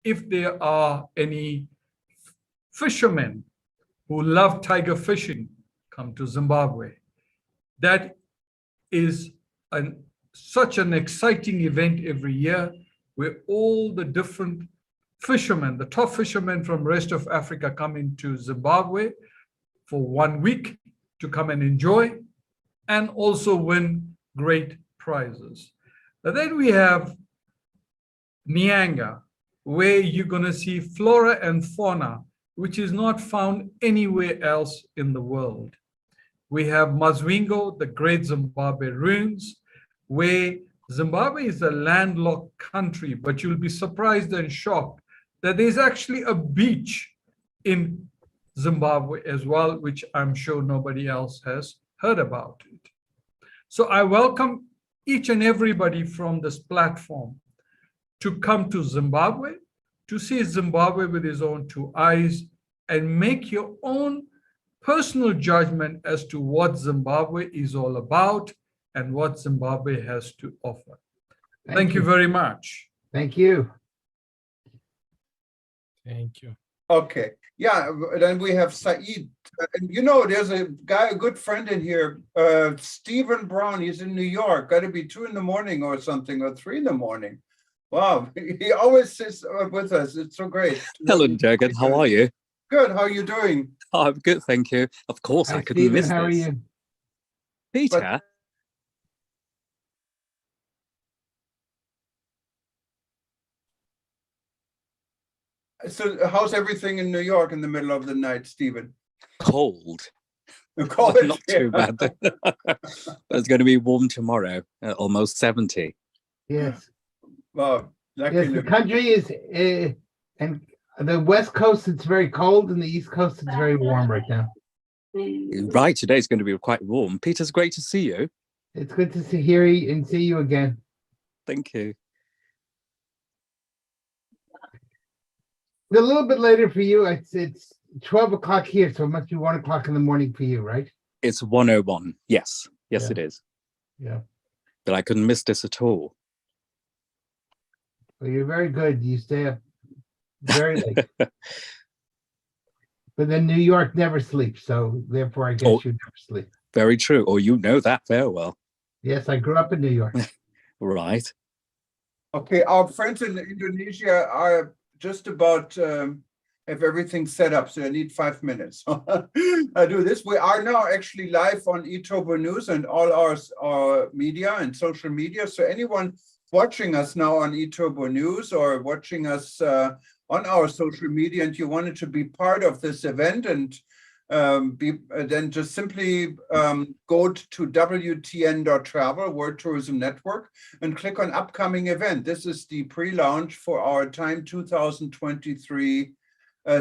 if there are any fishermen who love tiger fishing, come to Zimbabwe. That is such an exciting event every year where all the different fishermen, the top fishermen from the rest of Africa come into Zimbabwe for 1 week to come and enjoy and also win great prizes. And then we have Nyanga, where you're going to see flora and fauna, which is not found anywhere else in the world. We have Mazwingo, the Great Zimbabwe Ruins, where Zimbabwe is a landlocked country, but you'll be surprised and shocked that there's actually a beach in Zimbabwe as well, which I'm sure nobody else has heard about it. So I welcome each and everybody from this platform to come to Zimbabwe, to see Zimbabwe with his own two eyes and make your own personal judgment as to what Zimbabwe is all about and what Zimbabwe has to offer. Thank you very much. Thank you. Thank you. Okay. Yeah, then we have Said. And you know, there's a guy, a good friend in here, Stephen Brown. He's in New York. Got to be 2 in the morning or something, or 3 in the morning. Wow, he always sits with us. It's so great. Hello, Jürgen. How are you? Good. How are you doing? Oh, I'm good, thank you. Of course, Hi, I couldn't Stephen, miss how are this. you? Peter, So how's everything in New York in the middle of the night, Stephen? cold. Call But it not too bad. It's going to be warm tomorrow, almost 70. Yes. Wow. Yes, the country is, and the West Coast, it's very cold, and the East Coast, it's very warm right now. Right, today's going to be quite warm. Peter's great to see you. It's good to hear you and see you again. Thank you. A little bit later for you. It's 12 o'clock here, so it must be 1 o'clock in the morning for you, right? It's 1:01. Yes, yes, Yeah. it is. Yeah. But I couldn't miss this at all. Well, you're very good. You stay up very late. But then New York never sleeps, so therefore I guess Oh. you never sleep. Very true. Or you know that very well. Yes, I grew up in New York. Right. Okay, our friends in Indonesia are just about have everything set up, so I need 5 minutes. I do this. We are now actually live on eTurbo News and all our media and social media. So anyone watching us now on eTurbo News or watching us on our social media and you wanted to be part of this event and then just simply go to WTN.travel, World Tourism Network, and click on upcoming event. This is the pre-launch for our Time 2023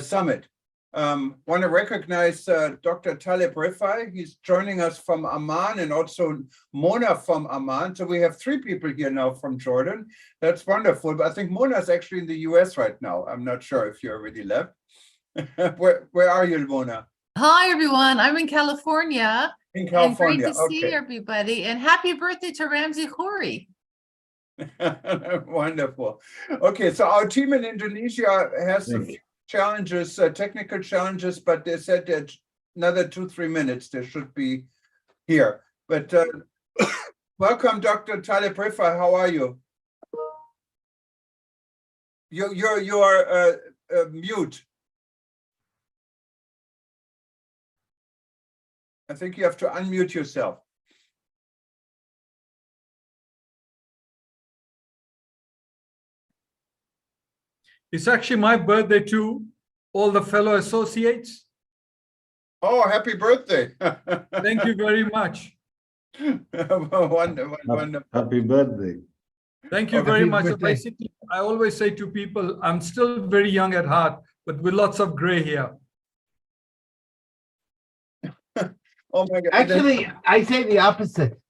summit. Want to recognize Dr. Taleb Rifai. He's joining us from Amman and also Mona from Amman. So we have 3 people here now from Jordan. That's wonderful. But I think Mona is actually in the US right now. I'm not sure if you already left. Where are you, Mona? Hi, everyone. I'm in California. In And California. great to see everybody. And happy birthday to Ramzi Khoury. Wonderful. Okay, so our team in Indonesia has some challenges, technical challenges, but they said that another 2-3 minutes they should be here. But welcome, Dr. Taleb Rifai. How are you? You are mute. I think you have to unmute yourself. It's actually my birthday too, all the fellow associates. Oh, happy birthday. Thank you very much. Wonderful. Happy birthday. Thank you Okay. very Happy much. birthday. Basically, I always say to people, I'm still very young at heart, but with lots of gray hair. Oh my God. Actually, I say the opposite.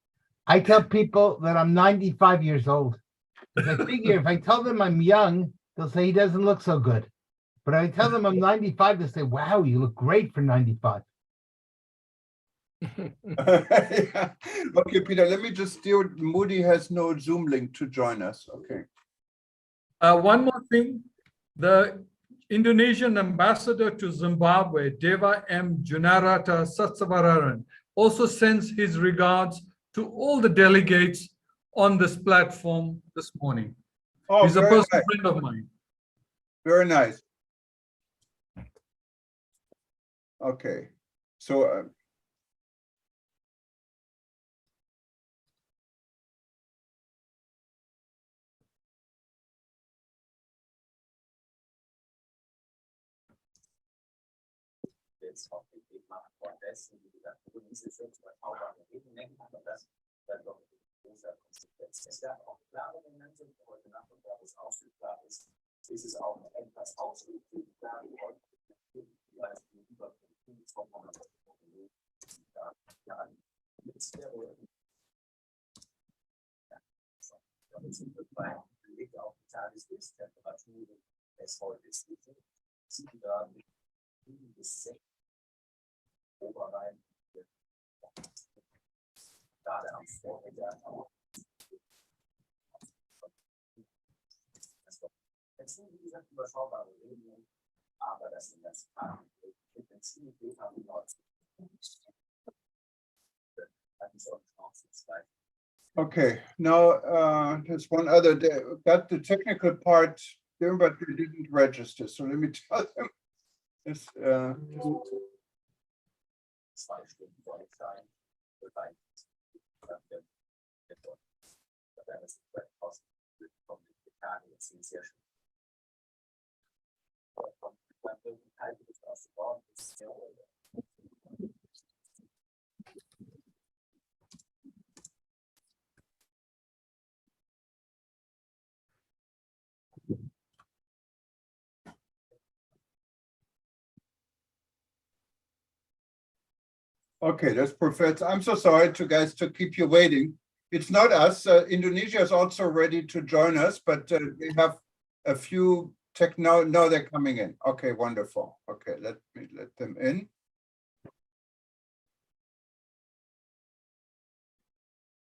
I tell people that I'm 95 years old. Because I figure if I tell them I'm young, they'll say he doesn't look so good. But if I tell them I'm 95, they say, wow, you look great for 95. Yeah. Okay, Peter, let me just deal with Moody has no Zoom link to join us. Okay. One more thing, The Indonesian ambassador to Zimbabwe, Deva M. Junarata Satsavararan, also sends his regards to all the delegates on this platform this morning. Oh, He's a very personal nice. friend of mine. Very nice. Okay, so jetzt auch gegeben haben, von dessen, wie gesagt, diese 500.000 Nebenmengen, aber das dann doch eine große Konsequenz. Es gab auch klare Momente, heute Nachmittag ist auch so klar ist es auch etwas ausgeführt, klar geworden, weil es über 200 Jahren mit der sind wir bei Blick auf die Tageslichttemperaturen des heute 7 Grad bis 6 Oberrhein gerade am Vormittag das sind wie gesagt überschaubare Regelungen, aber das sind das Prinzip haben die Nord okay, now there's one other day. Got the technical part there, but we didn't register. So let me tell them. It's, 2 Stunden vor dem Schein bereit. Dann ist es rausgekommen, die Tage jetzt sind sehr schön. Okay, that's perfect. I'm so sorry to guys to keep you waiting. It's not us. Indonesia is also ready to join us, but we have a few now they're coming in. Okay, wonderful. Okay, let me let them in.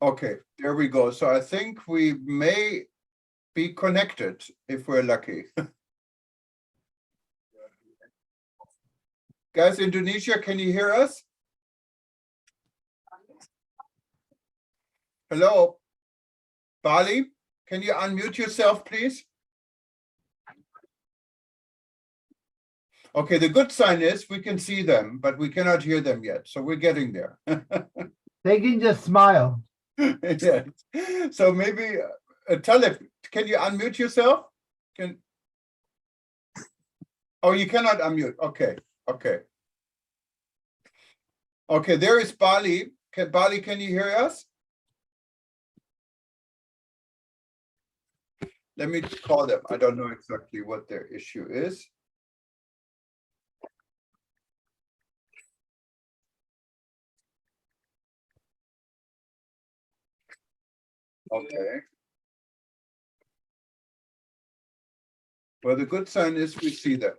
Okay, there we go. So I think we may be connected if we're lucky. Guys, Indonesia, can you hear us? Hello, Bali, can you unmute yourself, please? Okay, the good sign is we can see them, but we cannot hear them yet. So we're getting there. They can just smile. Yeah. So maybe Talib, can you unmute yourself? Oh, you cannot unmute. Okay, okay. Okay, there is Bali. Bali, can you hear us? Let me call them. I don't know exactly what their issue is. Okay. Well, the good sign is we see them.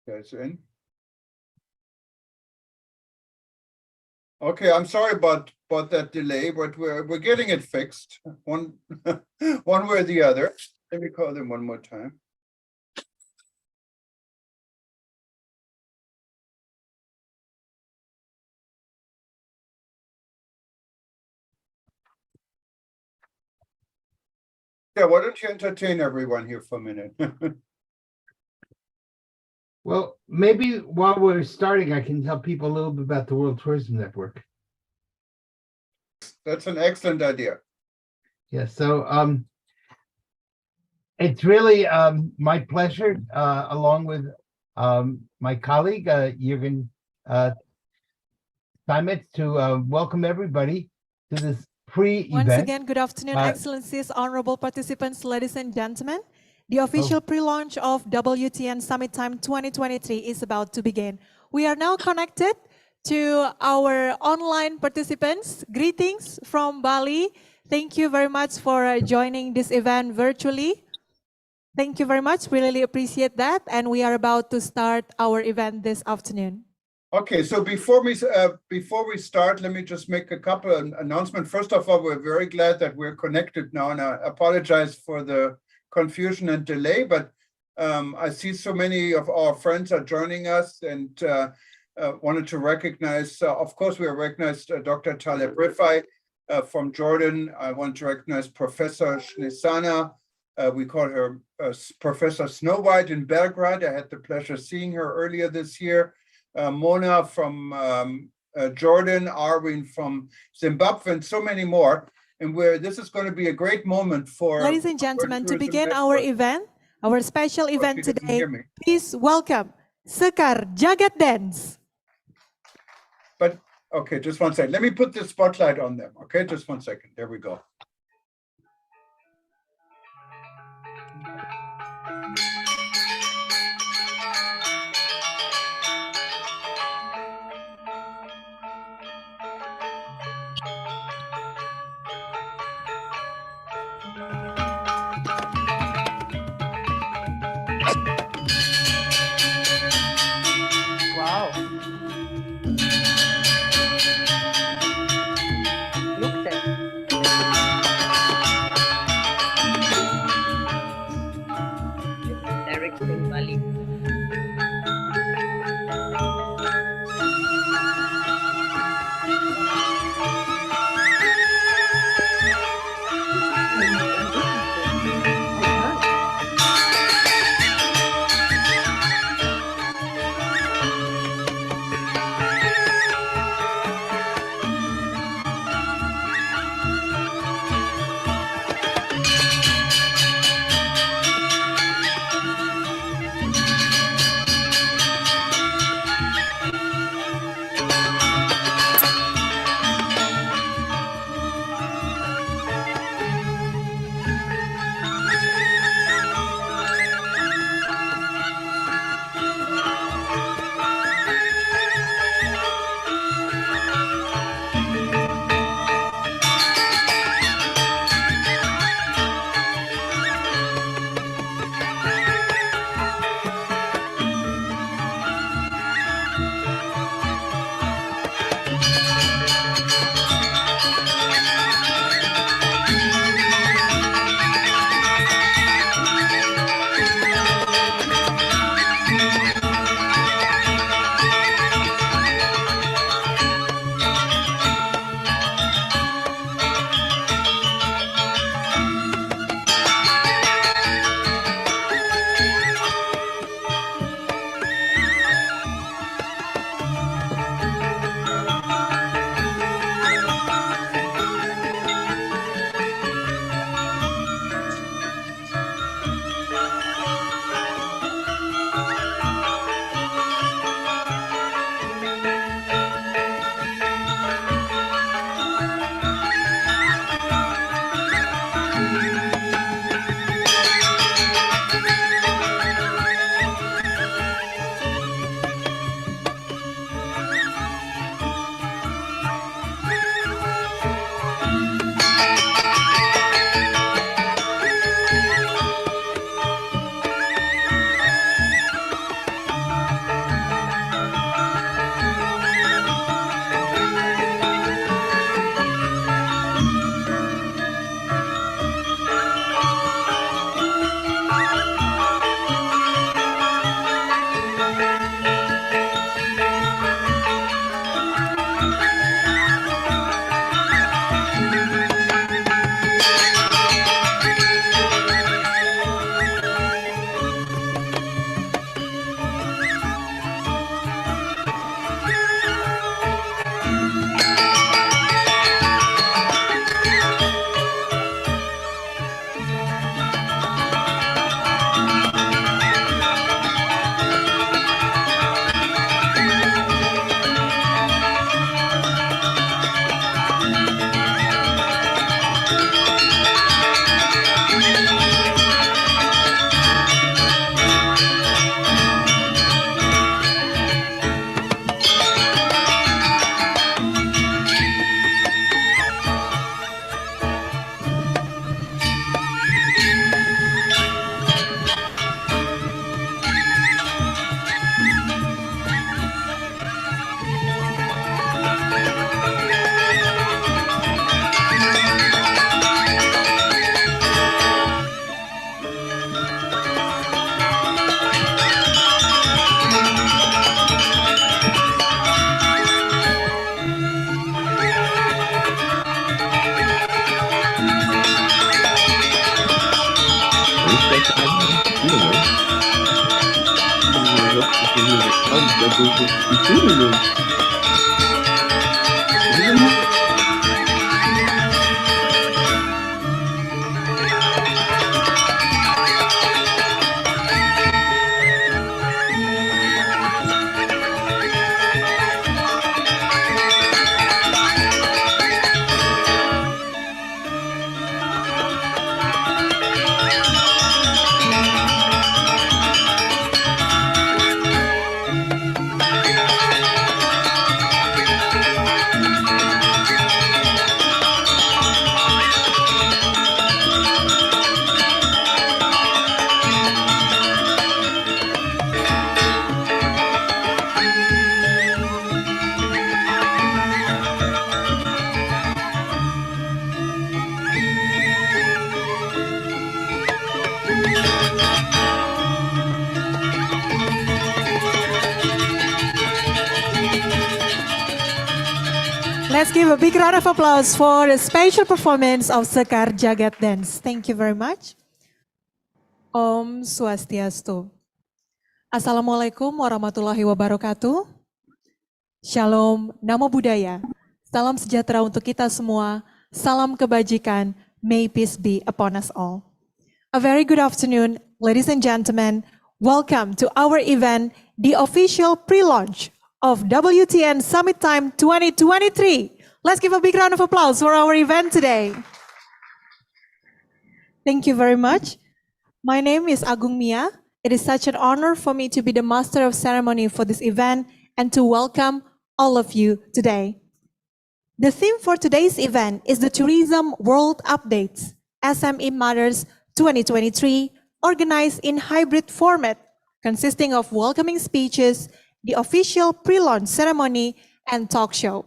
Guys in. Okay, I'm sorry about that delay, but we're getting it fixed. One one way or the other. Let me call them one more time. Yeah, why don't you entertain everyone here for a minute? Well, maybe while we're starting, I can tell people a little bit about the World Tourism Network. That's an excellent idea. Yeah, so it's really my pleasure, along with my colleague Jürgen Steinmetz, to welcome everybody to this pre-event. Once again, good afternoon, Uh, Excellencies, honorable participants, ladies and gentlemen. The official pre-launch of WTN Summit Time 2023 is about to begin. We are now connected to our online participants. Greetings from Bali. Thank you very much for joining this event virtually. Thank you very much. We really appreciate that. And we are about to start our event this afternoon. Okay, so before we start, let me just make a couple of announcements. First of all, we're very glad that we're connected now, and I apologize for the confusion and delay, but I see so many of our friends are joining us, and wanted to recognize, of course, we recognize Dr. Taleb Rifai from Jordan. I want to recognize Professor Shnesana. We call her Professor Snow White in Belgrade. I had the pleasure of seeing her earlier this year. Mona from Jordan, Arwin from Zimbabwe, and so many more. And this is going to be a great moment for Ladies and gentlemen, to Tourism begin our Network. event, our special event She doesn't today, hear me. please welcome Sekar Jagat Dance. But okay, just one second. Let me put the spotlight on them. Okay, just one second. There we go. Wow. Looks it. Let's give a big round of applause for the special performance of Sekar Jagat Dance. Thank you very much. Om Swastiastu. Assalamualaikum warahmatullahi wabarakatuh. Shalom, Namo Buddhaya. Salam sejahtera untuk kita semua. Salam kebajikan. May peace be upon us all. A very good afternoon, ladies and gentlemen. Welcome to our event, the official pre-launch of WTN Summit Time 2023. Let's give a big round of applause for our event today. Thank you very much. My name is Agung Mia. It is such an honor for me to be the master of ceremony for this event and to welcome all of you today. The theme for today's event is the Tourism World Updates, SME Matters 2023, organized in hybrid format, consisting of welcoming speeches, the official pre-launch ceremony, and talk show.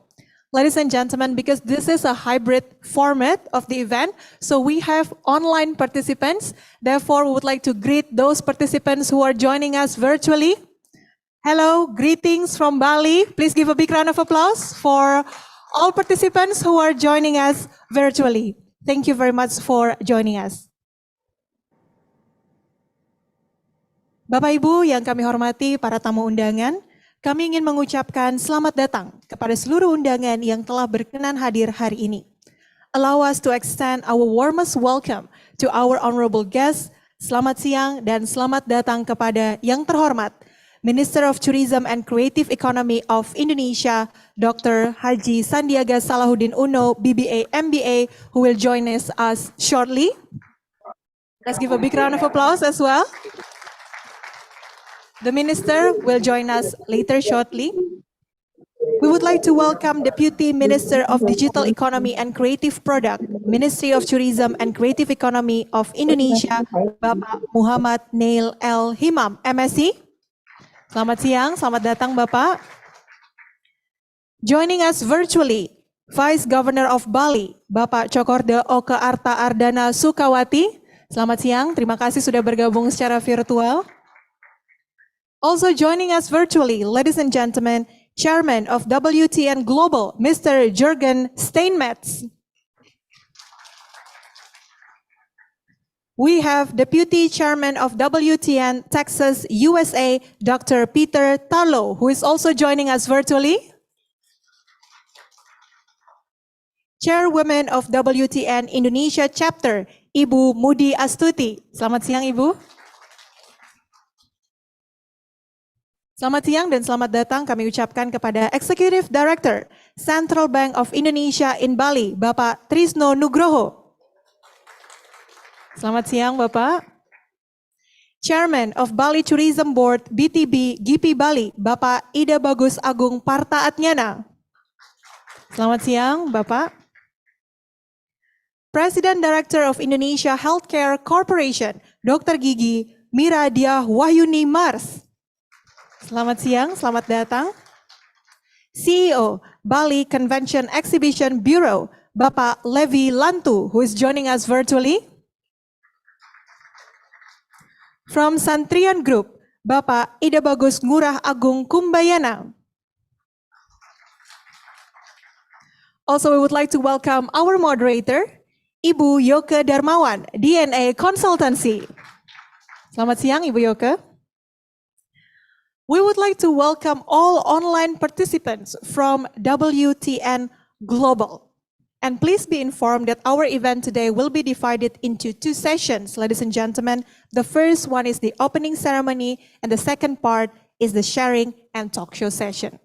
Ladies and gentlemen, because this is a hybrid format of the event, so we have online participants. Therefore, we would like to greet those participants who are joining us virtually. Hello, greetings from Bali. Please give a big round of applause for all participants who are joining us virtually. Thank you very much for joining us. Bapak Ibu yang kami hormati, para tamu undangan, kami ingin mengucapkan selamat datang kepada seluruh undangan yang telah berkenan hadir hari ini. Allow us to extend our warmest welcome to our honorable guests. Selamat siang dan selamat datang kepada yang terhormat Minister of Tourism and Creative Economy of Indonesia, Dr. Haji Sandiaga Salahuddin Uno, BBA, MBA, who will join us shortly. Let's give a big round of applause as well. The Minister will join us later shortly. We would like to welcome Deputy Minister of Digital Economy and Creative Product, Ministry of Tourism and Creative Economy of Indonesia, Bapak Muhammad Neil L. Himam, MSc. Selamat siang, selamat datang Bapak. Joining us virtually, Vice Governor of Bali, Bapak Cokorda Oke Arta Ardana Sukawati. Selamat siang, terima kasih sudah bergabung secara virtual. Also joining us virtually, ladies and gentlemen, Chairman of WTN Global, Mr. Jürgen Steinmetz. We have Deputy Chairman of WTN Texas, USA, Dr. Peter Tarlow, who is also joining us virtually. Chairwoman of WTN Indonesia Chapter, Ibu Mudi Astuti. Selamat siang, Ibu. Selamat siang dan selamat datang kami ucapkan kepada Executive Director Central Bank of Indonesia in Bali, Bapak Trisno Nugroho. Selamat siang, Bapak. Chairman of Bali Tourism Board BTB GP Bali, Bapak Ida Bagus Agung Parta Atnyana. Selamat siang, Bapak. President Director of Indonesia Healthcare Corporation, Dr. Gigi Mira Diah Wahyuni Mars. Selamat siang, selamat datang. CEO Bali Convention Exhibition Bureau, Bapak Levi Lantu, who is joining us virtually. From Santrian Group, Bapak Ida Bagus Ngurah Agung Kumbayana. Also, we would like to welcome our moderator, Ibu Yoke Darmawan, DNA Consultancy. Selamat siang, Ibu Yoke. We would like to welcome all online participants from WTN Global. And please be informed that our event today will be divided into two sessions, ladies and gentlemen. The first one is the opening ceremony, and the second part is the sharing and talk show session.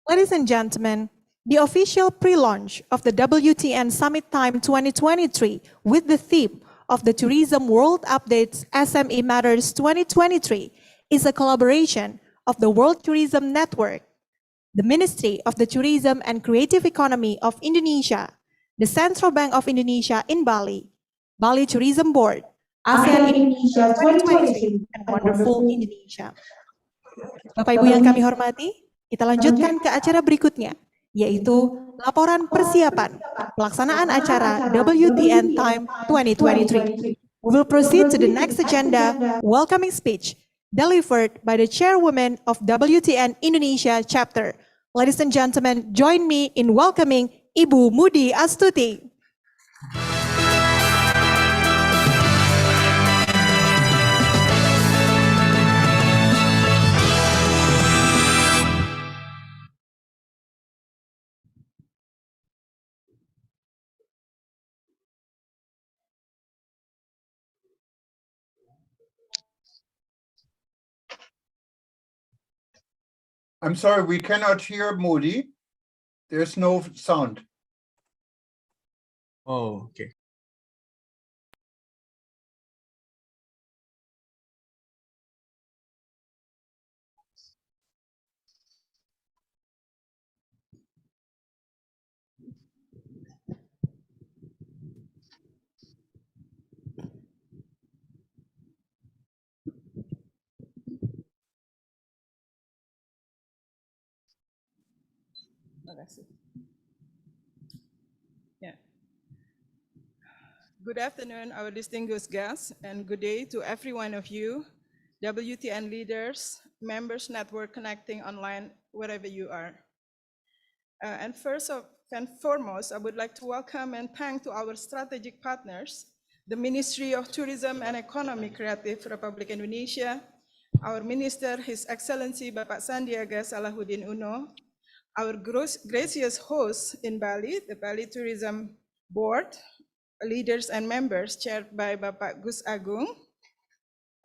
Ladies and gentlemen, the official pre-launch of the WTN Summit Time 2023 with the theme of the Tourism World Updates SME Matters 2023 is a collaboration of the World Tourism Network, the Ministry of the Tourism and Creative Economy of Indonesia, the Central Bank of Indonesia in Bali, Bali Tourism Board, ASEAN Indonesia 2023, and Wonderful Indonesia. Bapak Ibu yang kami hormati, kita lanjutkan ke acara berikutnya, yaitu laporan persiapan pelaksanaan acara WTN Time 2023. We will proceed to the next agenda, welcoming speech delivered by the chairwoman of WTN Indonesia chapter. Ladies and gentlemen, join me in welcoming Ibu Mudi Astuti. I'm sorry, we cannot hear Modi. There's no sound. Oh, okay. Yeah. Good afternoon, our distinguished guests, and good day to every one of you, WTN leaders, members network connecting online, wherever you are. And first and foremost, I would like to welcome and thank to our strategic partners, the Ministry of Tourism and Economy Creative Republic Indonesia, our Minister, His Excellency Bapak Sandiaga Salahuddin Uno, our gracious hosts in Bali, the Bali Tourism Board, leaders and members chaired by Bapak Gus Agung,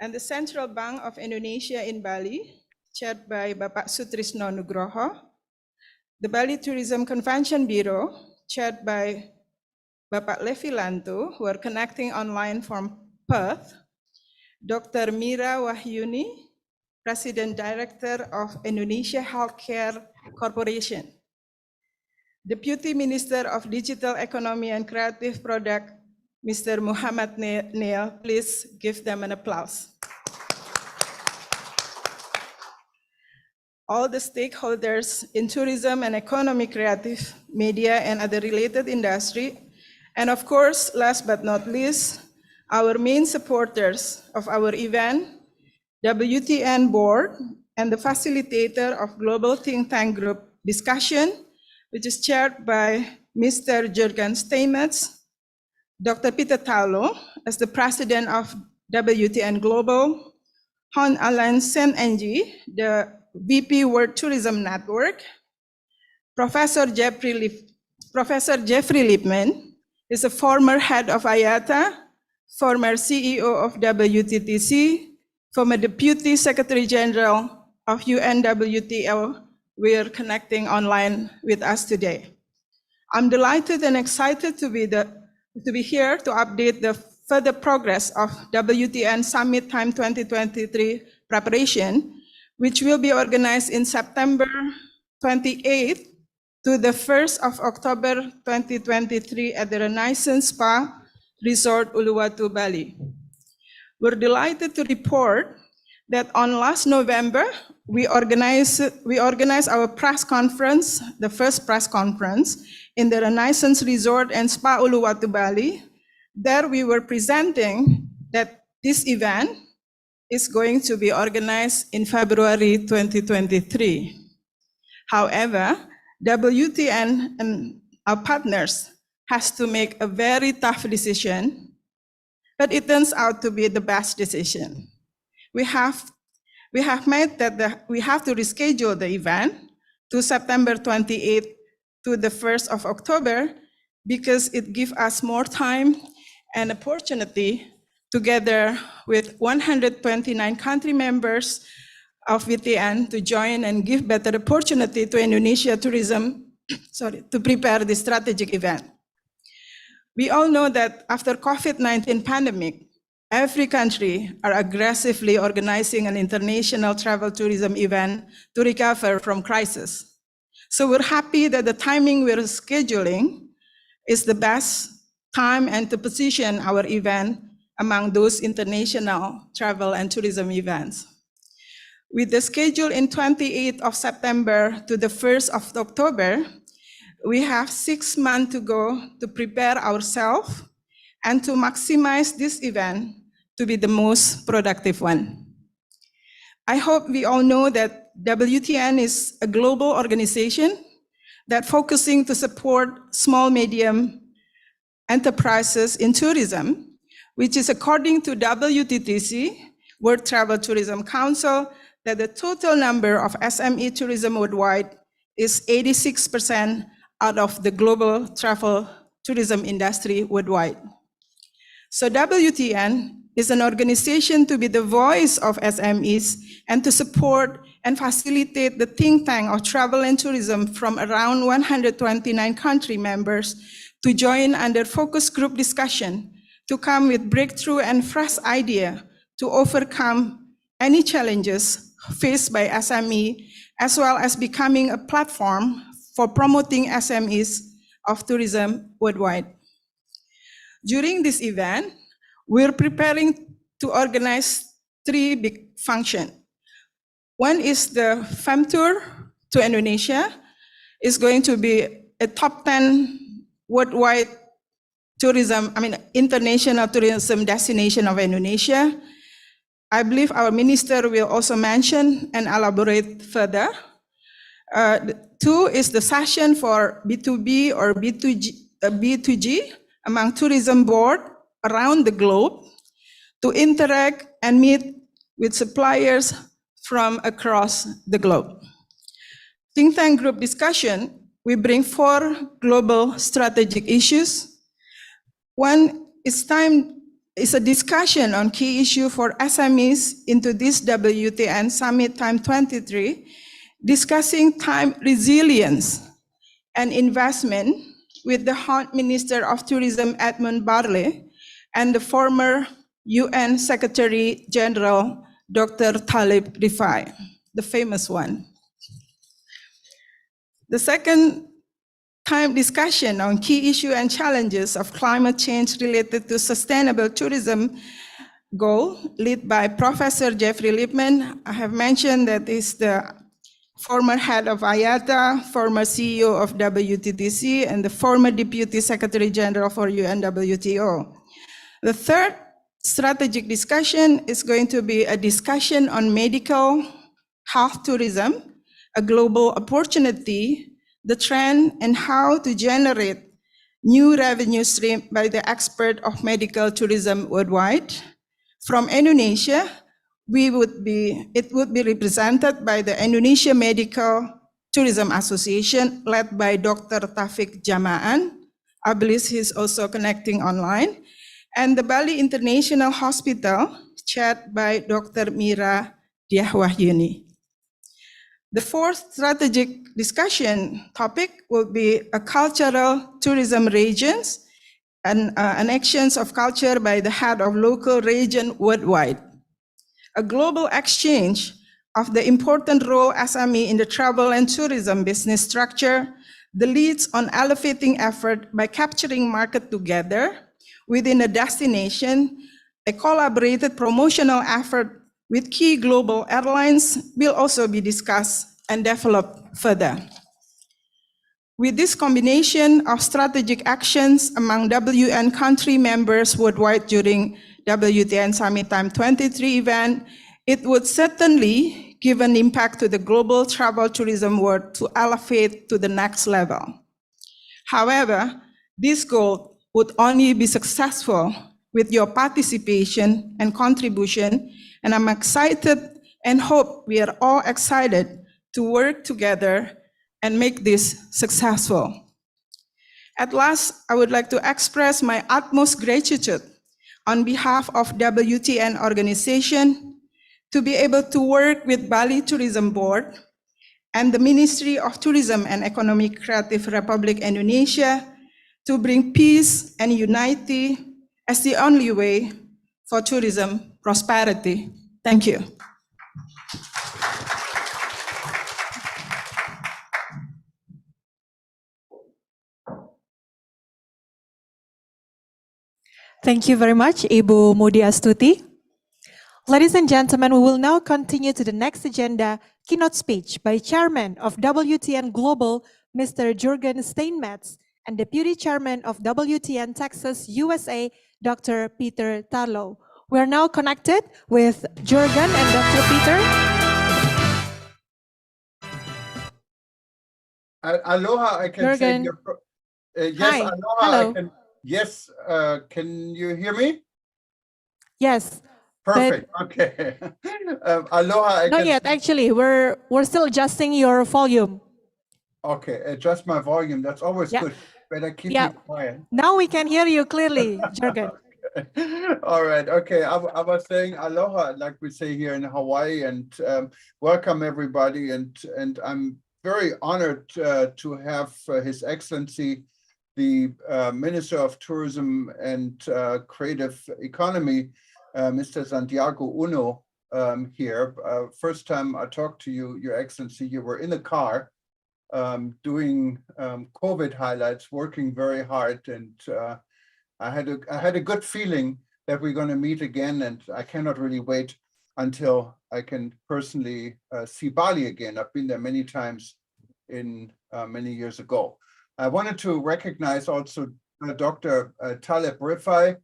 and the Central Bank of Indonesia in Bali, chaired by Bapak Sutrisno Nugroho, the Bali Tourism Convention Bureau, chaired by Bapak Levi Lantu, who are connecting online from Perth, Dr. Mira Wahyuni, President Director of Indonesia Healthcare Corporation. Deputy Minister of Digital Economy and Creative Product, Mr. Muhammad Neil, please give them an applause. All the stakeholders in tourism and economy, creative, media, and other related industry, and of course, last but not least, our main supporters of our event, WTN Board, and the facilitator of Global Think Tank Group discussion, which is chaired by Mr. Jurgen Steinmetz, Dr. Peter Taulo, as the president of WTN Global, Hon Alan Sen-Enji, the VP World Tourism Network, Professor Jeffrey Lippman is a former head of IATA, former CEO of WTTC, former Deputy Secretary General of UNWTO. We are connecting online with us today. I'm delighted and excited to be here to update the further progress of WTN Summit Time 2023 preparation, which will be organized in September 28th to the 1st of October 2023 at the Renaissance Spa Resort Uluwatu, Bali. We're delighted to report that on last November, we organized our press conference, the first press conference in the Renaissance Resort and Spa Uluwatu, Bali. There we were presenting that this event is going to be organized in February 2023. However, WTN and our partners has to make a very tough decision but it turns out to be the best decision. We have made that we have to reschedule the event to September 28th to the 1st of October because it gives us more time and opportunity together with 129 country members of VTN to join and give better opportunity to Indonesia tourism, to prepare the strategic event. We all know that after COVID-19 pandemic, every country are aggressively organizing an international travel tourism event to recover from crisis. So we're happy that the timing we're scheduling is the best time and to position our event among those international travel and tourism events. With the schedule in 28th of September to the 1st of October, we have 6 months to go to prepare ourselves and to maximize this event to be the most productive one. I hope we all know that WTN is a global organization that focusing to support small, medium enterprises in tourism, which is according to WTTC, World Travel Tourism Council, that the total number of SME tourism worldwide is 86% out of the global travel tourism industry worldwide. So WTN is an organization to be the voice of SMEs and to support and facilitate the think tank of travel and tourism from around 129 country members to join under focus group discussion to come with breakthrough and fresh idea to overcome any challenges faced by SME, as well as becoming a platform for promoting SMEs of tourism worldwide. During this event, we're preparing to organize 3 big functions. One is the FAM Tour to Indonesia. It's going to be a top 10 worldwide tourism, international tourism destination of Indonesia. I believe our minister will also mention and elaborate further. 2 is the session for B2B or B2G among tourism board around the globe to interact and meet with suppliers from across the globe. Think tank group discussion, we bring 4 global strategic issues. One is a discussion on key issue for SMEs into this WTN Summit Time 23, discussing time resilience and investment with the Hot Minister of Tourism, Edmund Barley, and the former UN Secretary General, Dr. Talib Rifai, the famous one. The second time discussion on key issue and challenges of climate change related to sustainable tourism goal, led by Professor Jeffrey Lippman. I have mentioned that is the former head of IATA, former CEO of WTTC, and the former Deputy Secretary General for UNWTO. The third strategic discussion is going to be a discussion on medical health tourism, a global opportunity, the trend, and how to generate new revenue stream by the expert of medical tourism worldwide. From Indonesia, it would be represented by the Indonesia Medical Tourism Association, led by Dr. Taufik Jamaan. I believe he's also connecting online. And the Bali International Hospital, chaired by Dr. Mira Diahwahyuni. The fourth strategic discussion topic will be a cultural tourism regions and actions of culture by the head of local region worldwide. A global exchange of the important role SME in the travel and tourism business structure, the leads on elevating effort by capturing market together within a destination, a collaborated promotional effort with key global airlines will also be discussed and developed further. With this combination of strategic actions among WN country members worldwide during WTN Summit Time 23 event, it would certainly give an impact to the global travel tourism world to elevate to the next level. However, this goal would only be successful with your participation and contribution, and I'm excited and hope we are all excited to work together and make this successful. At last, I would like to express my utmost gratitude on behalf of WTN organization to be able to work with Bali Tourism Board and the Ministry of Tourism and Economic Creative Republic Indonesia to bring peace and unity as the only way for tourism prosperity. Thank you. Thank you very much, Ibu Mudi Astuti. Ladies and gentlemen, we will now continue to the next agenda keynote speech by Chairman of WTN Global, Mr. Jürgen Steinmetz, and Deputy Chairman of WTN Texas, USA, Dr. Peter Tarlow. We are now connected with Jürgen and Dr. Peter. Aloha, I can say Jürgen. yes, Hi. aloha, Hello. yes, can you hear me? Yes. Perfect, okay. Aloha, I Not can. yet, actually. We're still adjusting your volume. Okay, adjust my volume, that's always Yeah. good. Better keep Yeah. me quiet. Now we can hear you clearly, Jürgen. All right, okay. I was saying aloha, like we say here in Hawaii, and welcome everybody. And I'm very honored to have His Excellency, the Minister of Tourism and Creative Economy, Mr. Santiago Uno, here. First time I talked to you, Your Excellency, you were in the car doing COVID highlights, working very hard, and I had a good feeling that we're going to meet again, and I cannot really wait until I can personally see Bali again. I've been there many times in many years ago. I wanted to recognize also Dr. Taleb Rifai,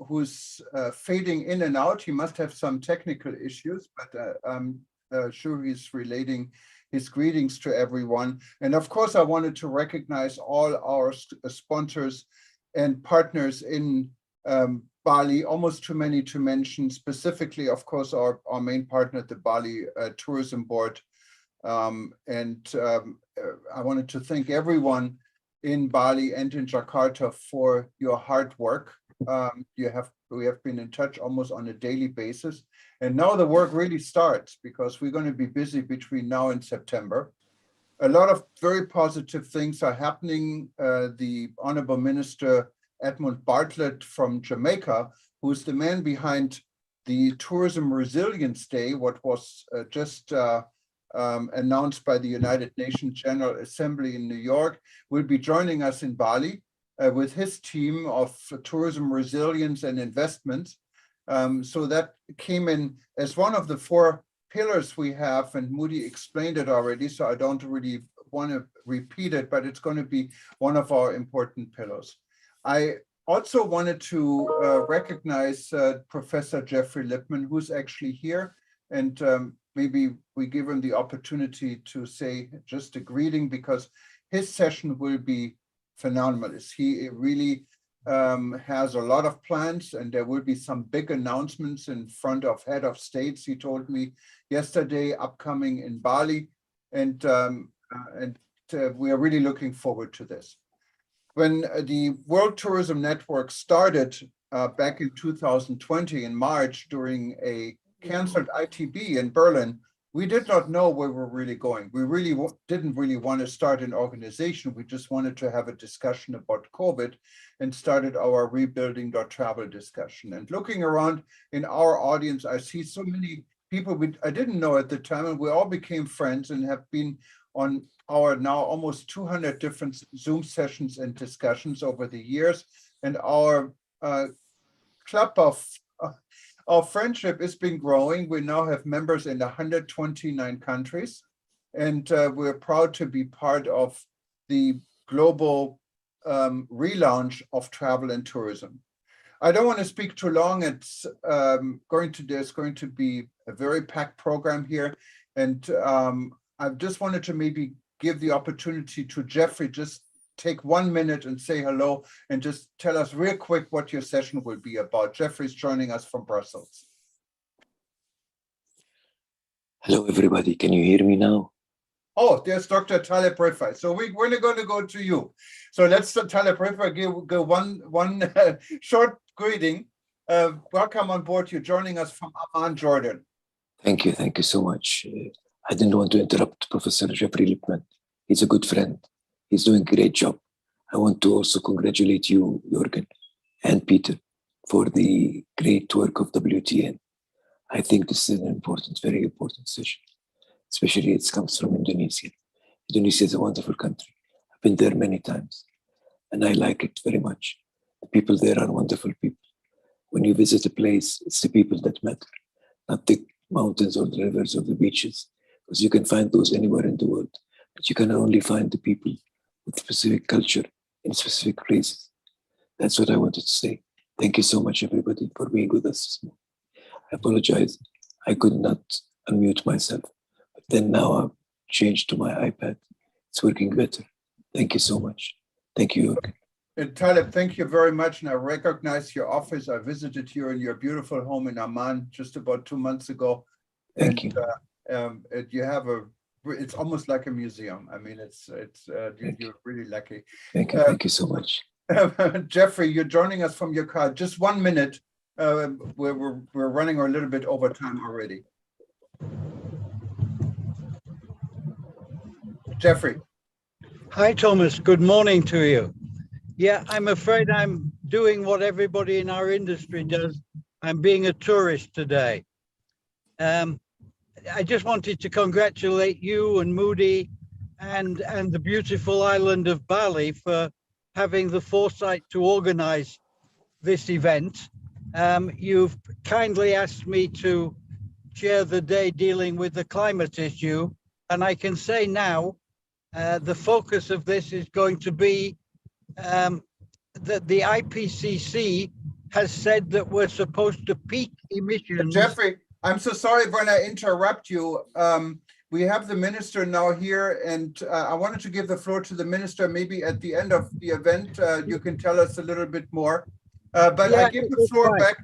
who's fading in and out. He must have some technical issues, but I'm sure he's relating his greetings to everyone. And of course, I wanted to recognize all our sponsors and partners in Bali, almost too many to mention, specifically, of course, our main partner, the Bali Tourism Board. I wanted to thank everyone in Bali and in Jakarta for your hard work. We have been in touch almost on a daily basis. And now the work really starts because we're going to be busy between now and September. A lot of very positive things are happening. The Honorable Minister Edmund Bartlett from Jamaica, who's the man behind the Tourism Resilience Day, what was just announced by the United Nations General Assembly in New York, will be joining us in Bali with his team of tourism resilience and investments. So that came in as one of the 4 pillars we have, and Moody explained it already, so I don't really want to repeat it, but it's going to be one of our important pillars. I also wanted to recognize Professor Jeffrey Lipman, who's actually here, and maybe we give him the opportunity to say just a greeting, because his session will be phenomenal. He really has a lot of plans, and there will be some big announcements in front of head of states, he told me yesterday, upcoming in Bali, and we are really looking forward to this. When the World Tourism Network started back in 2020 in March during a canceled ITB in Berlin, we did not know where we're really going. We really didn't really want to start an organization. We just wanted to have a discussion about COVID and started our rebuilding.travel discussion. And looking around in our audience, I see so many people I didn't know at the time, and we all became friends and have been on our now almost 200 different Zoom sessions and discussions over the years. And our club of our friendship has been growing. We now have members in 129 countries, and we're proud to be part of the global relaunch of travel and tourism. I don't want to speak too long. It's there's going to be a very packed program here, and I just wanted to maybe give the opportunity to Jeffrey just take 1 minute and say hello and just tell us real quick what your session will be about. Jeffrey's joining us from Brussels. Hello, everybody. Can you hear me now? Oh, there's Dr. Taleb Rifai. So we're going to go to you. So let's Taleb Rifai give one short greeting. Welcome on board. You're joining us from Amman, Jordan. Thank you. Thank you so much. I didn't want to interrupt Professor Jeffrey Lippman. He's a good friend. He's doing a great job. I want to also congratulate you, Jürgen, and Peter for the great work of WTN. I think this is an important, very important session, especially it comes from Indonesia. Indonesia is a wonderful country. I've been there many times, and I like it very much. The people there are wonderful people. When you visit a place, it's the people that matter, not the mountains or the rivers or the beaches, because you can find those anywhere in the world, but you can only find the people with specific culture in specific places. That's what I wanted to say. Thank you so much, everybody, for being with us this morning. I apologize. I could not unmute myself, but then now I've changed to my iPad. It's working better. Thank you so much. Thank you, Jürgen. And Taleb, thank you very much. And I recognize your office. I visited you in your beautiful home in Amman just about 2 months ago. Thank you. You have it's almost like a museum. I mean, you're really lucky. Thank you. Thank you so much. Jeffrey, you're joining us from your car. Just 1 minute. We're running a little bit over time already. Jeffrey. Hi, Thomas. Good morning to you. Yeah, I'm afraid I'm doing what everybody in our industry does. I'm being a tourist today. I just wanted to congratulate you and Moody and the beautiful island of Bali for having the foresight to organize this event. You've kindly asked me to share the day dealing with the climate issue, and I can say now the focus of this is going to be that the IPCC has said that we're supposed to peak emissions. Jeffrey, I'm so sorry when I interrupt you. We have the minister now here, and I wanted to give the floor to the minister. Maybe at the end of the event, you can tell us a little bit more. But yeah, I give the floor back.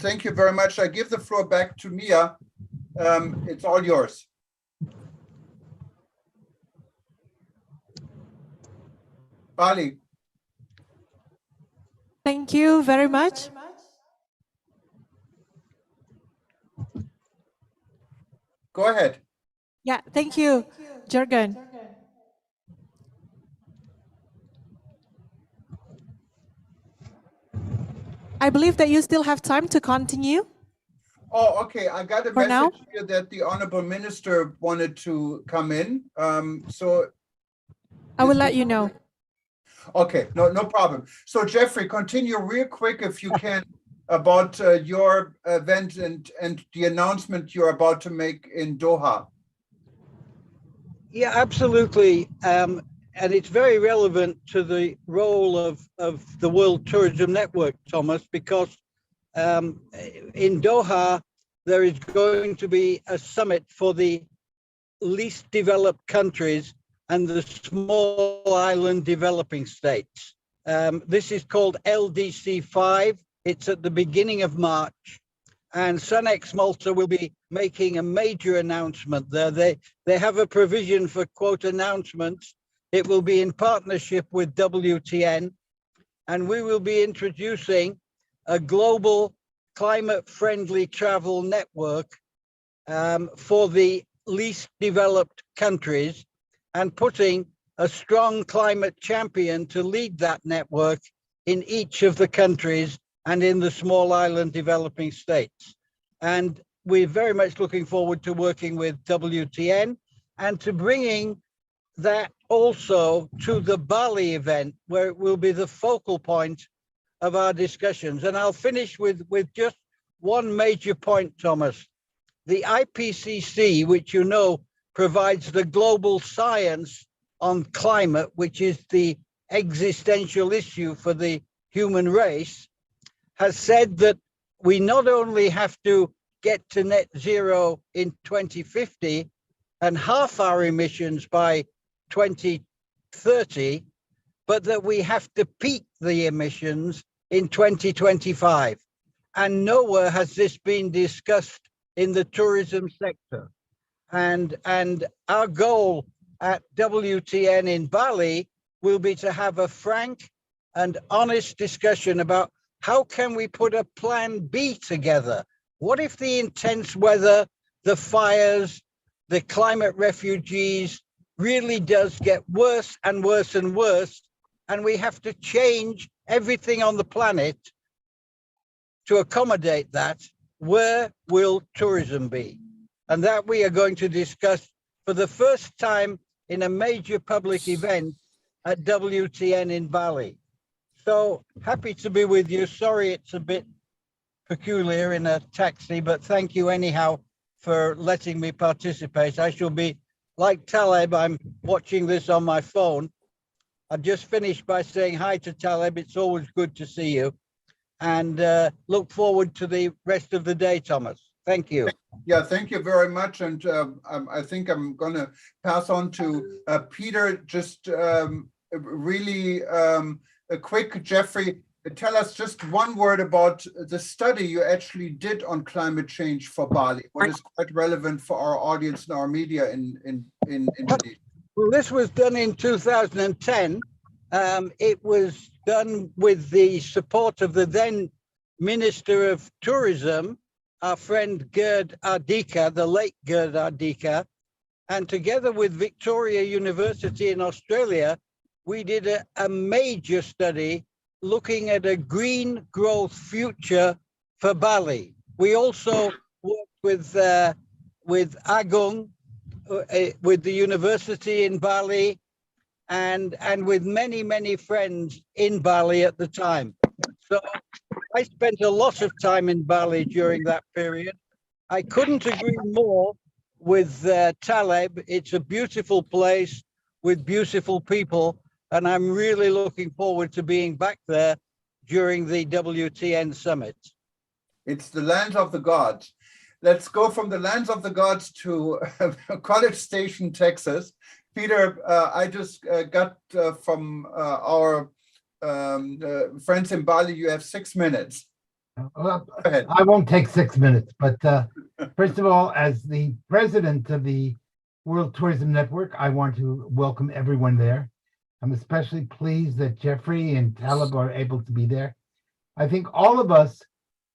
Thank you very much. I give the floor back to Mia. It's all yours. Bali. Thank you very much. Go ahead. Yeah, thank you, Jürgen. I believe that you still have time to continue. Oh, okay. I got a For now? message here that the Honorable Minister wanted to come in. So I will let you know. okay, no problem. So Jeffrey, continue real quick if you can about your event and the announcement you're about to make in Doha. Yeah, absolutely. And it's very relevant to the role of the World Tourism Network, Thomas, because in Doha, there is going to be a summit for the least developed countries and the small island developing states. This is called LDC 5. It's at the beginning of March, and Sunex Malta will be making a major announcement there. They have a provision for quote announcements. It will be in partnership with WTN, and we will be introducing a global climate-friendly travel network for the least developed countries, and putting a strong climate champion to lead that network in each of the countries and in the small island developing states. And we're very much looking forward to working with WTN and to bringing that also to the Bali event, where it will be the focal point of our discussions. And I'll finish with just one major point, Thomas. The IPCC, which you know provides the global science on climate, which is the existential issue for the human race, has said that we not only have to get to net zero in 2050 and half our emissions by 2030, but that we have to peak the emissions in 2025. And nowhere has this been discussed in the tourism sector. And our goal at WTN in Bali will be to have a frank and honest discussion about how can we put a plan B together? What if the intense weather, the fires, the climate refugees really does get worse and worse and worse, and we have to change everything on the planet to accommodate that? Where will tourism be? And that we are going to discuss for the first time in a major public event at WTN in Bali. So happy to be with you. Sorry, it's a bit peculiar in a taxi, but thank you anyhow for letting me participate. I shall be like Taleb. I'm watching this on my phone. I've just finished by saying hi to Taleb. It's always good to see you, and look forward to the rest of the day, Thomas. Thank you. Yeah, thank you very much. And I think I'm going to pass on to Peter. Just really a quick, Jeffrey, tell us just one word about the study you actually did on climate change for Bali. What is quite relevant for our audience and our media in Indonesia? Well, this was done in 2010. It was done with the support of the then Minister of Tourism, our friend Gerd Ardika, the late Gerd Ardika, and together with Victoria University in Australia, we did a major study looking at a green growth future for Bali. We also worked with Agung, with the university in Bali, and with many, many friends in Bali at the time. So I spent a lot of time in Bali during that period. I couldn't agree more with Taleb. It's a beautiful place with beautiful people, and I'm really looking forward to being back there during the WTN summit. It's the land of the gods. Let's go from the lands of the gods to College Station, Texas. Peter, I just got from our friends in Bali, you have 6 minutes. Well, Go ahead. I won't take 6 minutes, but first of all, as the president of the World Tourism Network, I want to welcome everyone there. I'm especially pleased that Jeffrey and Taleb are able to be there. I think all of us,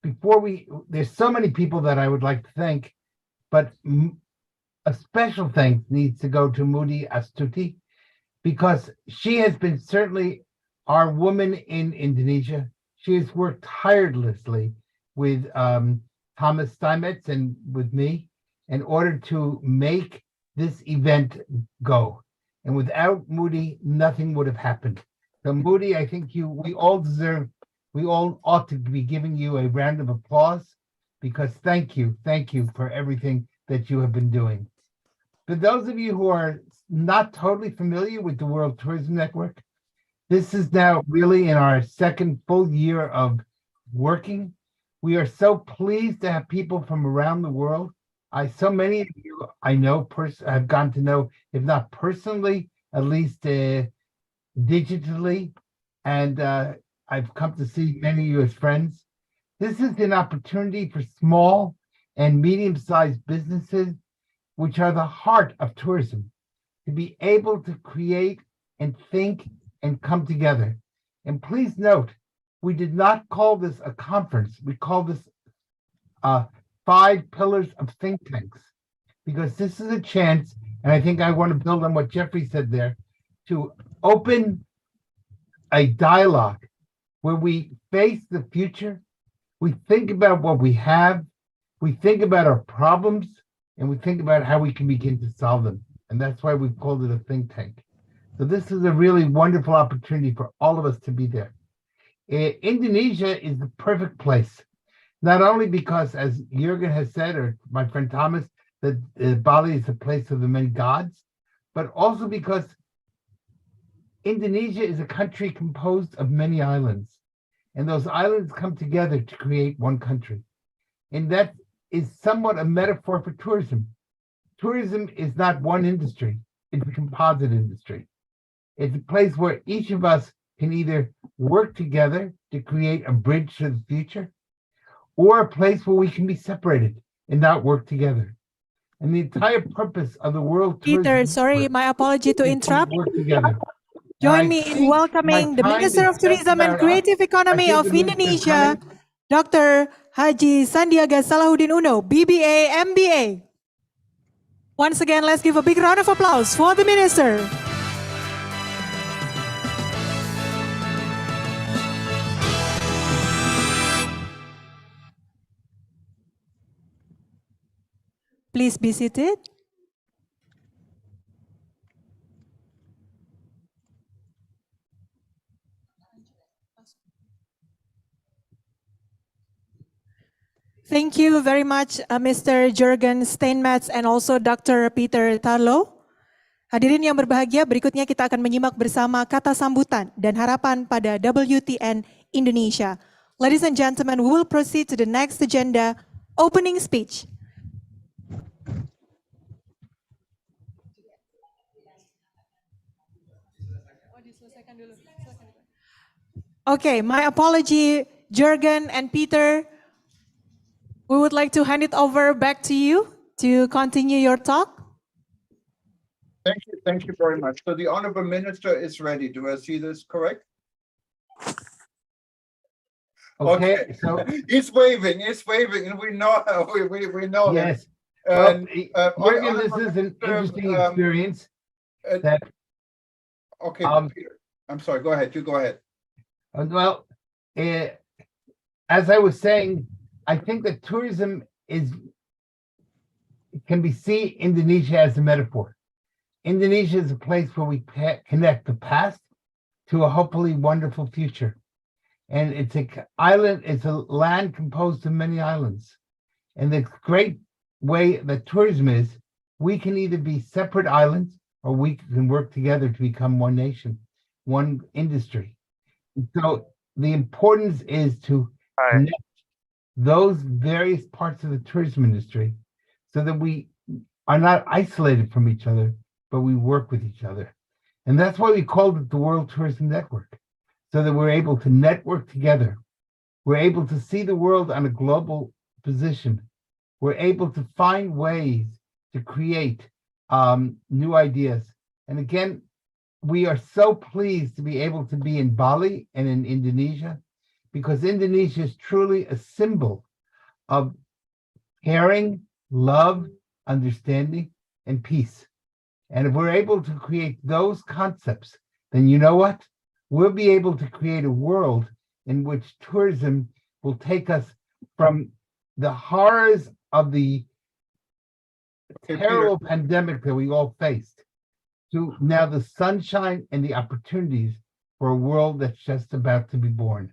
there's so many people that I would like to thank, but a special thanks needs to go to Moody Astuti, because she has been certainly our woman in Indonesia. She has worked tirelessly with Thomas Steinmetz and with me in order to make this event go. And without Moody, nothing would have happened. So Moody, I think we all ought to be giving you a round of applause, because thank you for everything that you have been doing. For those of you who are not totally familiar with the World Tourism Network, this is now really in our second full year of working. We are so pleased to have people from around the world. So many of you I know, I've gotten to know, if not personally, at least digitally. And I've come to see many of you as friends. This is an opportunity for small and medium-sized businesses, which are the heart of tourism, to be able to create and think and come together. And please note, we did not call this a conference. We call this 5 pillars of think tanks, because this is a chance, and I think I want to build on what Jeffrey said there, to open a dialogue where we face the future, we think about what we have, we think about our problems, and we think about how we can begin to solve them. And that's why we've called it a think tank. So this is a really wonderful opportunity for all of us to be there. Indonesia is the perfect place, not only because, as Jürgen has said, or my friend Thomas, that Bali is the place of the many gods, but also because Indonesia is a country composed of many islands, and those islands come together to create one country. And that is somewhat a metaphor for tourism. Tourism is not one industry, it's a composite industry. It's a place where each of us can either work together to create a bridge to the future, or a place where we can be separated and not work together. And the entire purpose of the World Peter, Tourism sorry, Network my apology to is interrupt. work together. Join And I me in think welcoming my the time Minister is of just Tourism and about up. Creative I Economy think of the minister's Indonesia, coming. Dr. Haji Sandiaga Salahuddin Uno, BBA, MBA. Once again, let's give a big round of applause for the Minister. Please be seated. Thank you very much, Mr. Jurgen Steinmetz and also Dr. Peter Tarlow. Hadirin yang berbahagia, berikutnya kita akan menyimak bersama kata sambutan dan harapan pada WTN Indonesia. Ladies and gentlemen, we will proceed to the next agenda, opening speech. Okay, my apology, Jurgen and Peter. We would like to hand it over back to you to continue your talk. Thank you very much. So the Honorable Minister is ready. Do I see this correct? Okay, so he's waving, and we know, we know him. yes. Well, And, Jürgen, this Honorable is an Minister, interesting experience uh, that, Okay, Um, Peter, I'm sorry, go ahead, you go ahead. well, as I was saying, I think that tourism can be seen Indonesia as a metaphor. Indonesia is a place where we connect the past to a hopefully wonderful future. And it's it's a land composed of many islands. And the great way that tourism is, we can either be separate islands or we can work together to become one nation, one industry. So the importance is to connect those various parts of the tourism industry so that we are not isolated from each other, but we work with each other. And that's why we called it the World Tourism Network, so that we're able to network together. We're able to see the world on a global position. We're able to find ways to create new ideas. And again, we are so pleased to be able to be in Bali and in Indonesia, because Indonesia is truly a symbol of caring, love, understanding, and peace. And if we're able to create those concepts, then you know what? We'll be able to create a world in which tourism will take us from the horrors of the terrible pandemic that we all faced to now the sunshine and the opportunities for a world that's just about to be born.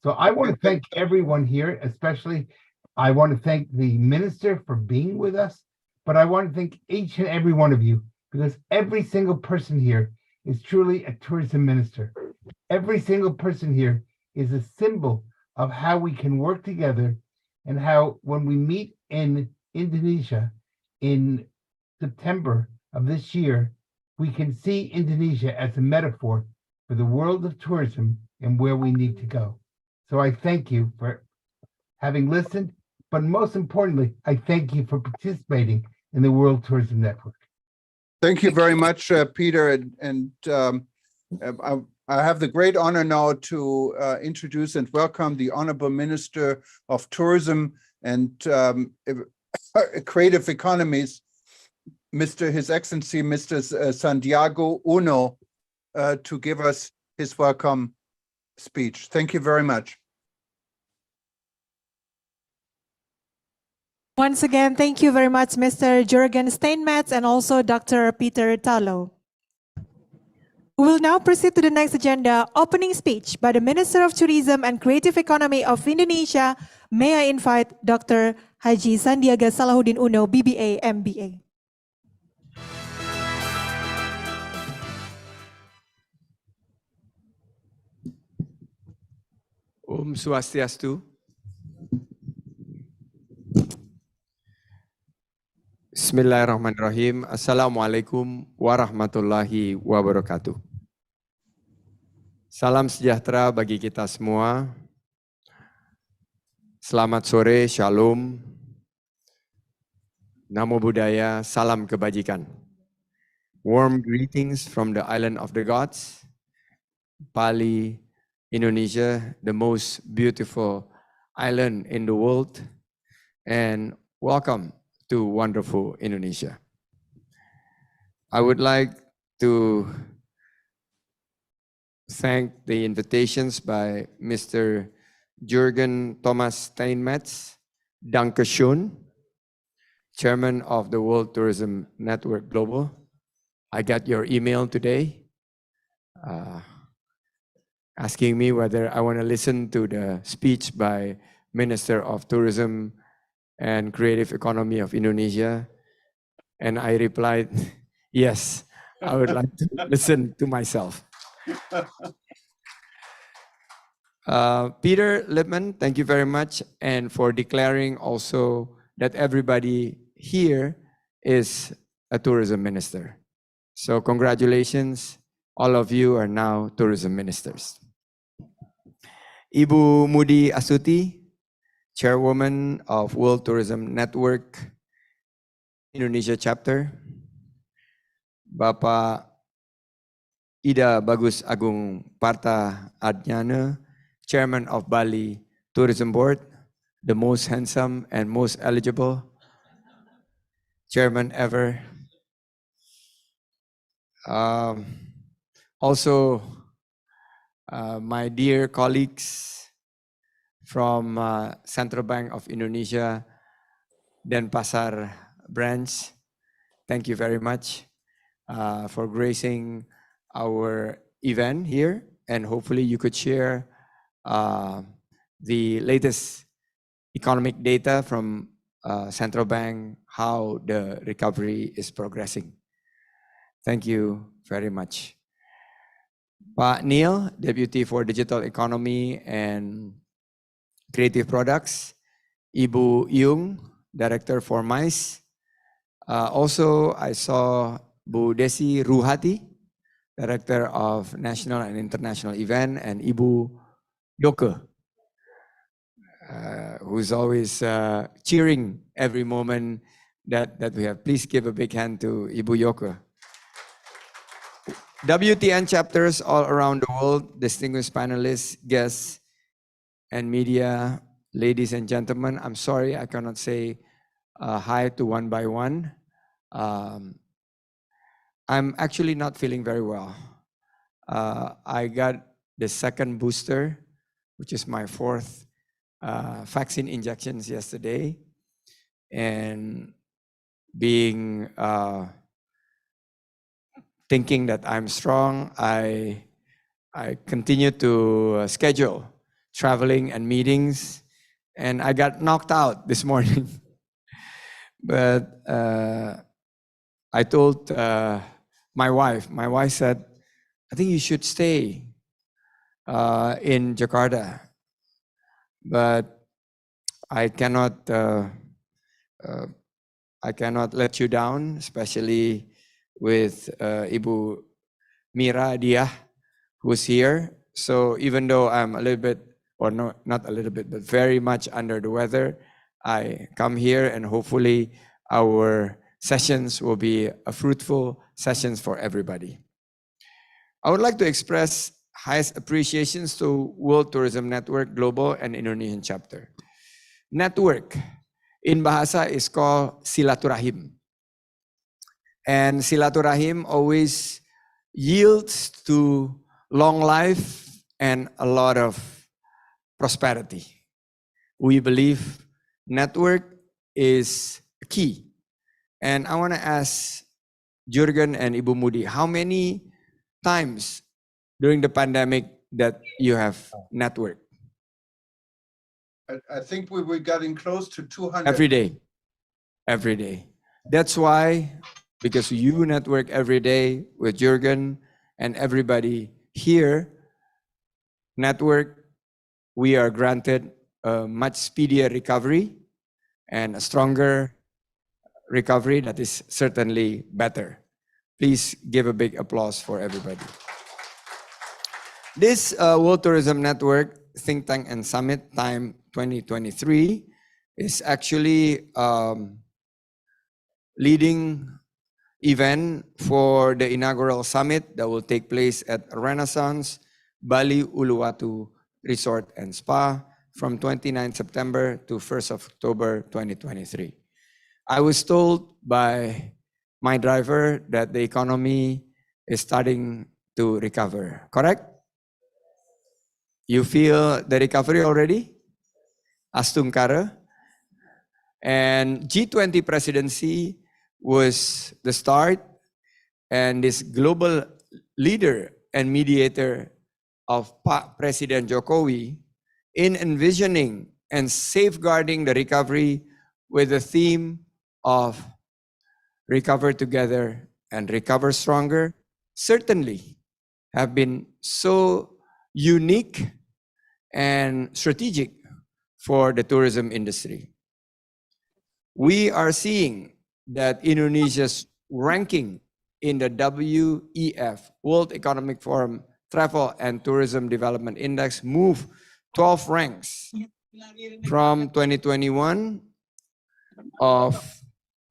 So I want to thank everyone here, especially I want to thank the minister for being with us, but I want to thank each and every one of you, because every single person here is truly a tourism minister. Every single person here is a symbol of how we can work together, and how when we meet in Indonesia in September of this year, we can see Indonesia as a metaphor for the world of tourism and where we need to go. So I thank you for having listened, but most importantly, I thank you for participating in the World Tourism Network. Thank you very much, Peter. And I have the great honor now to introduce and welcome the Honorable Minister of Tourism and Creative Economies, His Excellency, Mr. Sandiago Uno, to give us his welcome speech. Thank you very much. Once again, thank you very much, Mr. Jurgen Steinmetz and also Dr. Peter Tarlow. We will now proceed to the next agenda, opening speech by the Minister of Tourism and Creative Economy of Indonesia. May I invite Dr. Haji Sandiaga Salahuddin Uno, BBA, MBA. Om Swastiastu. Bismillahirrahmanirrahim. Assalamualaikum warahmatullahi wabarakatuh. Salam sejahtera bagi kita semua. Selamat sore, shalom. Namo Buddhaya, salam kebajikan. Warm greetings from the island of the gods, Bali, Indonesia, the most beautiful island in the world, and welcome to wonderful Indonesia. I would like to thank the invitations by Mr. Jürgen Thomas Steinmetz, Dankeschön, Chairman of the World Tourism Network Global. I got your email today asking me whether I want to listen to the speech by Minister of Tourism and Creative Economy of Indonesia. And I replied, yes, I would like to listen to myself. Peter Lipman, thank you very much, and for declaring also that everybody here is a tourism minister. So congratulations, all of you are now tourism ministers. Ibu Mudi Astuti, Chairwoman of World Tourism Network Indonesia Chapter. Bapak Ida Bagus Agung Parta Adnyana, Chairman of Bali Tourism Board, the most handsome and most eligible chairman ever. Also, my dear colleagues from Central Bank of Indonesia, Denpasar branch, thank you very much for gracing our event here, and hopefully you could share the latest economic data from Central Bank, how the recovery is progressing. Thank you very much. Pak Neil, Deputy for Digital Economy and Creative Products. Ibu Yung, Director for MICE. Also, I saw Bu Desi Ruhati, Director of National and International Event, and Ibu Yoke, who's always cheering every moment that we have. Please give a big hand to Ibu Yoke. WTN chapters all around the world, distinguished panelists, guests, and media, ladies and gentlemen, I'm sorry I cannot say hi to one by one. I'm actually not feeling very well. I got the second booster, which is my fourth vaccine injections yesterday, and being thinking that I'm strong, I continue to schedule traveling and meetings, and I got knocked out this morning. But I told my wife said, I think you should stay in Jakarta, but I cannot let you down, especially with Ibu Mira Diah, who's here. So even though I'm a little bit, or no, not a little bit, but very much under the weather, I come here and hopefully our sessions will be a fruitful sessions for everybody. I would like to express highest appreciations to World Tourism Network Global and Indonesian Chapter. Network in Bahasa is called silaturahim. And silaturahim always yields to long life and a lot of prosperity. We believe network is key. And I want to ask Jürgen and Ibu Mudi, how many times during the pandemic that you have networked? I think we were getting close to 200. Every day. That's why, because you network every day with Jürgen and everybody here, network, we are granted a much speedier recovery and a stronger recovery that is certainly better. Please give a big applause for everybody. This World Tourism Network Think Tank and Summit Time 2023 is actually leading event for the inaugural summit that will take place at Renaissance Bali Uluwatu Resort and Spa from 29 September to 1st of October 2023. I was told by my driver that the economy is starting to recover, correct? You feel the recovery already? Astungkara. And G20 presidency was the start, and this global leader and mediator of President Jokowi in envisioning and safeguarding the recovery with the theme of recover together and recover stronger, certainly have been so unique and strategic for the tourism industry. We are seeing that Indonesia's ranking in the WEF, World Economic Forum Travel and Tourism Development Index, moved 12 ranks from 2021 of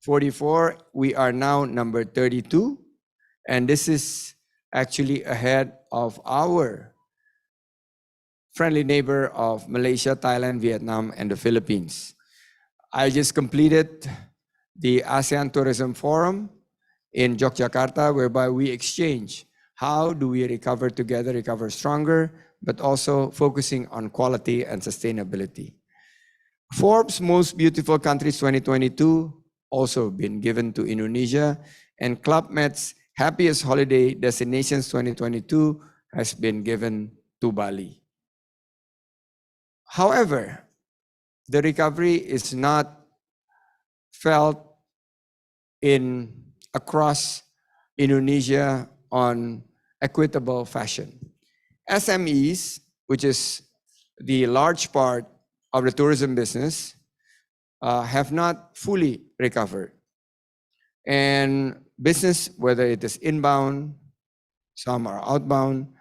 44. We are now number 32, and this is actually ahead of our friendly neighbor of Malaysia, Thailand, Vietnam, and the Philippines. I just completed the ASEAN Tourism Forum in Yogyakarta, whereby we exchange how do we recover together, recover stronger, but also focusing on quality and sustainability. Forbes Most Beautiful Countries 2022 also been given to Indonesia, and Club Med's Happiest Holiday Destinations 2022 has been given to Bali. However, the recovery is not felt across Indonesia on equitable fashion. SMEs, which is the large part of the tourism business, have not fully recovered. And business, whether it is inbound, some are outbound,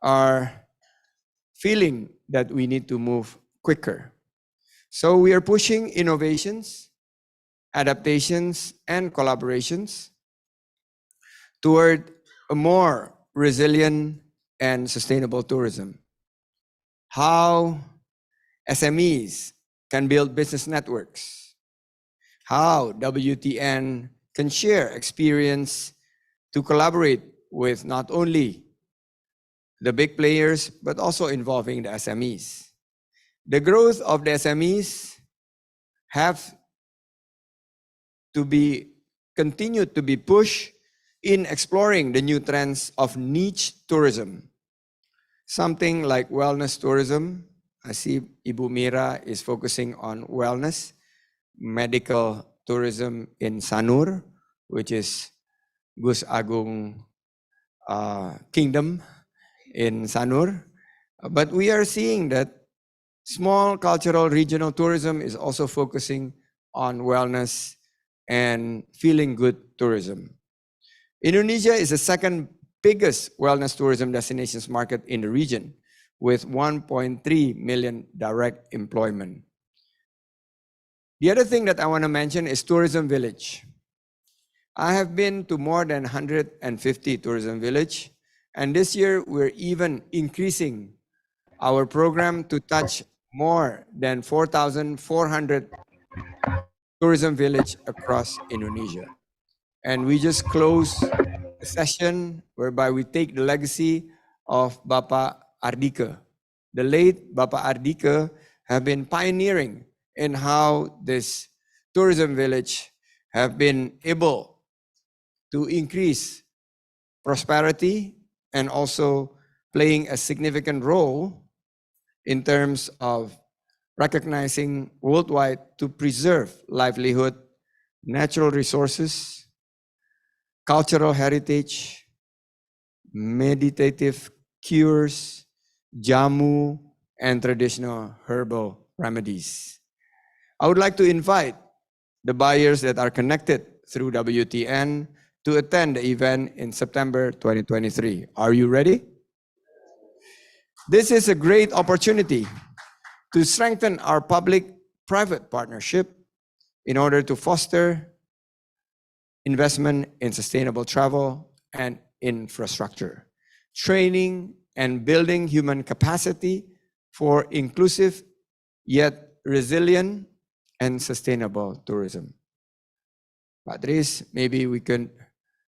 are feeling that we need to move quicker. So we are pushing innovations, adaptations, and collaborations toward a more resilient and sustainable tourism. How SMEs can build business networks. How WTN can share experience to collaborate with not only the big players, but also involving the SMEs. The growth of the SMEs have to be continued to be pushed in exploring the new trends of niche tourism. Something like wellness tourism. I see Ibu Mira is focusing on wellness, medical tourism in Sanur, which is Gus Agung Kingdom in Sanur. But we are seeing that small cultural regional tourism is also focusing on wellness and feeling good tourism. Indonesia is the second biggest wellness tourism destinations market in the region, with 1.3 million direct employment. The other thing that I want to mention is Tourism Village. I have been to more than 150 tourism village, and this year we're even increasing our program to touch more than 4,400 tourism village across Indonesia. And we just closed a session whereby we take the legacy of Bapak Ardike. The late Bapak Ardike have been pioneering in how this tourism village have been able to increase prosperity and also playing a significant role in terms of recognizing worldwide to preserve livelihood, natural resources, cultural heritage, meditative cures, jamu, and traditional herbal remedies. I would like to invite the buyers that are connected through WTN to attend the event in September 2023. Are you ready? This is a great opportunity to strengthen our public-private partnership in order to foster investment in sustainable travel and infrastructure, training and building human capacity for inclusive yet resilient and sustainable tourism. Patrice, maybe we can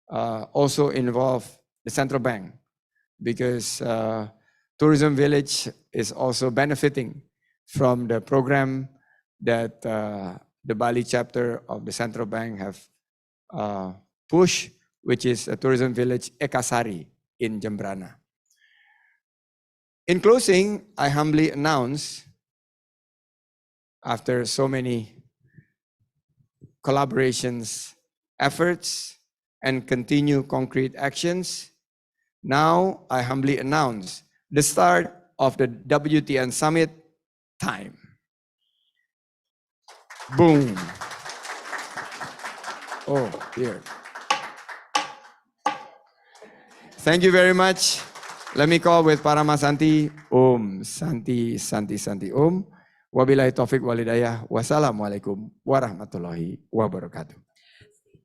also involve the central bank, because Tourism Village is also benefiting from the program that the Bali chapter of the central bank have pushed, which is a Tourism Village Ekasari in Jembrana. In closing, I humbly announce, after so many collaborations, efforts, and continue concrete actions, now I humbly announce the start of the WTN Summit time. Boom. Oh, dear. Thank you very much. Let me call with Parama Santi. Santi, Santi, Santi. Wabillahi taufiq walidayah. Wassalamualaikum warahmatullahi wabarakatuh.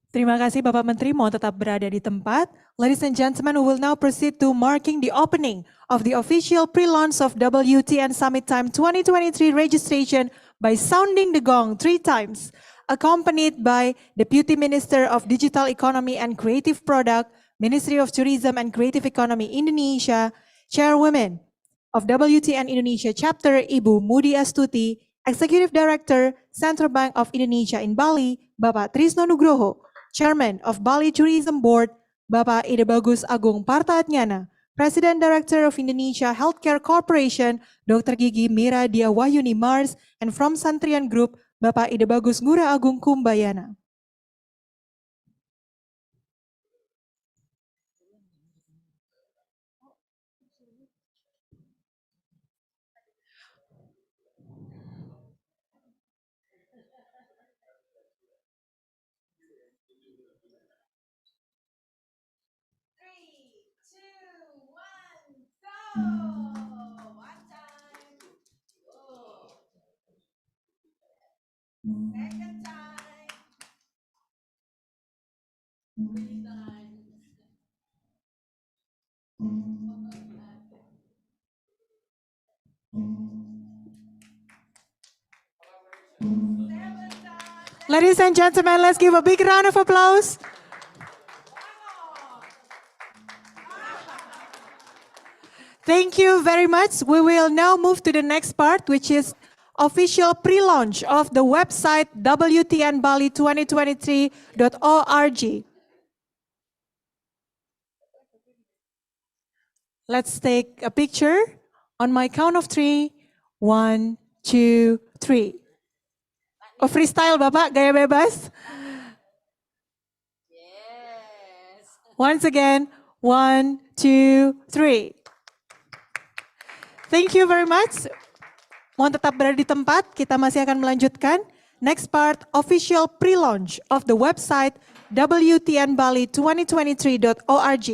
Terima kasih Bapak Menteri, mohon tetap berada di tempat. Ladies and gentlemen, we will now proceed to marking the opening of the official pre-launch of WTN Summit Time 2023 registration by sounding the gong 3 times, accompanied by Deputy Minister of Digital Economy and Creative Product, Ministry of Tourism and Creative Economy Indonesia, Chairwoman of WTN Indonesia Chapter, Ibu Mudi Astuti, Executive Director, Central Bank of Indonesia in Bali, Bapak Trisno Nugroho, Chairman of Bali Tourism Board, Bapak Ide Bagus Agung Partaatnyana, President Director of Indonesia Healthcare Corporation, Dr. Gigi Mira Dia Wahyuni Mars, and from Santrian Group, Bapak Ide Bagus Ngurah Agung Kumbayana. Ladies and gentlemen, let's give a big round of applause. Thank you very much. We will now move to the next part, which is official pre-launch of the website WTNBali2023.org. Let's take a picture. On my count of 3, 1, 2, 3. Oh, freestyle Bapak, gaya bebas. Yes. Once again, 1, 2, 3. Thank you very much. Mohon tetap berada di tempat, kita masih akan melanjutkan. Next part, official pre-launch of the website WTNBali2023.org.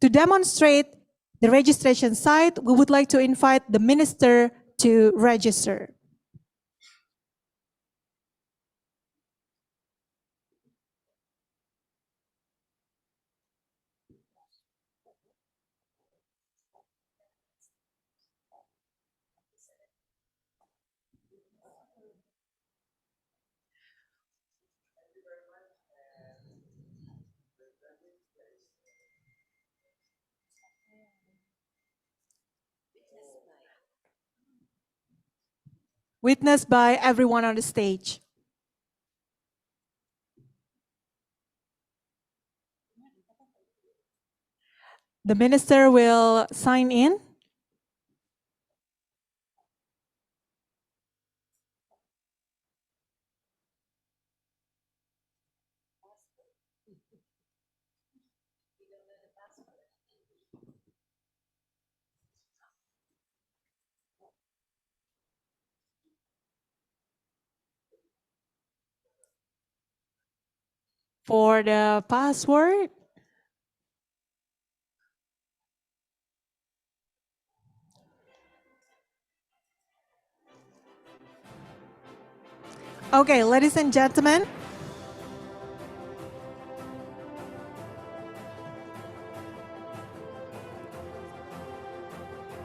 To demonstrate the registration site, we would like to invite the minister to register. Witnessed by everyone on the stage. The minister will sign in. For the password, Okay, ladies and gentlemen.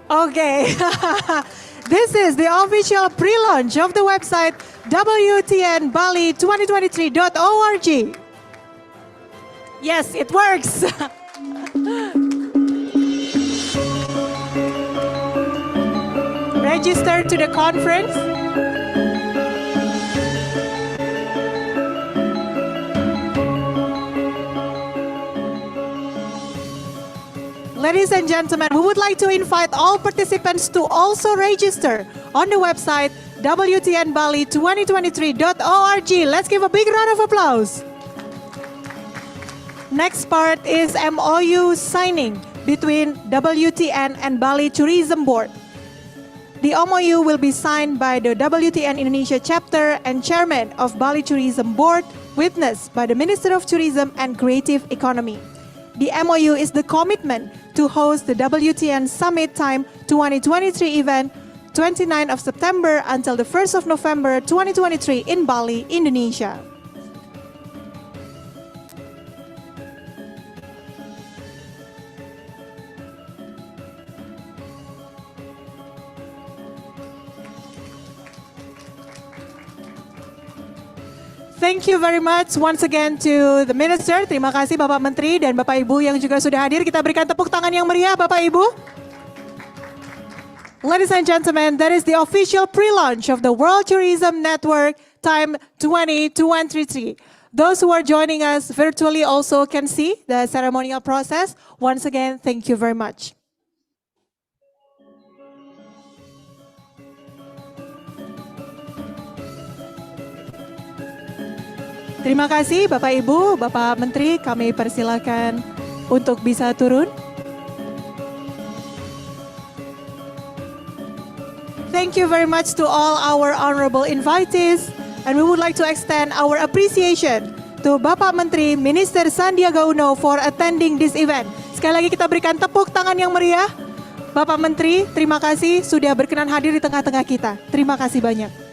Okay, this is the official pre-launch of the website WTNBali2023.org. Yes, it works. Register to the conference. Ladies and gentlemen, we would like to invite all participants to also register on the website WTNBali2023.org. Let's give a big round of applause. Next part is MOU signing between WTN and Bali Tourism Board. The MOU will be signed by the WTN Indonesia chapter and chairman of Bali Tourism Board, witnessed by the Minister of Tourism and Creative Economy. The MOU is the commitment to host the WTN Summit Time 2023 event 29th of September until the 1st of November 2023 in Bali, Indonesia. Thank you very much once again to the Minister. Terima kasih Bapak Menteri dan Bapak Ibu yang juga sudah hadir. Kita berikan tepuk tangan yang meriah Bapak Ibu. Ladies and gentlemen, that is the official pre-launch of the World Tourism Network Time 2023. Those who are joining us virtually also can see the ceremonial process. Once again, thank you very much. Terima kasih Bapak Ibu, Bapak Menteri, kami persilakan untuk bisa turun. Thank you very much to all our honorable invitees, and we would like to extend our appreciation to Bapak Menteri Minister Sandiaga Uno for attending this event. Sekali lagi kita berikan tepuk tangan yang meriah. Bapak Menteri, terima kasih sudah berkenan hadir di tengah-tengah kita. Terima kasih banyak.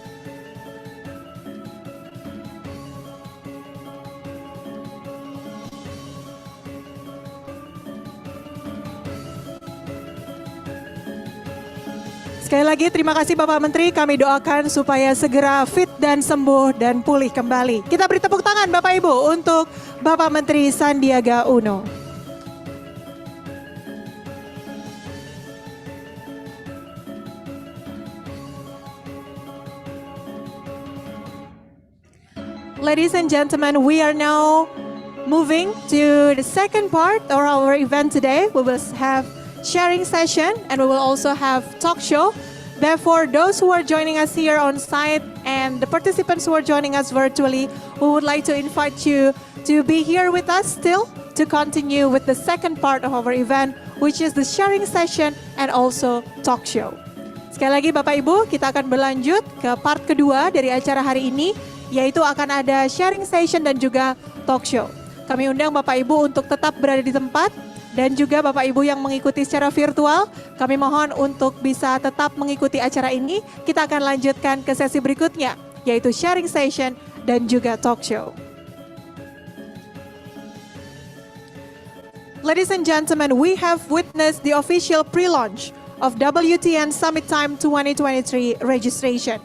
Sekali lagi terima kasih Bapak Menteri, kami doakan supaya segera fit dan sembuh dan pulih kembali. Kita beri tepuk tangan Bapak Ibu untuk Bapak Menteri Sandiaga Uno. Ladies and gentlemen, we are now moving to the second part of our event today. We will have sharing session and we will also have talk show. Therefore, those who are joining us here on site and the participants who are joining us virtually, we would like to invite you to be here with us still to continue with the second part of our event, which is the sharing session and also talk show. Sekali lagi Bapak Ibu, kita akan berlanjut ke part kedua dari acara hari ini, yaitu akan ada sharing session dan juga talk show. Kami undang Bapak Ibu untuk tetap berada di tempat. Dan juga Bapak Ibu yang mengikuti secara virtual, kami mohon untuk bisa tetap mengikuti acara ini. Kita akan lanjutkan ke sesi berikutnya, yaitu sharing session dan juga talk show. Ladies and gentlemen, we have witnessed the official pre-launch of WTN Summit Time 2023 registration.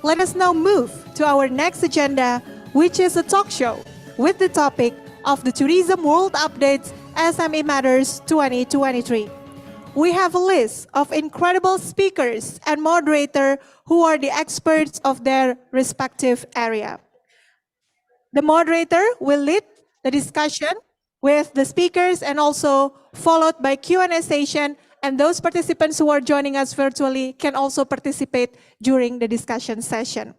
Let us now move to our next agenda, which is a talk show with the topic of the Tourism World Updates SME Matters 2023. We have a list of incredible speakers and moderators who are the experts of their respective area. The moderator will lead the discussion with the speakers and also followed by Q&A session, and those participants who are joining us virtually can also participate during the discussion session.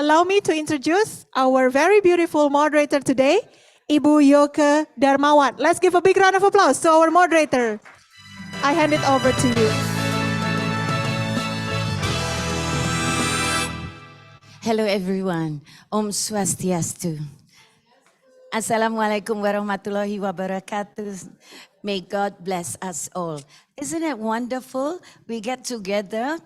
Allow me to introduce our very beautiful moderator today, Ibu Yoke Darmawan. Let's give a big round of applause to our moderator. I hand it over to you. Hello everyone. Om Swastiastu. Assalamualaikum warahmatullahi wabarakatuh. May God bless us all. Isn't it wonderful? We get together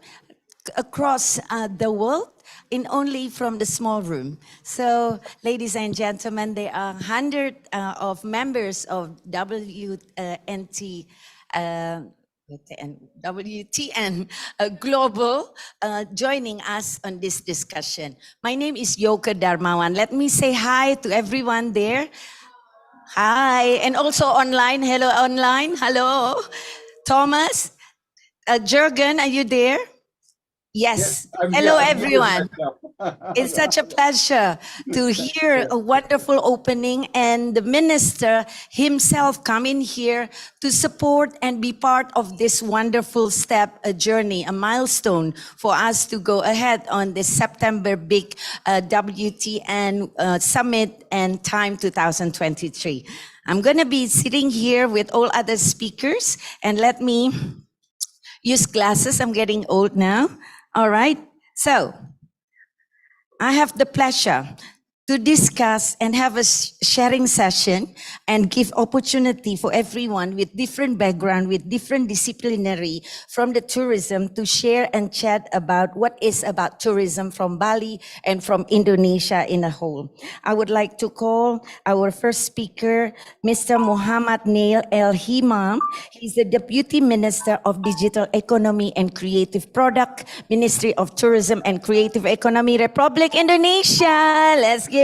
across the world in only from the small room. So, ladies and gentlemen, there are 100 of members of WTN Global joining us on this discussion. My name is Yoke Darmawan. Let me say hi to everyone there. Hi, and also online. Hello, online. Hello. Thomas, Jürgen, are you there? Yes. I'm Hello, here everyone. myself. It's such a pleasure to hear a wonderful opening and the minister himself come in here to support and be part of this wonderful step, a journey, a milestone for us to go ahead on this September big WTN Summit and Time 2023. I'm going to be sitting here with all other speakers, and let me use glasses. I'm getting old now. All right. So I have the pleasure to discuss and have a sharing session and give opportunity for everyone with different background, with different disciplinary from the tourism to share and chat about what is about tourism from Bali and from Indonesia in a whole. I would like to call our first speaker, Mr. Muhammad Neil El Himam. He's the Deputy Minister of Digital Economy and Creative Product, Ministry of Tourism and Creative Economy, Republic Indonesia. Let's give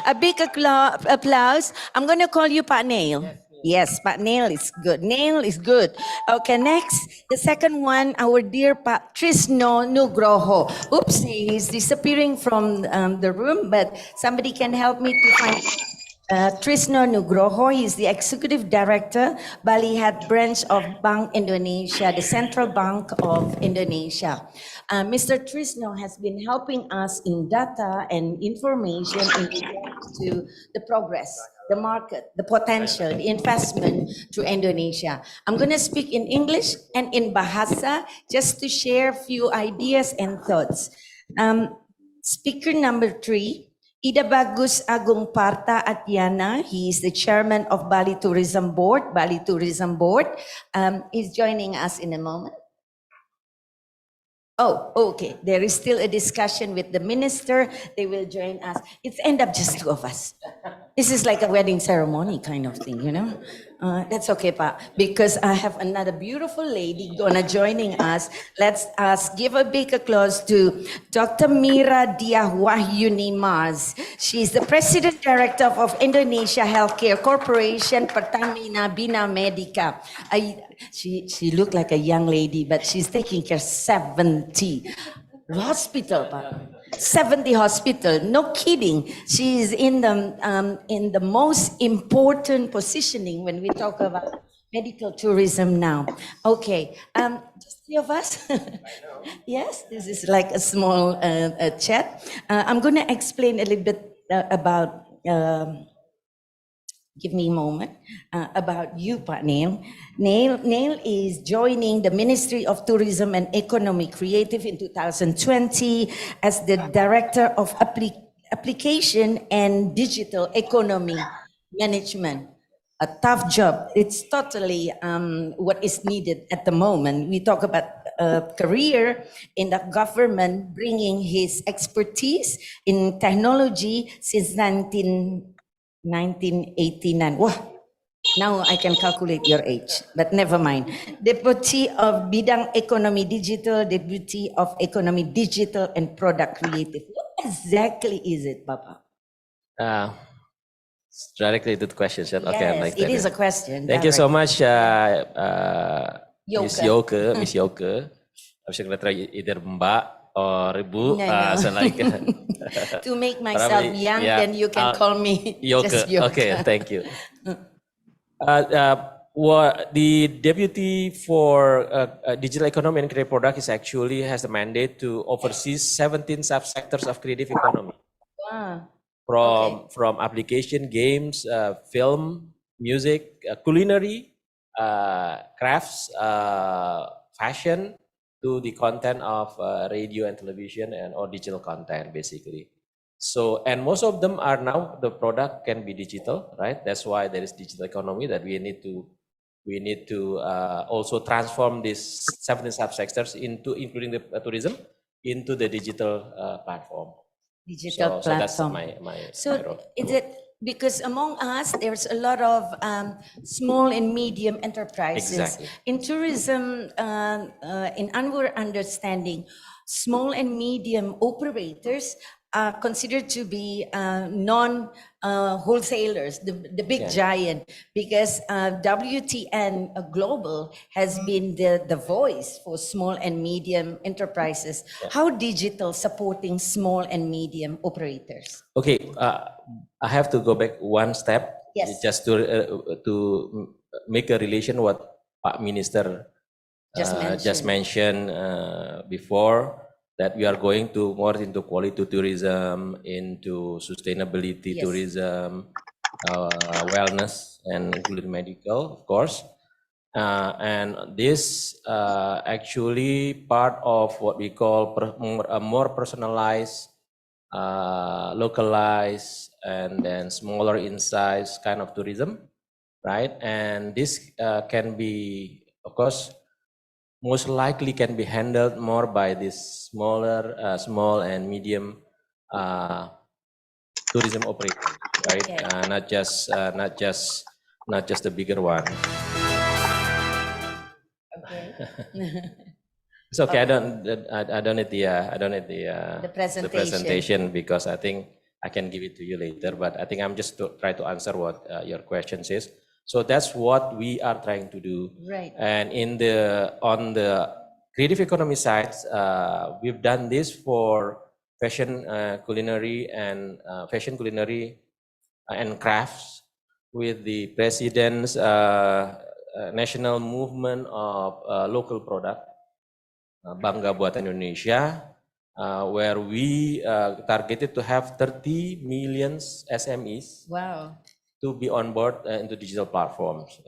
a big applause. I'm going to call you Pak Neil. Yes, Pak Neil is good. Neil is good. Okay, next, the second one, our dear Pak Trisno Nugroho. Oops, he's disappearing from the room, but somebody can help me to find Trisno Nugroho. He is the Executive Director, Bali Head Branch of Bank Indonesia, the Central Bank of Indonesia. Mr. Trisno has been helping us in data and information in regards to the progress, the market, the potential, the investment to Indonesia. I'm going to speak in English and in Bahasa just to share a few ideas and thoughts. Speaker number 3, Ida Bagus Agung Parta Atyana. He is the chairman of Bali Tourism Board. Bali Tourism Board is joining us in a moment. Oh, okay. There is still a discussion with the minister. They will join us. It's end up just 2 of us. This is like a wedding ceremony kind of thing, you know. That's okay, Pa, because I have another beautiful lady gonna joining us. Let's give a big applause to Dr. Mira Diah Wahyuni Mars. She's the President Director of Indonesia Healthcare Corporation, Pertamina Bina Medica. She looked like a young lady, but she's taking care of 70 hospital, Pa. 70 hospital, no kidding. She is in the most important positioning when we talk about medical tourism now. Okay, just 3 of us. Yes, this is like a small chat. I'm going to explain a little bit about. Give me a moment about you, Pak Neil. Neil is joining the Ministry of Tourism and Economy Creative in 2020 as the Director of Application and Digital Economy Management. A tough job. It's totally what is needed at the moment. We talk about a career in the government, bringing his expertise in technology since 1989. Wow, now I can calculate your age, but never mind. Deputy of Bidang Ekonomi Digital, Deputy of Economy Digital and Product Creative. What exactly is it, Papa? Directly to the question. Okay, Yes, like it that. is a question. Thank you so much, Yoke. Miss Yoke. Miss Yoke. I'm sure that either Mbak or Ibu. No. So like, To make myself young, yeah, then you can call me Yoke. just Yoke. Okay, thank you. The Deputy for Digital Economy and Creative Product is actually has the mandate to oversee 17 subsectors of creative economy. Wow. From application, games, film, music, culinary, crafts, fashion, to the content of radio and television and or digital content, basically. So, and most of them are now, the product can be digital, right? That's why there is digital economy that we need to also transform these 17 subsectors into, including the tourism, into the digital platform. Digital So that's platform. my So role. is it because among us there's a lot of small and medium enterprises Exactly. in tourism? In our understanding, small and medium operators are considered to be non wholesalers, the big Yeah. giant, because WTN Global has been the voice for small and medium enterprises. Yeah. How digital supporting small and medium operators? Okay, I have to go back one step. Yes. Just to make a relation what Pak Minister just mentioned before, that we are going to more into quality tourism, into sustainability Yes. tourism, wellness, and including medical, of course. And this actually part of what we call a more personalized, localized, and then smaller in size kind of tourism, right? And this can be, of course, most likely can be handled more by this smaller, small and medium tourism operators, right? Okay. Not just the bigger one. Okay. It's okay. Okay. I don't need the presentation. presentation because I think I can give it to you later. But I think I'm just to try to answer what your questions is. So that's what we are trying to do. Right. And on the creative economy side, we've done this for fashion, culinary, and crafts with the president's national movement of local product, Bangga Buatan Indonesia, where we targeted to have 30 million SMEs. Wow. To be on board into digital platforms.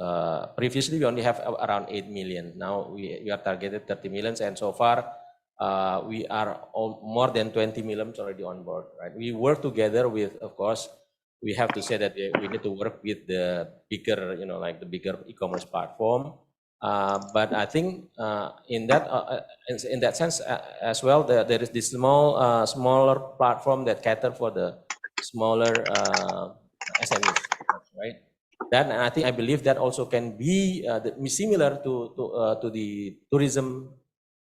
Previously, we only have around 8 million. Now we are targeted 30 million, and so far we are more than 20 million already on board. Right? We work together with, of course, we have to say that we need to work with the bigger, like the bigger e-commerce platform. But I think in that sense as well, there is this smaller platform that cater for the smaller SMEs, right? Then I believe that also can be similar to the tourism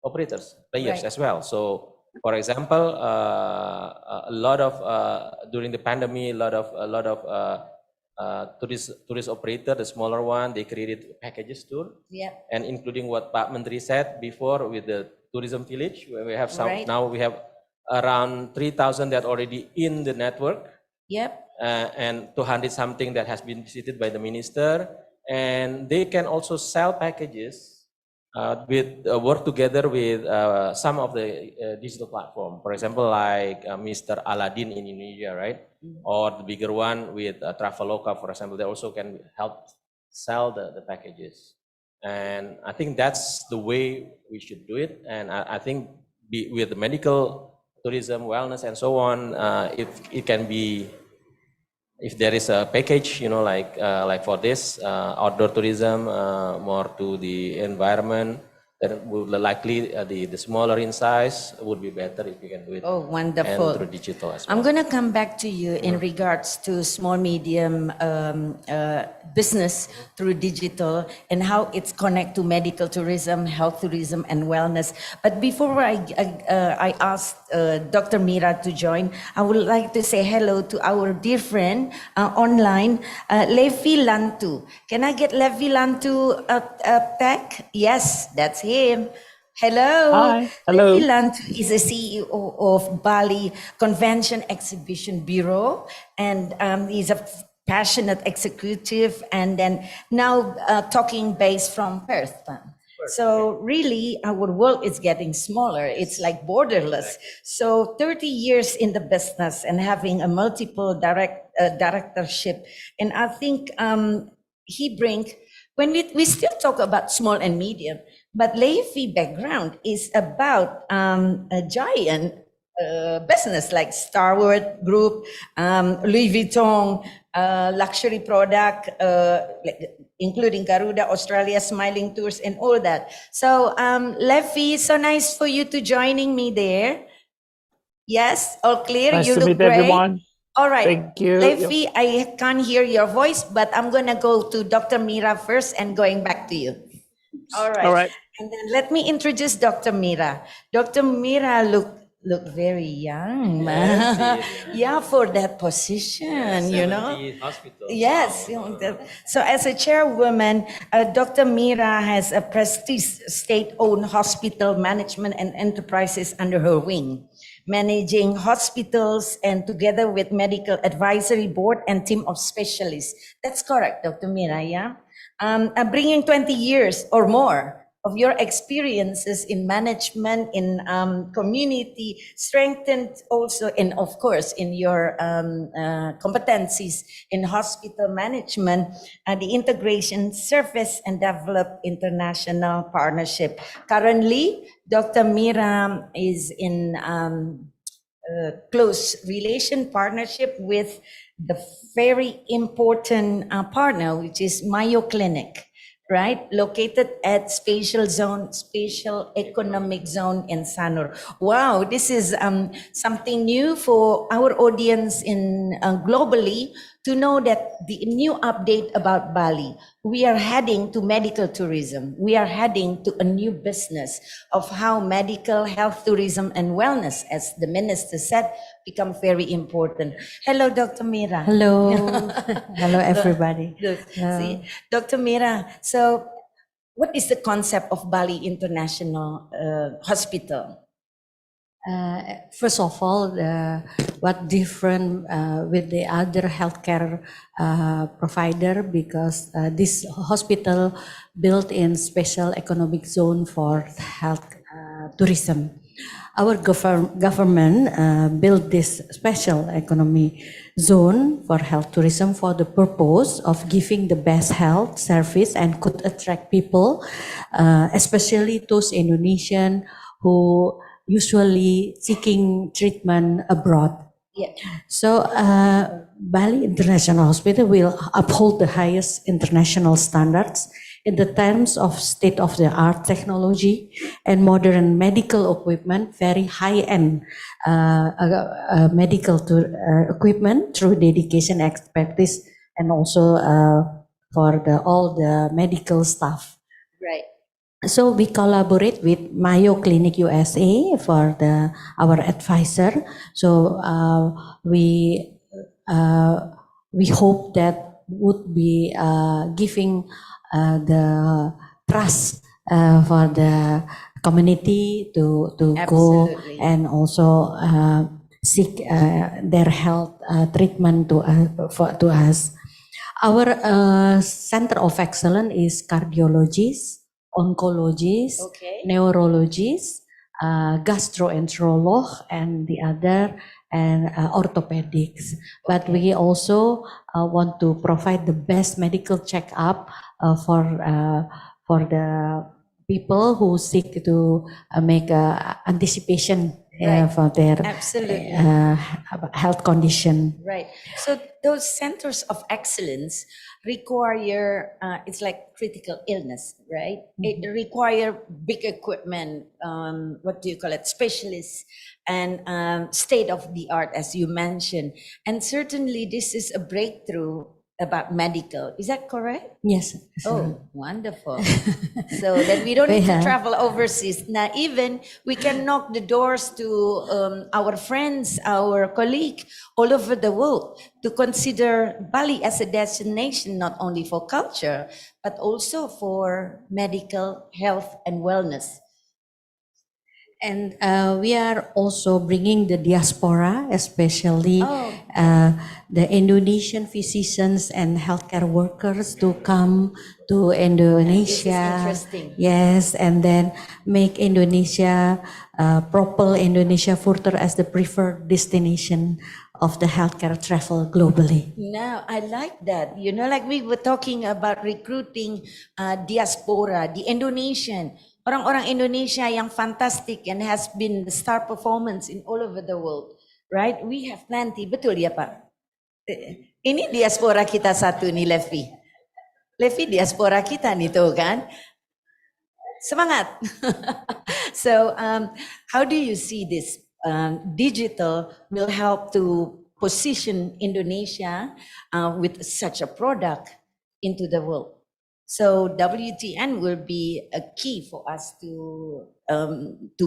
operators players, Right. as well. So, for example, a lot of during the pandemic, a lot of tourist operator, the smaller one, they created packages tour. Yeah. And including what Pak Menteri said before with the tourism village, where we have some Right. now we have around 3,000 that already in the network. Yep. And 200 something that has been visited by the minister, and they can also sell packages work together with some of the digital platform. For example, like Mr. Aladdin in Indonesia, right? Mm-hmm. Or the bigger one with Traveloka, for example, they also can help sell the packages. And I think that's the way we should do it. And I think with the medical tourism, wellness, and so on, it can be. If there is a package, like for this outdoor tourism, more to the environment, then would likely the smaller in size would be better if you can do it. Oh, wonderful. And through digital as well. I'm going to come back to you in regards to small, medium business through digital and how it's connect to medical tourism, health tourism, and wellness. But before I ask Dr. Mira to join, I would like to say hello to our dear friend online, Levi Lantu. Can I get Levi Lantu back? Yes, that's him. Hello. Hi. Hello. Levi Lantu is the CEO of Bali Convention Exhibition Bureau, and he's a passionate executive, and then now talking based from Perth. So really, our world is getting smaller. It's like borderless. So 30 years in the business and having a multiple directorship, and I think he brings. When we still talk about small and medium, but Levi background is about a giant business like Starwood Group, Louis Vuitton, luxury product, like including Garuda, Australia, Smiling Tours, and all that. So, Leffy, so nice for you to joining me there. Yes, all clear. Nice You to look meet great. everyone. All right. Thank you. Leffy, I can't hear your voice, but I'm gonna go to Dr. Mira first and going back to you. All right. All right. And then let me introduce Dr. Mira. Dr. Mira look very young, man. Yeah, for that position, you know. Hospital. Yes. So as a chairwoman, Dr. Mira has a prestige state-owned hospital management and enterprises under her wing, managing hospitals and together with medical advisory board and team of specialists. That's correct, Dr. Mira, yeah? Bringing 20 years or more of your experiences in management, in community, strengthened also, and of course, in your competencies in hospital management, the integration, service, and develop international partnership. Currently, Dr. Mira is in close relation partnership with the very important partner, which is Mayo Clinic, right? Located at Special Economic Zone in Sanur. Wow, this is something new for our audience in globally to know that the new update about Bali. We are heading to medical tourism. We are heading to a new business of how medical health tourism and wellness, as the minister said, become very important. Hello, Dr. Mira. Hello. Hello, everybody. Good. Hello. See, Dr. Mira, so what is the concept of Bali International Hospital? First of all, what different with the other healthcare provider, because this hospital built in special economic zone for health tourism. Our government built this special economic zone for health tourism for the purpose of giving the best health service and could attract people, especially those Indonesian who usually seeking treatment abroad. Yeah. So Bali International Hospital will uphold the highest international standards in the terms of state-of-the-art technology and modern medical equipment, very high-end medical equipment through dedication, expertise, and also for all the medical staff. Right. So we collaborate with Mayo Clinic USA for our advisor. So we hope that would be giving the trust for the community to go and also seek their health treatment to us. Our center of excellence is cardiologists, oncologists, neurologists, gastroenterologist, and the other, and orthopedics. But we also want to provide the best medical checkup for the people who seek to make anticipation for their health condition. Right. So those centers of excellence require, it's like critical illness, right? It require big equipment, what do you call it, specialists, and state of the art, as you mentioned. And certainly this is a breakthrough about medical. Is that correct? Yes. Oh, wonderful. So that we don't need to travel overseas. Now, even we can knock the doors to our friends, our colleagues all over the world to consider Bali as a destination, not only for culture, but also for medical health and wellness. And we are also bringing the diaspora, especially the Indonesian physicians and healthcare workers to come to Indonesia. This is interesting. Yes, and then make Indonesia, propel Indonesia further as the preferred destination of the healthcare travel globally. Now, I like that. You know, like we were talking about recruiting diaspora, the Indonesian. Orang-orang Indonesia yang fantastic and has been the star performance in all over the world, right? We have plenty, betul ya Pak? Ini diaspora kita satu nih, Leffy. Levi diaspora kita nih tuh kan. Semangat. So how do you see this? Digital will help to position Indonesia with such a product into the world. So WTN will be a key for us to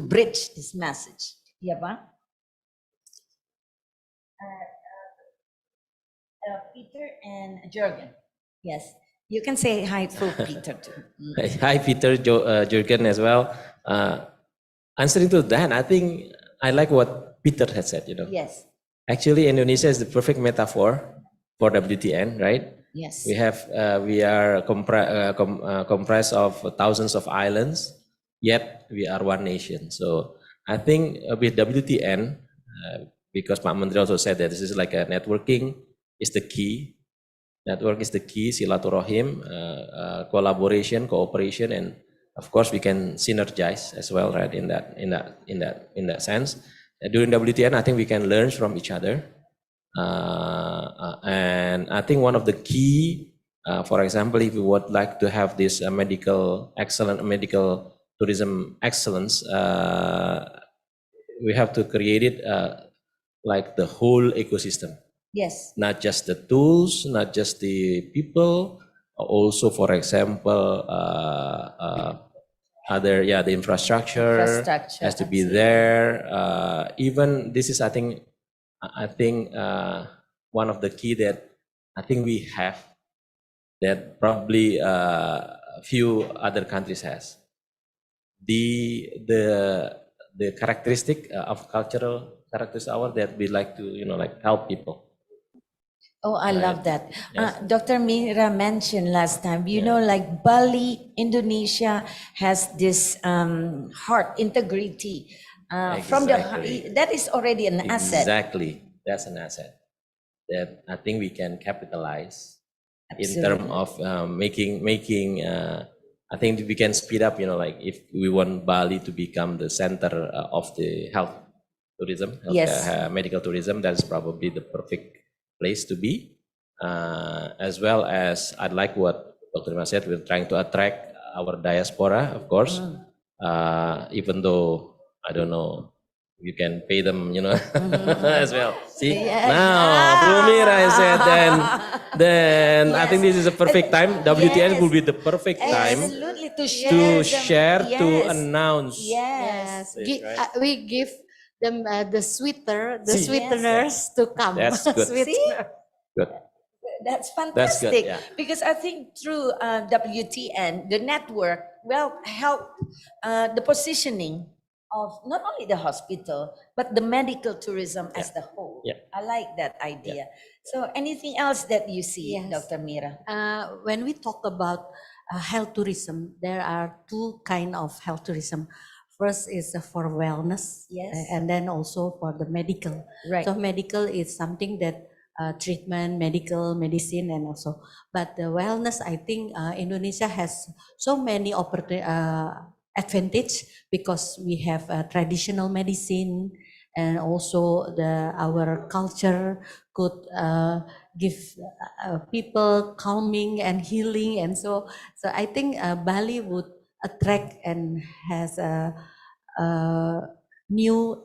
bridge this message. Yeah, Pak? Peter and Jürgen. Yes, you can say hi to Peter too. Hi, Peter, Jürgen as well. Answering to that, I think I like what Peter had said, Yes, Actually, Indonesia is the perfect metaphor for WTN, right? yes. We are comprised of thousands of islands, yet we are one nation. So I think with WTN, because Pak Menteri also said that this is like a networking is the key. Network is the key, silaturahim, collaboration, cooperation, and of course we can synergize as well, right? In that sense, during WTN, I think we can learn from each other, and I think one of the key, for example, if we would like to have this medical tourism excellence, we have to create it like the whole ecosystem. Yes. Not just the tools, not just the people, also, for example, the infrastructure has to be there. Even this is, I think, one of the key that I think we have that probably few other countries has. The characteristic of cultural characteristics that we like to help people. Oh, I love that. Yes. Dr. Mira mentioned last time, like Bali, Indonesia has this heart integrity from Exactly. that is already an asset. Exactly, that's an asset that I think we can capitalize in Absolutely. terms of making. I think we can speed up. Like if we want Bali to become the center of the health tourism, Yes. medical tourism, that's probably the perfect place to be. As well as I'd like what Dr. Mas said, we're trying to attract our diaspora, of course. Even though I don't know, you can pay them, as well. See, Yes. now Bro Mira said, then I think this is a perfect time. WTN will be the perfect time Absolutely, to to share, share, to Yes. announce. Yes. Yes, right. We give them the sweeteners Yes. to come. That's good. See? Good. That's That's good, fantastic. yeah. Because I think through WTN, the network will help the positioning of not only the hospital, but the medical tourism as the whole. Yeah. I like that idea. So anything else that you see, Yes. Dr. Mira? When we talk about health tourism, there are two kind of health tourism. First is for wellness, Yes. and then also for the medical. Right. So medical is something that treatment, medical, medicine, and also. But the wellness, I think Indonesia has so many advantage because we have traditional medicine, and also our culture could give people calming and healing, and so I think Bali would attract and has a new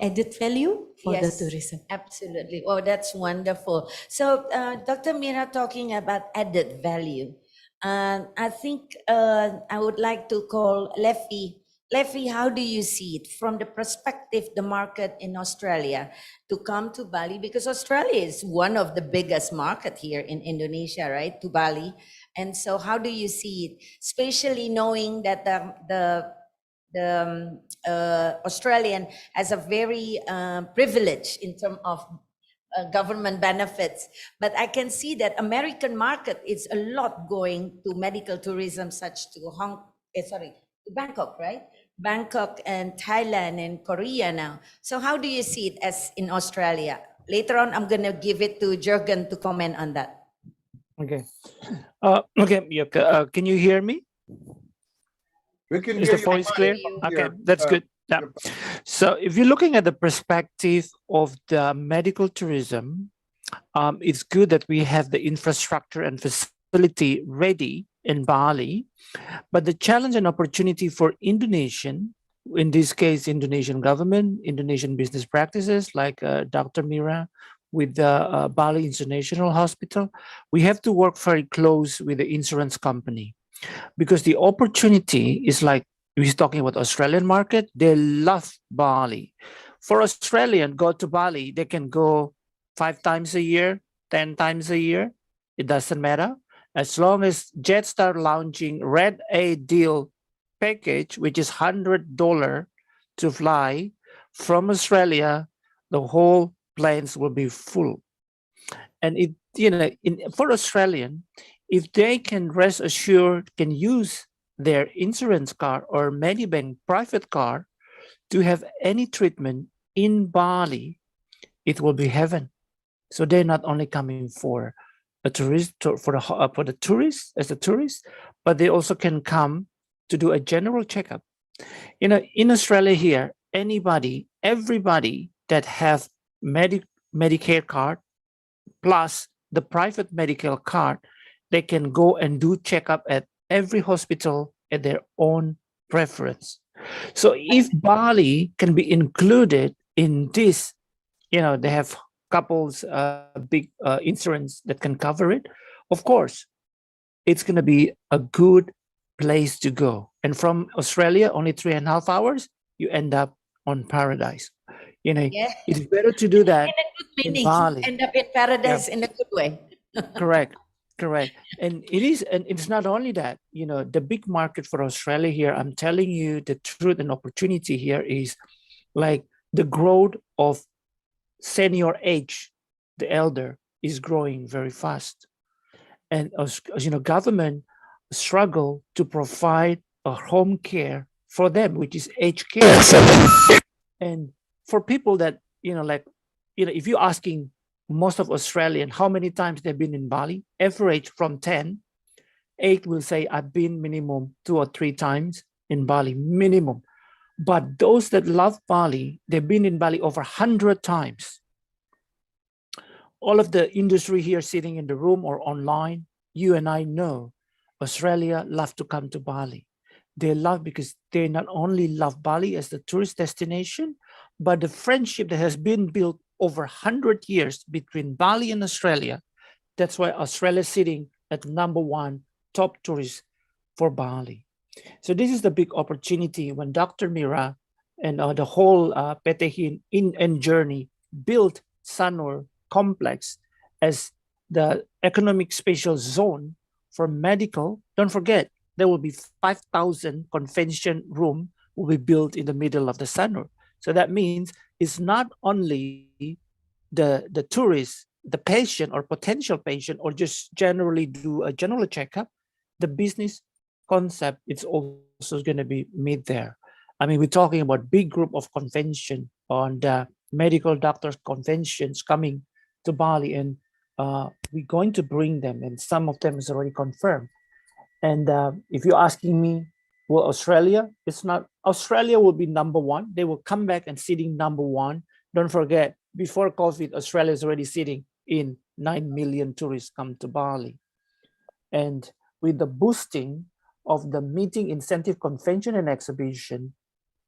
added value for the Yes. tourism. Absolutely. Oh, that's wonderful. So, Dr. Mira, talking about added value, I think I would like to call Leffy. Leffy, how do you see it from the perspective, the market in Australia to come to Bali? Because Australia is one of the biggest market here in Indonesia, right? To Bali. And so how do you see it? Especially knowing that the Australian has a very privilege in terms of government benefits, but I can see that American market is a lot going to medical tourism, such to to Bangkok, right? Bangkok and Thailand and Korea now. So how do you see it as in Australia? Later on, I'm gonna give it to Jürgen to comment on that. Okay. Okay. Yeah, can you hear me? We can Is hear the you voice fine. clear? Yeah. Okay, that's good. Yeah. So if you're looking at the perspective of the medical tourism, it's good that we have the infrastructure and facilities facility ready in Bali. But the challenge and opportunity for Indonesian, in this case, Indonesian government, Indonesian business practices like Dr. Mira with the Bali International Hospital, we have to work very close with the insurance company, because the opportunity is like, we're talking about Australian market, they love Bali. For Australian, go to Bali, they can go 5 times a year, 10 times a year. It doesn't matter. As long as Jetstar launching Red A deal package, which is $100 to fly from Australia, the whole planes will be full. And it, for Australian, if they can rest assured, can use their insurance card or Medibank private card to have any treatment in Bali, it will be heaven. So they're not only coming for a tourist, for the tourists as a tourist, but they also can come to do a general checkup. In Australia here, everybody that have Medicare card plus the private medical card, they can go and do checkup at every hospital at their own preference. So if Bali can be included in this, they have couples, big insurance that can cover it, of course, it's going to be a good place to go. And from Australia, only 3.5 hours, you end up on paradise. It's better to do that In a good in meaning, Bali. end up in paradise in a good way. Correct. And it's not only that, the big market for Australia here, I'm telling you the truth and opportunity here is like the growth of senior age, the elder is growing very fast. And as government struggle to provide a home care for them, which is aged care. And for people that, if you're asking most of Australian, how many times they've been in Bali, average from 10, 8 will say, I've been minimum 2 or 3 times in Bali, minimum. But those that love Bali, they've been in Bali over 100 times. All of the industry here sitting in the room or online, you and I know Australia love to come to Bali. They love because they not only love Bali as the tourist destination, but the friendship that has been built over 100 years between Bali and Australia. That's why Australia is sitting at #1 top tourist for Bali. So this is the big opportunity when Dr. Mira and the whole PT in Journey built Sanur complex as the economic special zone for medical. Don't forget, there will be 5,000 convention room will be built in the middle of the Sanur. So that means it's not only the tourist, the patient or potential patient, or just generally do a general checkup, the business concept is also going to be made there. I mean, we're talking about big group of convention on the medical doctors conventions coming to Bali, and we're going to bring them, and some of them is already confirmed. And if you're asking me, will Australia? It's not. Australia will be #1. They will come back and sitting #1. Don't forget, before COVID, Australia is already sitting in 9 million tourists come to Bali. And with the boosting of the meeting, incentive, convention, and exhibition,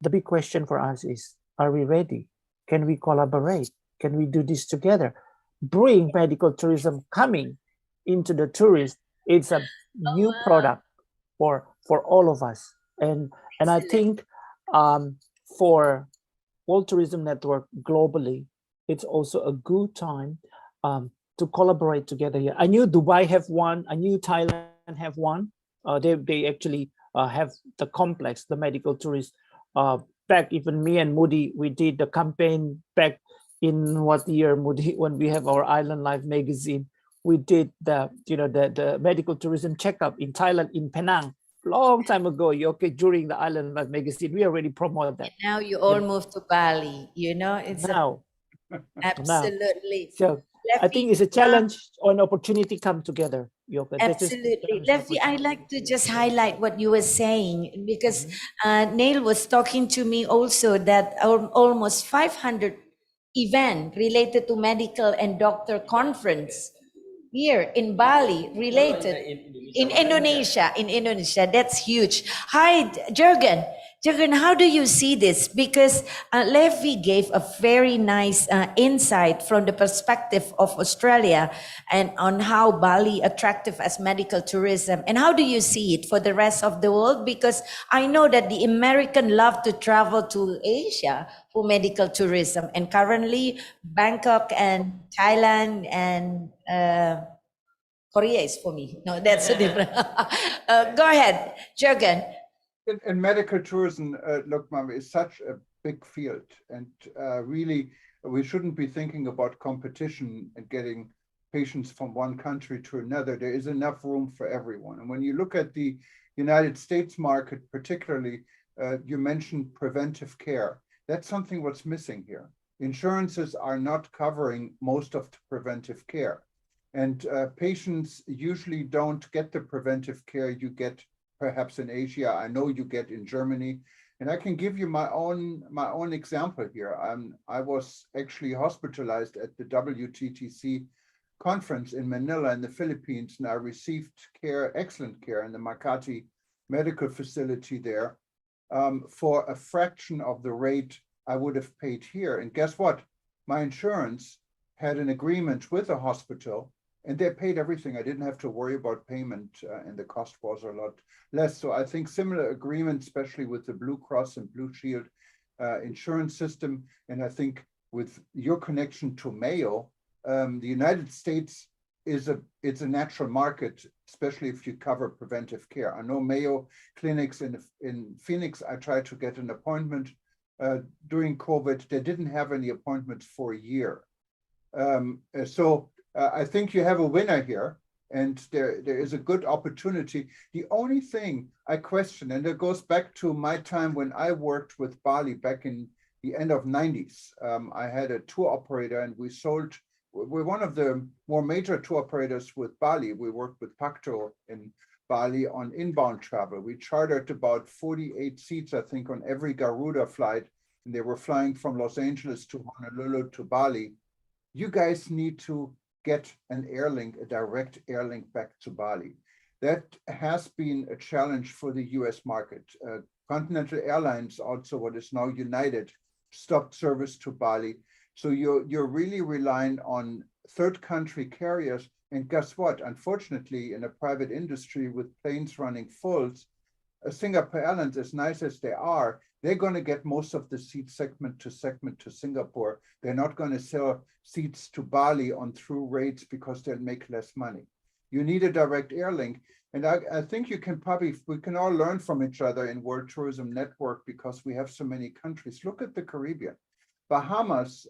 the big question for us is, are we ready? Can we collaborate? Can we do this together? Bring medical tourism coming into the tourist. It's a new product for all of us. And I think for World Tourism Network globally, it's also a good time to collaborate together here. I knew Dubai have one. I knew Thailand have one. They actually have the complex, the medical tourist. Back even me and Moody, we did the campaign back in what year, Moody, when we have our Island Life magazine. We did the medical tourism checkup in Thailand, in Penang, long time ago. Okay, during the Island Life magazine, we already promoted that. Now you all move to Bali. It's now. Absolutely. So I think it's a challenge or an opportunity come together. Yoke. Absolutely. Leffy, I like to just highlight what you were saying, because Neil was talking to me also that almost 500 event related to medical and doctor conference here in Bali related in Indonesia, that's huge. Hi, Jurgen. Jurgen, how do you see this? Because Levi gave a very nice insight from the perspective of Australia and on how Bali attractive as medical tourism. And how do you see it for the rest of the world? Because I know that the American love to travel to Asia for medical tourism. And currently Bangkok and Thailand and Korea is for me. No, that's a different. Go ahead, Jurgen. In medical tourism, look, Mama, is such a big field, and really, we shouldn't be thinking about competition and getting patients from one country to another. There is enough room for everyone. And when you look at the United States market, particularly, you mentioned preventive care. That's something what's missing here. Insurances are not covering most of the preventive care. And patients usually don't get the preventive care you get perhaps in Asia. I know you get in Germany. And I can give you my own example here. I was actually hospitalized at the WTTC conference in Manila in the Philippines, and I received care, excellent care in the Makati medical facility there for a fraction of the rate I would have paid here. And guess what? My insurance had an agreement with the hospital, and they paid everything. I didn't have to worry about payment, and the cost was a lot less. So I think similar agreements, especially with the Blue Cross and Blue Shield insurance system, and I think with your connection to Mayo, the United States it's a natural market, especially if you cover preventive care. I know Mayo clinics in Phoenix. I tried to get an appointment during COVID. They didn't have any appointments for a year. I think you have a winner here, and there is a good opportunity. The only thing I question, and it goes back to my time when I worked with Bali back in the end of 90s. I had a tour operator, and we're one of the more major tour operators with Bali. We worked with Pakto in Bali on inbound travel. We chartered about 48 seats, I think, on every Garuda flight, and they were flying from Los Angeles to Honolulu to Bali. You guys need to get an Airlink, a direct Airlink back to Bali. That has been a challenge for the US market. Continental Airlines, also what is now United, stopped service to Bali. So you're really relying on third country carriers. And guess what? Unfortunately, in a private industry with planes running fulls, Singapore Airlines, as nice as they are, they're going to get most of the seats segment to Singapore. They're not going to sell seats to Bali on through rates because they'll make less money. You need a direct Airlink. And I think we can all learn from each other in World Tourism Network because we have so many countries. Look at the Caribbean. Bahamas,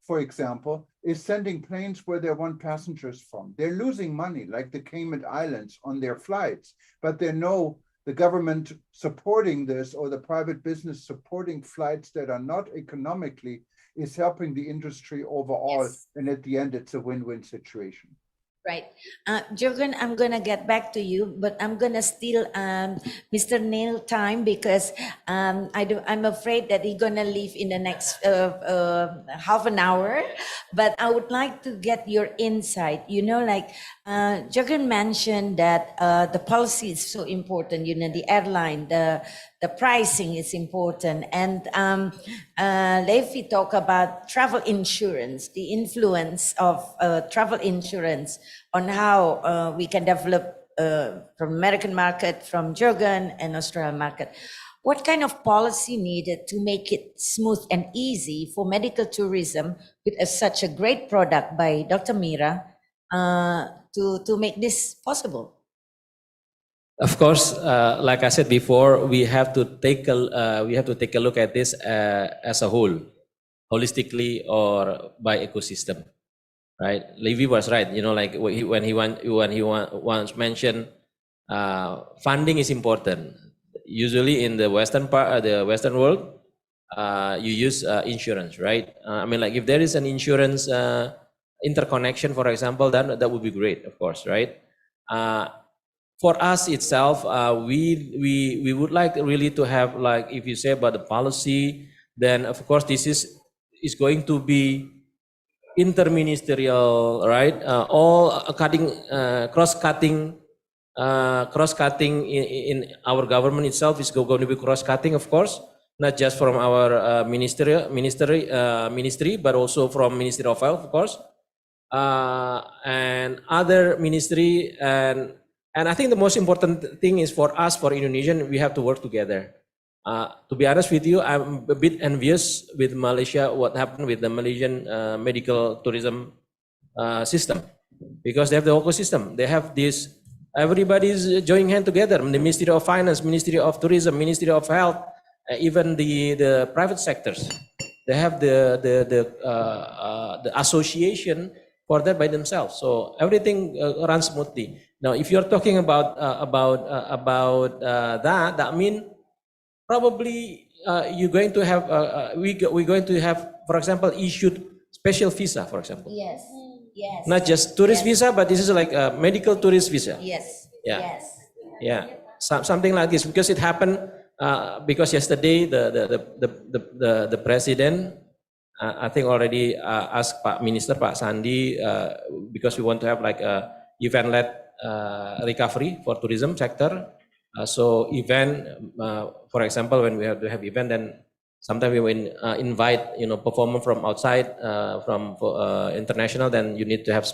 for example, is sending planes where they want passengers from. They're losing money, like the Cayman Islands, on their flights, but they know the government supporting this or the private business supporting flights that are not economically is helping the industry overall. Yes. And at the end, it's a win-win situation. Right. Jurgen, I'm going to get back to you, but I'm going to steal Mr. Neil time because I'm afraid that he's going to leave in the next half an hour. But I would like to get your insight. Jurgen mentioned that the policy is so important, the airline, the pricing is important. And Levi talked about travel insurance, the influence of travel insurance on how we can develop from American market, from Jurgen and Australian market. What kind of policy needed to make it smooth and easy for medical tourism with such a great product by Dr. Mira to make this possible? Of course, like I said before, we have to take a look at this as a whole, holistically or by ecosystem, right? Levi was right. When he once mentioned, funding is important. Usually in the Western part, the Western world, you use insurance, right? If there is an insurance interconnection, for example, then that would be great, of course, right? For us itself, we would like really to have, if you say about the policy, then of course this is going to be interministerial, right? All cross-cutting in our government itself is going to be cross-cutting, of course, not just from our ministry, but also from Ministry of Health, of course, and other ministry. And I think the most important thing is for us, for Indonesian, we have to work together. To be honest with you, I'm a bit envious with Malaysia, what happened with the Malaysian medical tourism system, because they have the ecosystem. They have this, everybody's joining hand together. The Ministry of Finance, Ministry of Tourism, Ministry of Health, even the private sectors. They have the association for that by themselves. So everything runs smoothly. Now, if you're talking about that, that means probably you're going to have we're going to have, for example, issued special visa, for example. Yes. Yes. Not just tourist visa, but this is like a medical tourist visa. Yes. Yeah. Yes. Yeah. Something like this, because it happened because yesterday the president, I think already asked Pak Minister, Pak Sandi, because we want to have like a event-led recovery for tourism sector. So event, for example, when we have to have event, then sometimes we will invite, performer from outside, from international. Then you need to have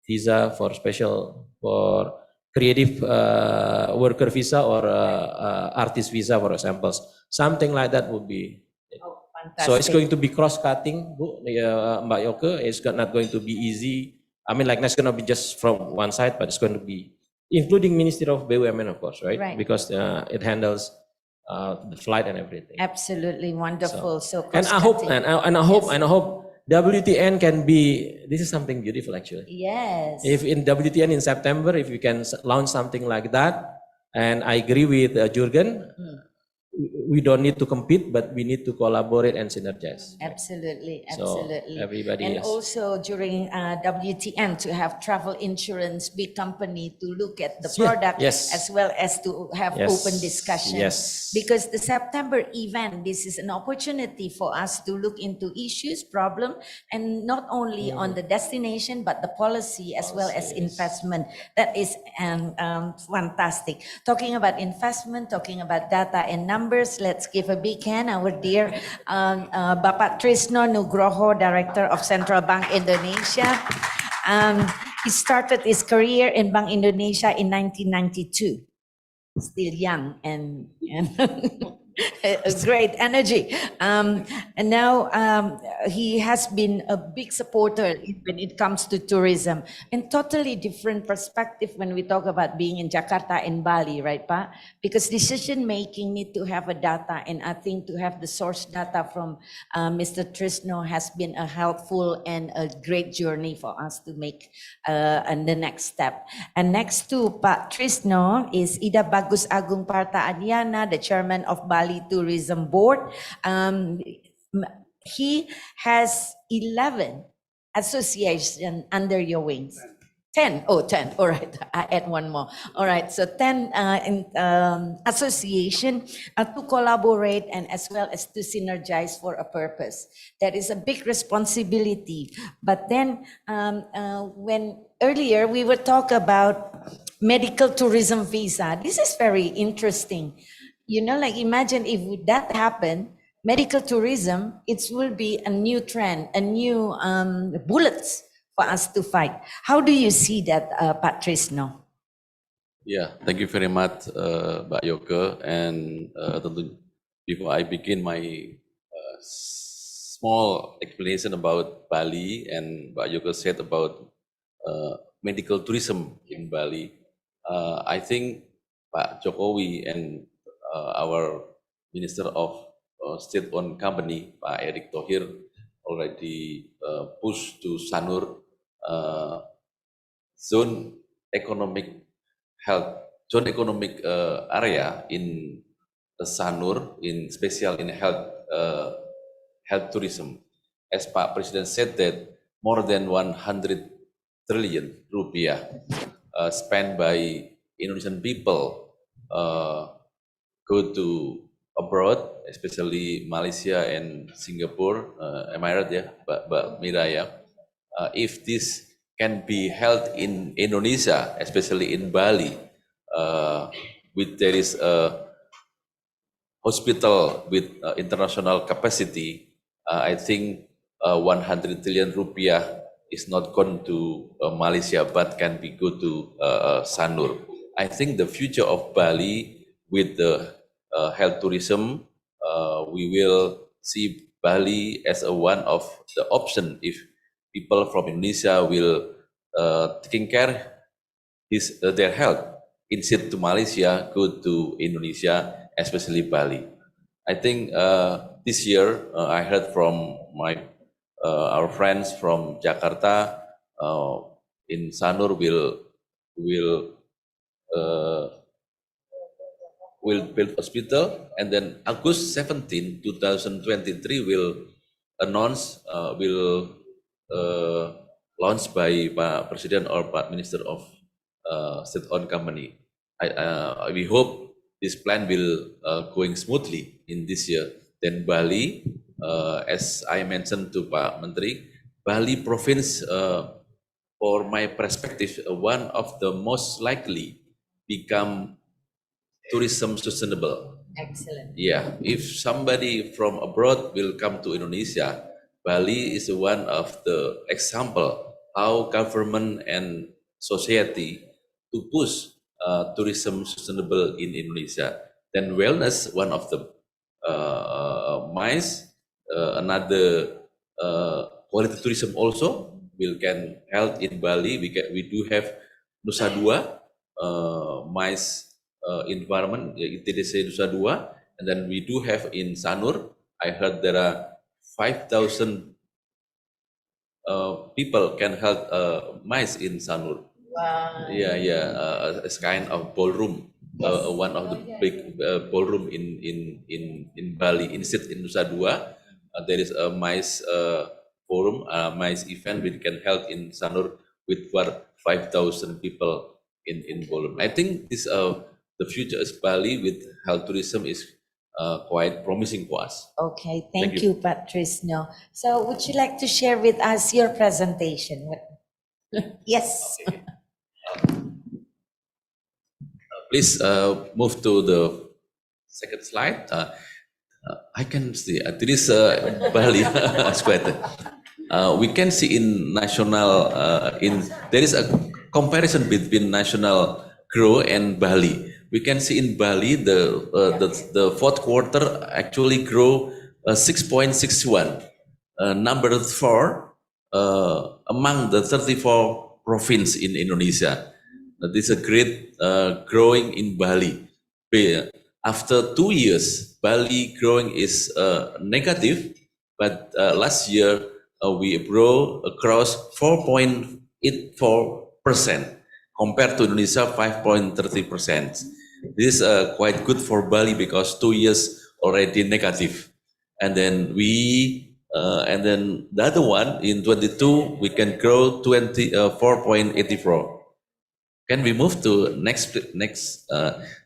visa for creative worker visa or artist visa, for example. Something like that would be. So it's going to be cross-cutting, Mbak Yoke. It's not going to be easy. I mean, like that's going to be just from one side, but it's going to be including Ministry of BUMN, of course, right? Right. Because it handles the flight and everything. Absolutely wonderful. So And I hope, cross-cutting. and I hope, and I hope WTN can be. This is something beautiful, actually. Yes. If in WTN in September, if you can launch something like that, and I agree with Jurgen, we don't need to compete, but we need to collaborate and synergize. Absolutely, So absolutely. everybody and is. also during WTN to have travel insurance, big company to look at the Yeah, product yes. as well as to have Yes, open discussion. yes. Because the September event, this is an opportunity for us to look into issues, problem, and not only on the destination, but the policy as well as investment. That is fantastic. Talking about investment, talking about data and numbers, let's give a big hand our dear Bapak Trisno Nugroho, Director of Central Bank Indonesia. He started his career in Bank Indonesia in 1992. Still young and a great energy. And now he has been a big supporter when it comes to tourism, and totally different perspective when we talk about being in Jakarta and Bali, right, Pa? Because decision making need to have a data, and I think to have the source data from Mr. Trisno has been a helpful and a great journey for us to make and the next step. And next to Pak Trisno is Ida Bagus Agung Parta Adiana, the chairman of Bali Tourism Board. He has 11 associations under your wings. 10. Oh, 10. All right. I add one more. All right. So 10 association to collaborate and as well as to synergize for a purpose. That is a big responsibility. But then when earlier we were talking about medical tourism visa. This is very interesting. Like imagine if that happened, medical tourism, it will be a new trend, a new bullets for us to fight. How do you see that, Pak Trisno? Yeah, thank you very much, Mbak Yoke. And before I begin my small explanation about Bali, and Mbak Yoke said about medical tourism in Bali, I think Pak Jokowi and our Minister of State-owned Company, Pak Erick Thohir, already pushed to Sanur zone economic area in Sanur, in special in health tourism. As Pak President said that more than 100 trillion rupiah spent by Indonesian people go to abroad, especially Malaysia and Singapore. Am I right? Yeah, Mbak Mira, yeah. if this can be held in Indonesia, especially in Bali, there is a hospital with international capacity, I think 100 trillion rupiah is not gone to Malaysia, but can be go to Sanur. I think the future of Bali with the health tourism, we will see Bali as one of the option if people from Indonesia will taking care their health instead to Malaysia, go to Indonesia, especially Bali. I think this year I heard from our friends from Jakarta in Sanur will build hospital, and then August 17, 2023 will announce launched by Pak Presiden or Pak Minister of State-owned company. We hope this plan will going smoothly in this year. Then Bali, as I mentioned to Pak Menteri, Bali province, for my perspective, one of the most likely become tourism sustainable. Excellent. Yeah, if somebody from abroad will come to Indonesia, Bali is one of the example how government and society to push tourism sustainable in Indonesia. Then wellness, one of the MICE, another quality tourism also can help in Bali. We do have Nusa Dua MICE environment, ITDC Nusa Dua, and then we do have in Sanur. I heard there are 5,000 people can help MICE in Sanur. Wow. Yeah, it's kind of ballroom, one of the big ballroom in Bali. Instead in Nusa Dua, there is a MICE forum, MICE event which can help in Sanur with 5,000 people in ballroom. I think this the future is Bali with health tourism is quite promising for us. Okay, thank you, Patrisno. So would you like to share with us your presentation? Yes. Please move to the second slide. I can see there is Bali. We can see in national there is a comparison between national growth and Bali. We can see in Bali the fourth quarter actually grow 6.61, number 4 among the 34 province in Indonesia. This is a great growing in Bali. After 2 years, Bali growing is negative, but last year we grow across 4.84% compared to Indonesia 5.30%. This is quite good for Bali because 2 years already negative, and then and then the other one in 22 we can grow 4.84. Can we move to next?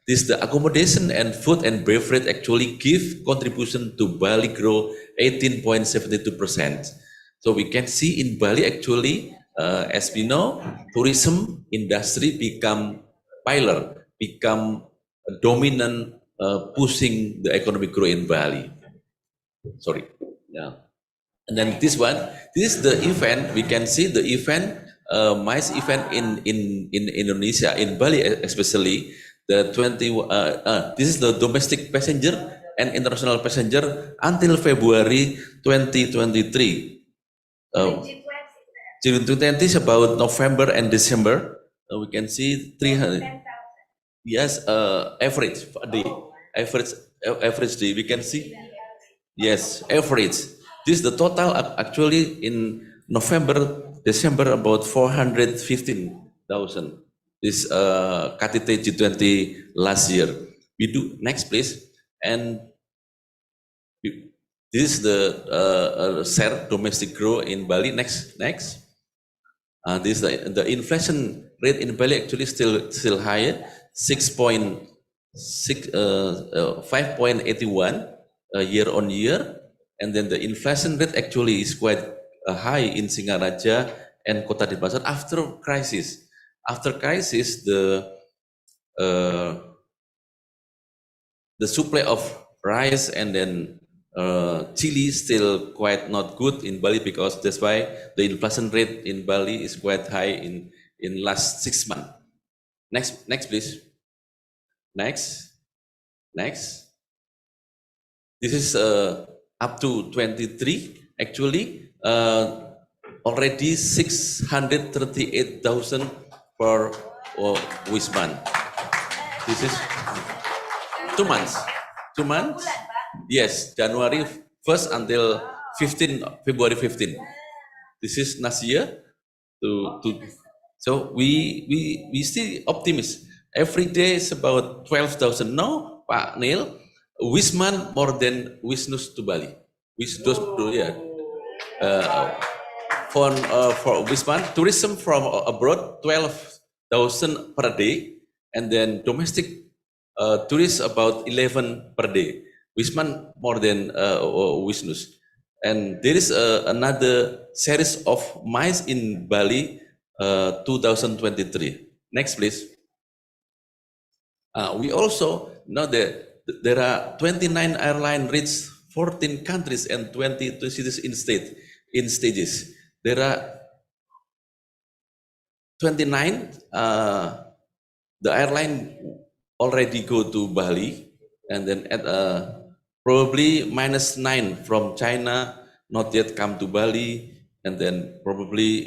This the accommodation and food and beverage actually give contribution to Bali grow 18.72%. So we can see in Bali actually, as we know, tourism industry become pillar, become a dominant, pushing the economic growth in Bali. Sorry, yeah. And then this one, this is the event. We can see the event, MICE event in Indonesia, in Bali especially. The this is the domestic passenger and international passenger until February 2023. June 2020 is about November and December. We can see 300. Yes, average day, average day. We can see. Yes, average. This is the total actually in November, December about 415,000. This KTT G20 last year. We do next please, and this is the share domestic growth in Bali. Next. This is the inflation rate in Bali actually still higher, 5.81 year on year, and then the inflation rate actually is quite high in Singaraja and Kota Denpasar after crisis. After crisis, the supply of rice and then chili still quite not good in Bali, because that's why the inflation rate in Bali is quite high in last 6 months. Next please. Next. This is up to 23 actually, already 638,000 per Wisman. This is 2 months. 2 months? Yes, January 1st until February 15. This is last year. So we still optimistic. Every day is about 12,000. No, Pak Neil, Wisman more than Wisnus to Bali. Wisnus to for Wisman, tourism from abroad 12,000 per day, and then domestic tourists about 11 per day. Wisman more than Wisnus. And there is another series of MICE in Bali 2023. Next, please. We also know that there are 29 airlines reach 14 countries and 22 cities in stages. There are 29. The airline already go to Bali, and then at probably -9 from China, not yet come to Bali, and then probably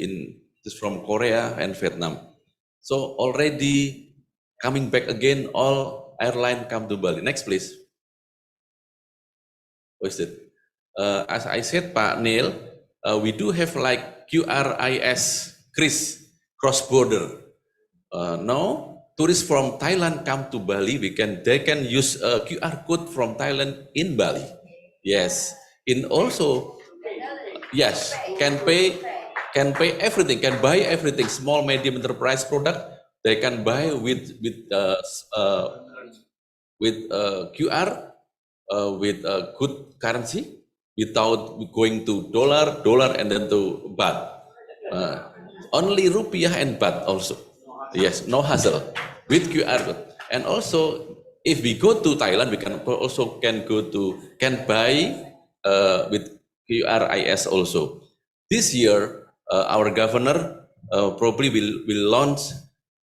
just from Korea and Vietnam. So already coming back again, all airline come to Bali. Next, please. What is it? As I said, Pak Neil, we do have like QRIS, CRIS, cross-border. Now, tourists from Thailand come to Bali, they can use a QR code from Thailand in Bali. Yes. Yes, can pay everything, can buy everything, small, medium enterprise product, they can buy with QR, with good currency, without going to dollar and then to baht. Only rupiah and baht also. Yes, no hassle with QR code. And also, if we go to Thailand, we can buy with QRIS also. This year, our governor probably will launch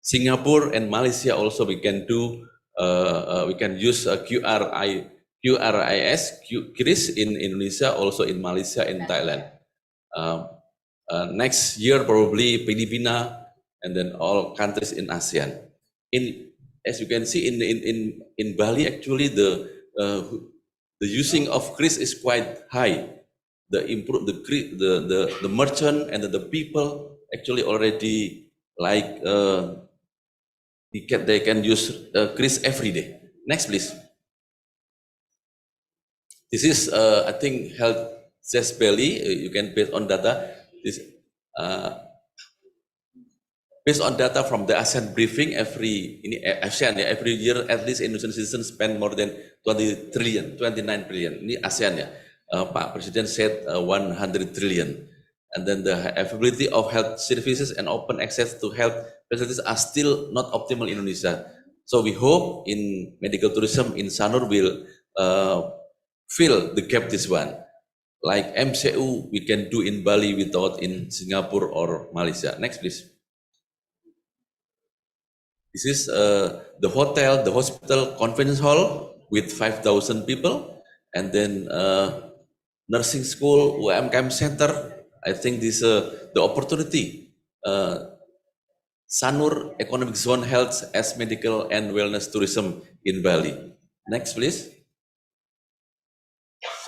Singapore and Malaysia also. We can use QRIS, QRIS in Indonesia, also in Malaysia and Thailand. Next year, probably Filipina, and then all countries in ASEAN. As you can see in Bali, actually the using of QRIS is quite high. The merchant and the people actually already like they can use QRIS every day. Next, please. This is I think Health Access Bali. You can based on data. Based on data from the ASEAN briefing, every year at least Indonesian citizens spend more than 29 trillion. Ini ASEAN ya. Pak Presiden said 100 trillion. And then the availability of health services and open access to health facilities are still not optimal in Indonesia. So we hope in medical tourism in Sanur will fill the gap this one. Like MCU we can do in Bali without in Singapore or Malaysia. Next, please. This is the hotel, the hospital, conference hall with 5,000 people, and then nursing school, UMKM center. I think this the opportunity. Sanur Economic Zone Health as medical and wellness tourism in Bali. Next, please.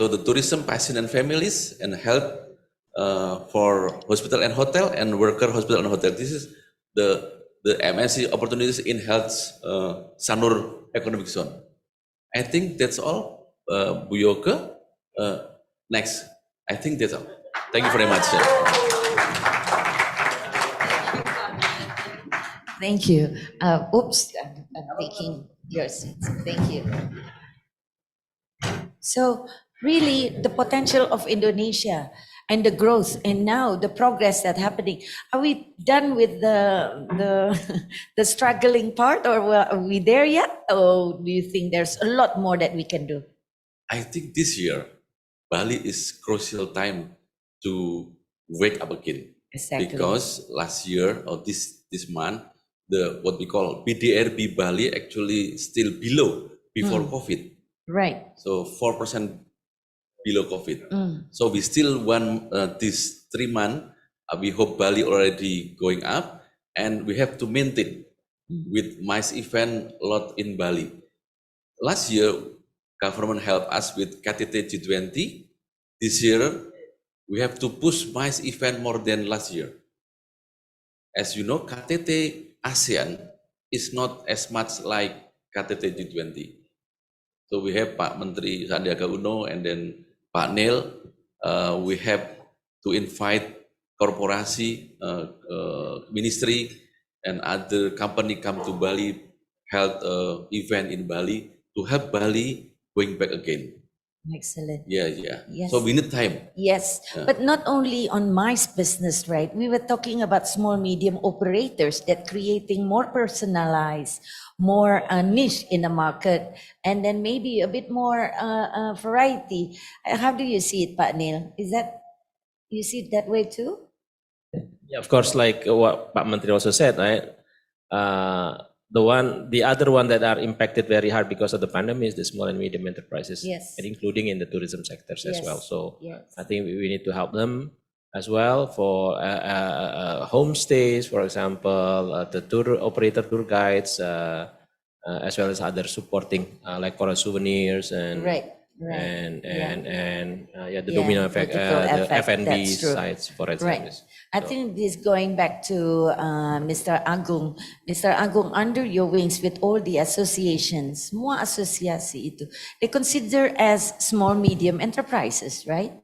So the tourism, passion and families, and health for hospital and hotel, and worker hospital and hotel. This is the MNC opportunities in health Sanur Economic Zone. I think that's all, Bu Yoke. Next, I think that's all. Thank you very much. Thank you. Oops, I'm taking your seat. Thank you. So really, the potential of Indonesia. and the growth and now the progress that's happening. Are we done with the struggling part, or are we there yet? Or do you think there's a lot more that we can do? I think this year, Bali is crucial time to wake up again. Exactly. Because last year or this month, the what we call PDRB Bali actually still below before COVID. Right. So 4% below COVID. Mm. So we still want this 3 months. We hope Bali already going up, and we have to maintain with MICE event a lot in Bali. Last year, government helped us with KTT G20. This year, we have to push MICE event more than last year. As you know, KTT ASEAN is not as much like KTT G20. So we have Pak Menteri Sandiaga Uno and then Pak Neil. We have to invite korporasi, ministry, and other company come to Bali, held event in Bali to help Bali going back again. Excellent. Yeah. Yes. So we need time. Yes, Yeah. but not only on MICE business, right? We were talking about small, medium operators that creating more personalized, more niche in the market, and then maybe a bit more variety. How do you see it, Pak Neil? Is that, you see it that way too? Yeah, of course, like what Pak Menteri also said, right? The other one that are impacted very hard because of the pandemic is the small and medium enterprises, Yes. and including in the tourism sectors as Yes, well. So yes. I think we need to help them as well for homestays, for example, the tour operator, tour guides, as well as other supporting like for souvenirs and Right. the domino effect, multiple the effect, F&B that's true. sites for example. Right. I think this going back to Mr. Agung. Mr. Agung, under your wings with all the associations, semua asosiasi itu, they consider as small, medium enterprises, right?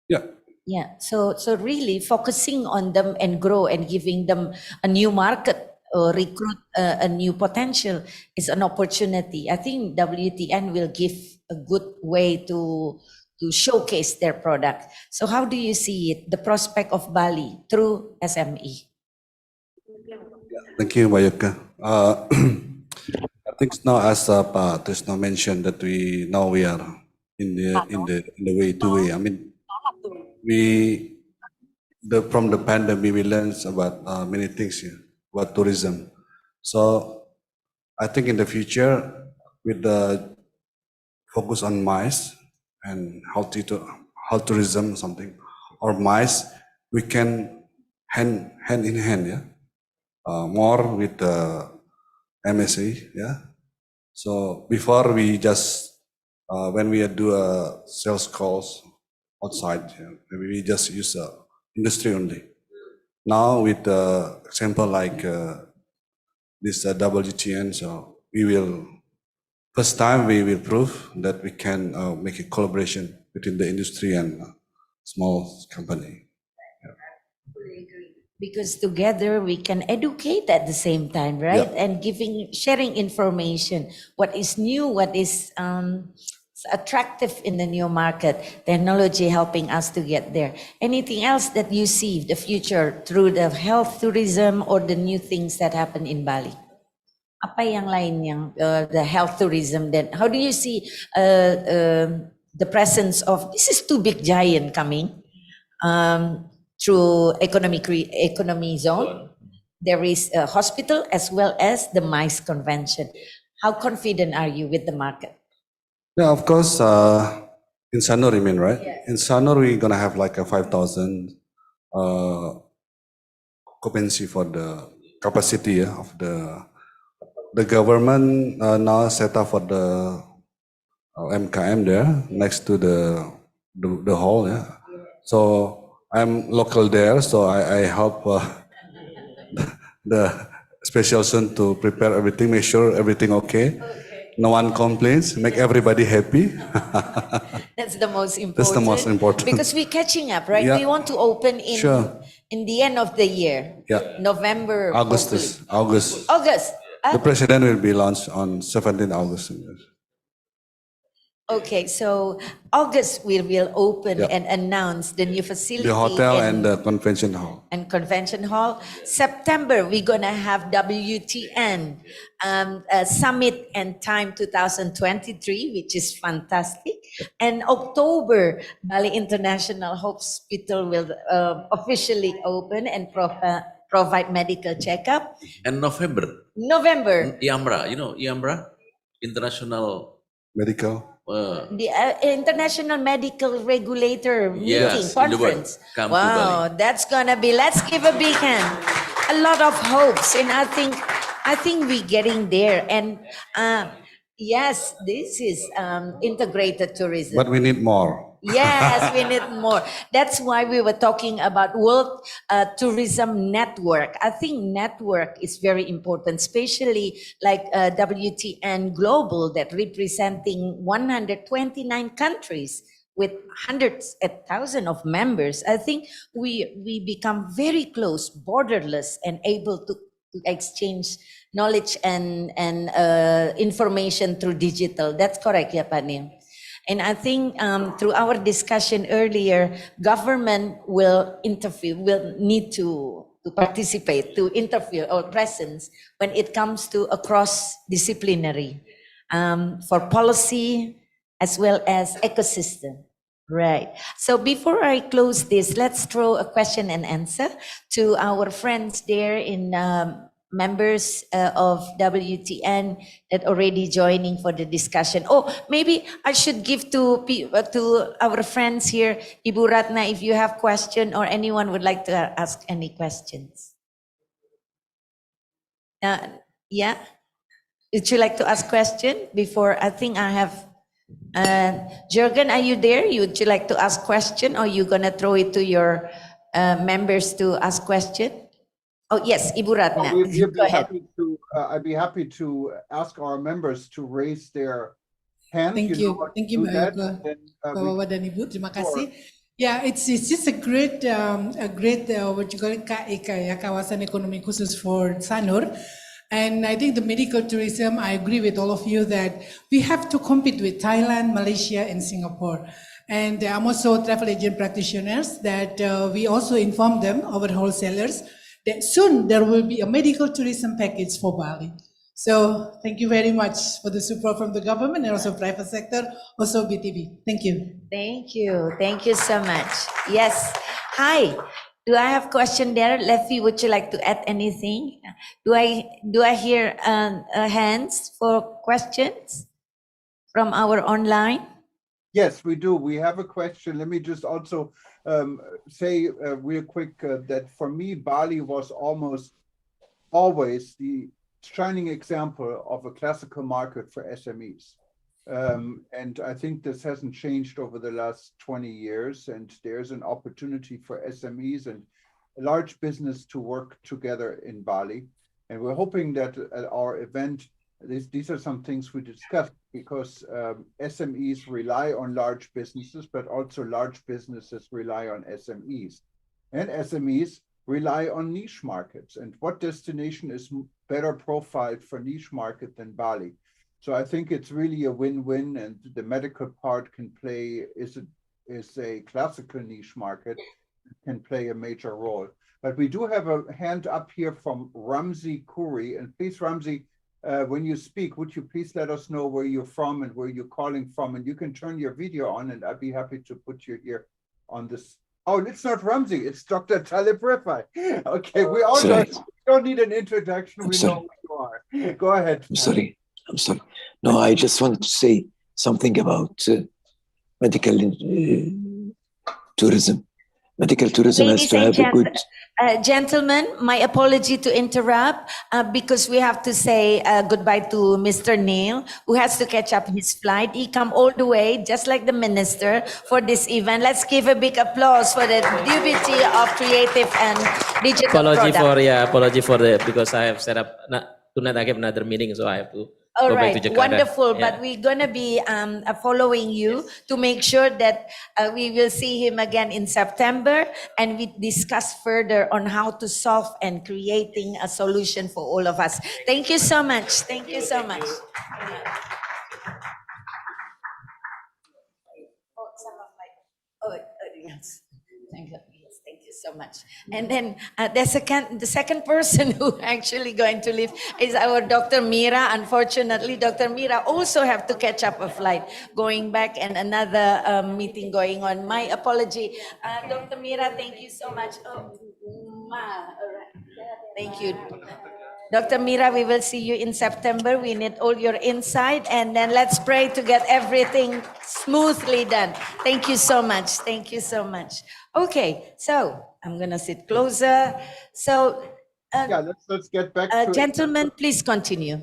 Yeah. Yeah. So really focusing on them and grow and giving them a new market or recruit a new potential is an opportunity. I think WTN will give a good way to showcase their product. So how do you see it, the prospect of Bali through SME? Thank you, Mayuka. I think now, as Pak Trisno mentioned, that we are in the way to way. I mean, from the pandemic we learned about many things here about tourism. So I think in the future, with the focus on MICE and health tourism something, or MICE, we can hand in hand, more with the MSA, So before we just when we do sales calls outside, we just use industry only. Now with the example like this WTN, so we will. First time we will prove that we can make a collaboration between the industry and small company. Because together we can educate at the same time, right? Yeah. And sharing information, what is new, what is attractive in the new market, technology helping us to get there. Anything else that you see the future through the health tourism or the new things that happen in Bali? Apa yang lain yang the health tourism, then how do you see the presence of, this is two big giant coming through economy zone. There is a hospital as well as the MICE convention. How confident are you with the market? Yeah, of course, in Sanur, you mean, right? Yes. In Sanur, we're gonna have like a 5,000 occupancy for the capacity of the government now set up for the MKM there next to the hall. Yeah. So I'm local there, so I help the special son to prepare everything, make sure everything okay. No one complains, make everybody happy. That's the most important. That's the most important. Because we're catching up, right? Yeah. We want to open in the end of the year. Yeah. November. August. August. The president will be launched on 17th August. Okay, so August we will open Yeah. and announce the new facility. The hotel in- and the convention hall. and convention hall. September, we're gonna have WTN Summit and Time 2023, which is fantastic. And October, Bali International Hospital will officially open and provide medical checkup. And November, November, IAMRA, you know IAMRA, International. Medical. the International Medical Regulator meeting Yes, in the world. conference. Come to Wow, that's gonna be. Let's give a big hand. A lot of hopes, and I think we're getting there. And yes, this is integrated tourism. But we need more. Yes, we need more. That's why we were talking about World Tourism Network. I think network is very important, especially like WTN Global that representing 129 countries with hundreds of thousands of members. I think we become very close, borderless, and able to exchange knowledge and information through digital. That's correct, yeah, Pak Neil? And I think through our discussion earlier, government will need to participate, to interfere or presence when it comes to a cross-disciplinary for policy as well as ecosystem. Right. So before I close this, let's throw a question and answer to our friends there in members of WTN that already joining for the discussion. Oh, maybe I should give to our friends here, Ibu Ratna, if you have question or anyone would like to ask any questions. Yeah, would you like to ask question before? I think I have. Jürgen, are you there? Would you like to ask question, or you gonna throw it to your members to ask question? Oh, yes, Ibu Ratna. Go ahead. I'd be happy to ask our members to raise their hand. Thank know you. what Thank to you, do that, Mbak and then, Bapak dan Ibu. Terima kasih. Yeah, it's just a great what you call it, KEK, ya, kawasan ekonomi khusus for Sanur. And I think the medical tourism, I agree with all of you that we have to compete with Thailand, Malaysia, and Singapore. And I'm also travel agent practitioners that we also inform them, our wholesalers, that soon there will be a medical tourism package for Bali. So thank you very much for the support from the government and also private sector, also BTB. Thank you. Thank you. Thank you so much. Yes. Hi. Do I have question there? Leffy, would you like to add anything? Do I hear hands for questions from our online? Yes, we do. We have a question. Let me just also say real quick that for me, Bali was almost always the shining example of a classical market for SMEs. And I think this hasn't changed over the last 20 years. And there's an opportunity for SMEs and large business to work together in Bali. And we're hoping that at our event, these are some things we discussed, because SMEs rely on large businesses, but also large businesses rely on SMEs. And SMEs rely on niche markets. And what destination is better profiled for niche market than Bali? So I think it's really a win-win, and the medical part can play, is a classical niche market, can play a major role. But we do have a hand up here from Ramzi Kuri. And please, Ramzi, when you speak, would you please let us know where you're from and where you're calling from? And you can turn your video on, and I'd be happy to put you here on this. Oh, it's not Ramzi, it's Dr. Talib Rifai. Okay, we all know, we don't need an introduction, we know who you are. Go ahead. I'm sorry. No, I just wanted to say something about medical tourism. Medical tourism has to have a good... Gentlemen, my apology to interrupt because we have to say goodbye to Mr. Neil, who has to catch up his flight. He come all the way, just like the minister, for this event. Let's give a big applause for the Deputy of Creative and Digital Apology for the, because I have set up, tonight I have another meeting, so I have to all go back right, to Jakarta. wonderful. Yeah. But we're going to be following you to make sure that we will see him again in September, and we discuss further on how to solve and creating a solution for all of us. Thank you so much. Thank you so much. Yes. Thank you. Yes, thank you so much. And then the second person who actually going to leave is our Dr. Mira. Unfortunately, Dr. Mira also have to catch up a flight going back and another meeting going on. My apology. Dr. Mira, thank you so much. Oh, all right. Thank you. Dr. Mira, we will see you in September. We need all your insight, and then let's pray to get everything smoothly done. Thank you so much. Thank you so much. Okay, so I'm gonna sit closer. So, Yeah, let's get back to gentlemen, please continue.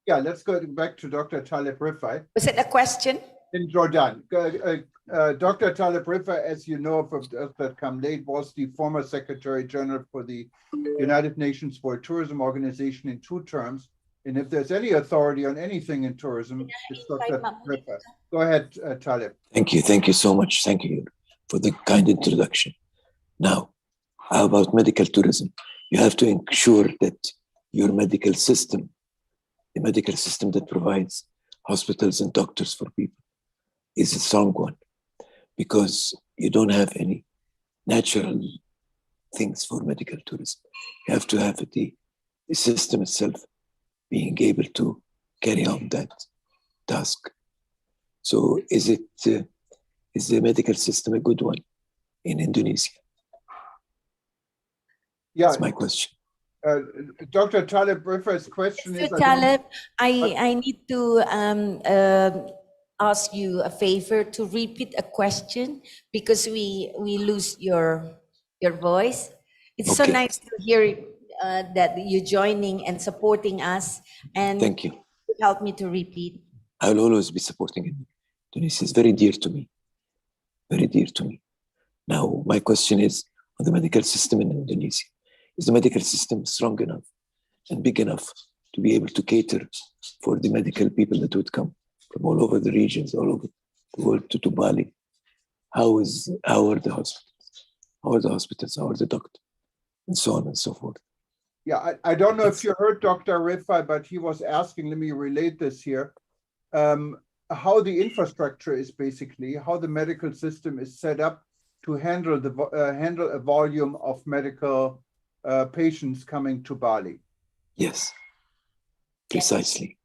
Yeah, let's go back to Dr. Taleb Rifai. Was it a question? In Jordan. Dr. Taleb Rifai, as you know, from that come late, was the former Secretary General for the United Nations World Tourism Organization in 2 terms. And if there's any authority on anything in tourism, it's Dr. Rifai. Go ahead, Taleb. Thank you so much. Thank you for the kind introduction. Now, how about medical tourism? You have to ensure that your medical system, the medical system that provides hospitals and doctors for people, is a strong one, because you don't have any natural things for medical tourism. You have to have the system itself being able to carry on that task. So is the medical system a good one in Indonesia? Yeah, that's my question. Dr. Taleb Rifai's question is... Mr. Taleb, I need to ask you a favor to repeat a question, because we lose your voice. It's so nice to hear that you're joining and supporting us, and thank you. Help me to repeat. I will always be supporting it. Indonesia is very dear to me, very dear to me. Now, my question is on the medical system in Indonesia. Is the medical system strong enough and big enough to be able to cater for the medical people that would come from all over the regions, all over the world to Bali? How are the hospitals? How are the hospitals? How are the doctors? And so on and so forth. Yeah, I don't know if you heard Dr. Rifai, but he was asking, let me relate this here, how the infrastructure is basically, how the medical system is set up to handle a volume of medical patients coming to Bali. Yes, precisely.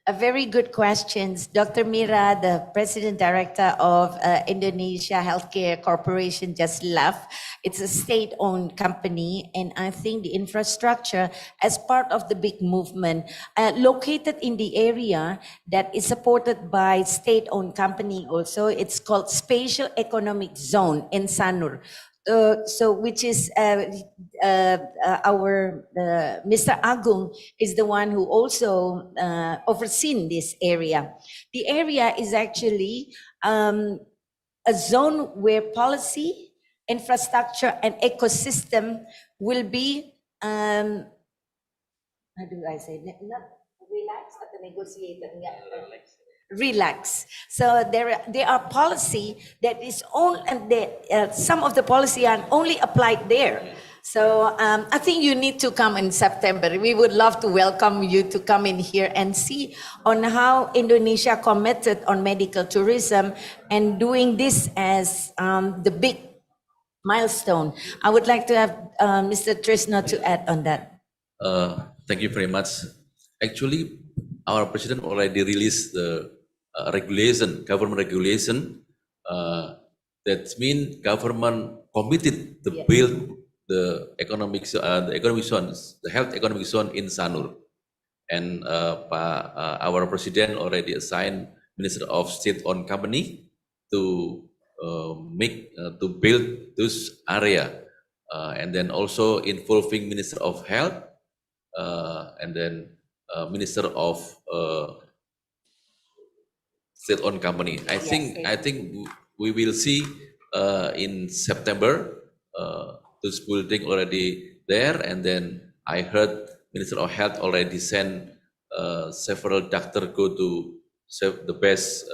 A very good question. Dr. Mira, the President Director of Indonesia Healthcare Corporation, just left. It's a state-owned company, and I think the infrastructure, as part of the big movement, located in the area that is supported by state-owned company also. It's called Spatial Economic Zone in Sanur. Which is our Mr. Agung is the one who also overseen this area. The area is actually a zone where policy, infrastructure, and ecosystem will be, how do I say, not relaxed, but negotiated. Relax. So there are policy that is only, and some of the policy are only applied there. So I think you need to come in September. We would love to welcome you to come in here and see on how Indonesia committed on medical tourism and doing this as the big milestone. I would like to have Mr. Trisno to add on that. Thank you very much. Actually, our president already released the government regulation. That means government committed to build the economic zones, the health economic zone in Sanur. And our president already assigned Minister of State-owned company to build this area, and then also involving Minister of Health, and then Minister of State-owned company. I think we will see in September this building already there, and then I heard Minister of Health already sent several doctors go to the best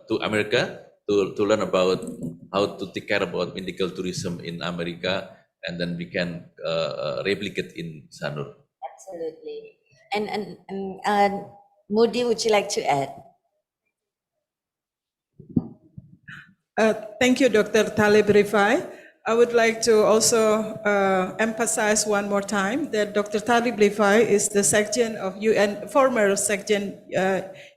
to America to learn about how to take care about medical tourism in America, and then we can replicate in Sanur. Absolutely. And Moody, would you like to add? Thank you, Dr. Talib Rifai. I would like to also emphasize one more time that Dr. Talib Rifai is the section of UN, former section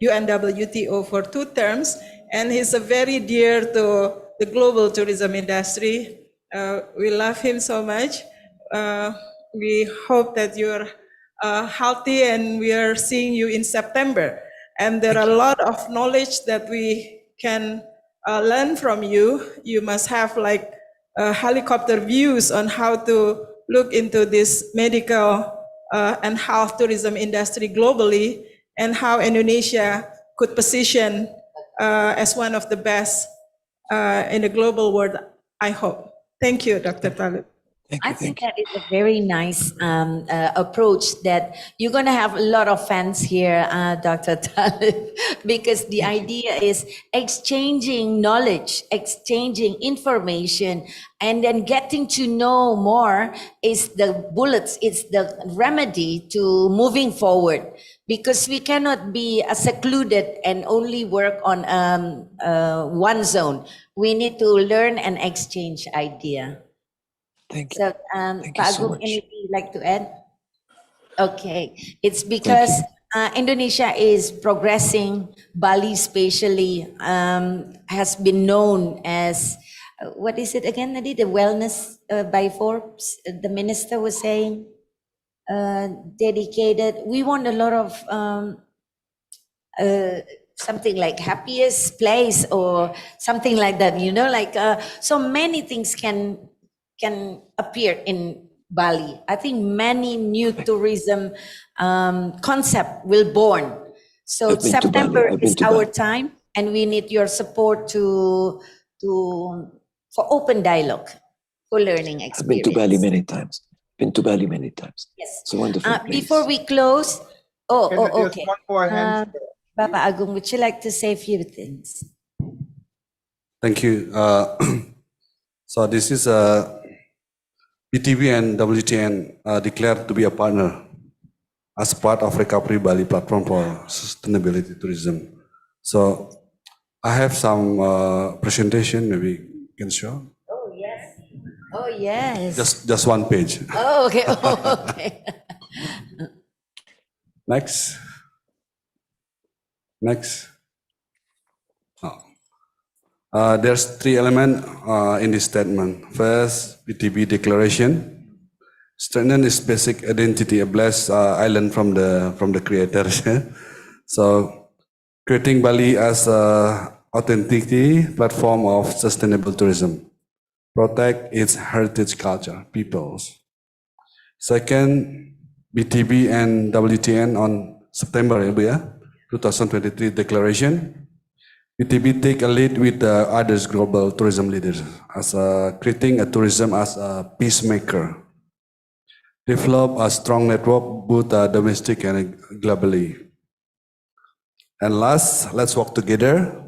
UNWTO for 2 terms, and he's a very dear to the global tourism industry. We love him so much. We hope that you're healthy, and we are seeing you in September. And there are a lot of knowledge that we can learn from you. You must have like helicopter views on how to look into this medical and health tourism industry globally, and how Indonesia could position as one of the best in the global world, I hope. Thank you, Dr. Talib. I think that is a very nice approach, that you're going to have a lot of fans here, Dr. Talib, because the idea is exchanging knowledge, exchanging information, and then getting to know more is the bullets, it's the remedy to moving forward, because we cannot be secluded and only work on one zone. We need to learn and exchange idea. Thank you. So, Thank you so Pak Agung, much. anything you'd like to add? Okay, it's because Indonesia is progressing. Bali, especially, has been known as what is it again, Nadi? The wellness by Forbes. The minister was saying dedicated. We want a lot of something like happiest place or something like that. You know, like so many things can appear in Bali. I think many new tourism concept will born. So I've been to Bali. September I've been is to our Bali. time, and we need your support for open dialogue, for learning I've been experience. to Bali many times. Been to Bali many times. Yes. It's a wonderful place. Before we close, Just okay. one more hand. Bapak Agung, would you like to say a few things? Thank you. So this is PTB and WTN declared to be a partner as part of Recovery Bali Platform for Sustainability Tourism. So I have some presentation, maybe you can show. Oh yes. Oh yes. Just one page. Oh okay. Oh, okay. Next. Next. There's 3 elements in this statement. First, PTB declaration, strengthen its basic identity, a blessed island from the creators. So, creating Bali as a authenticity platform of sustainable tourism, protect its heritage culture, peoples. Second, BTB and WTN on September 2023 declaration. BTB take a lead with the others global tourism leaders as creating a tourism as a peacemaker. Develop a strong network both domestic and globally. And last, let's work together,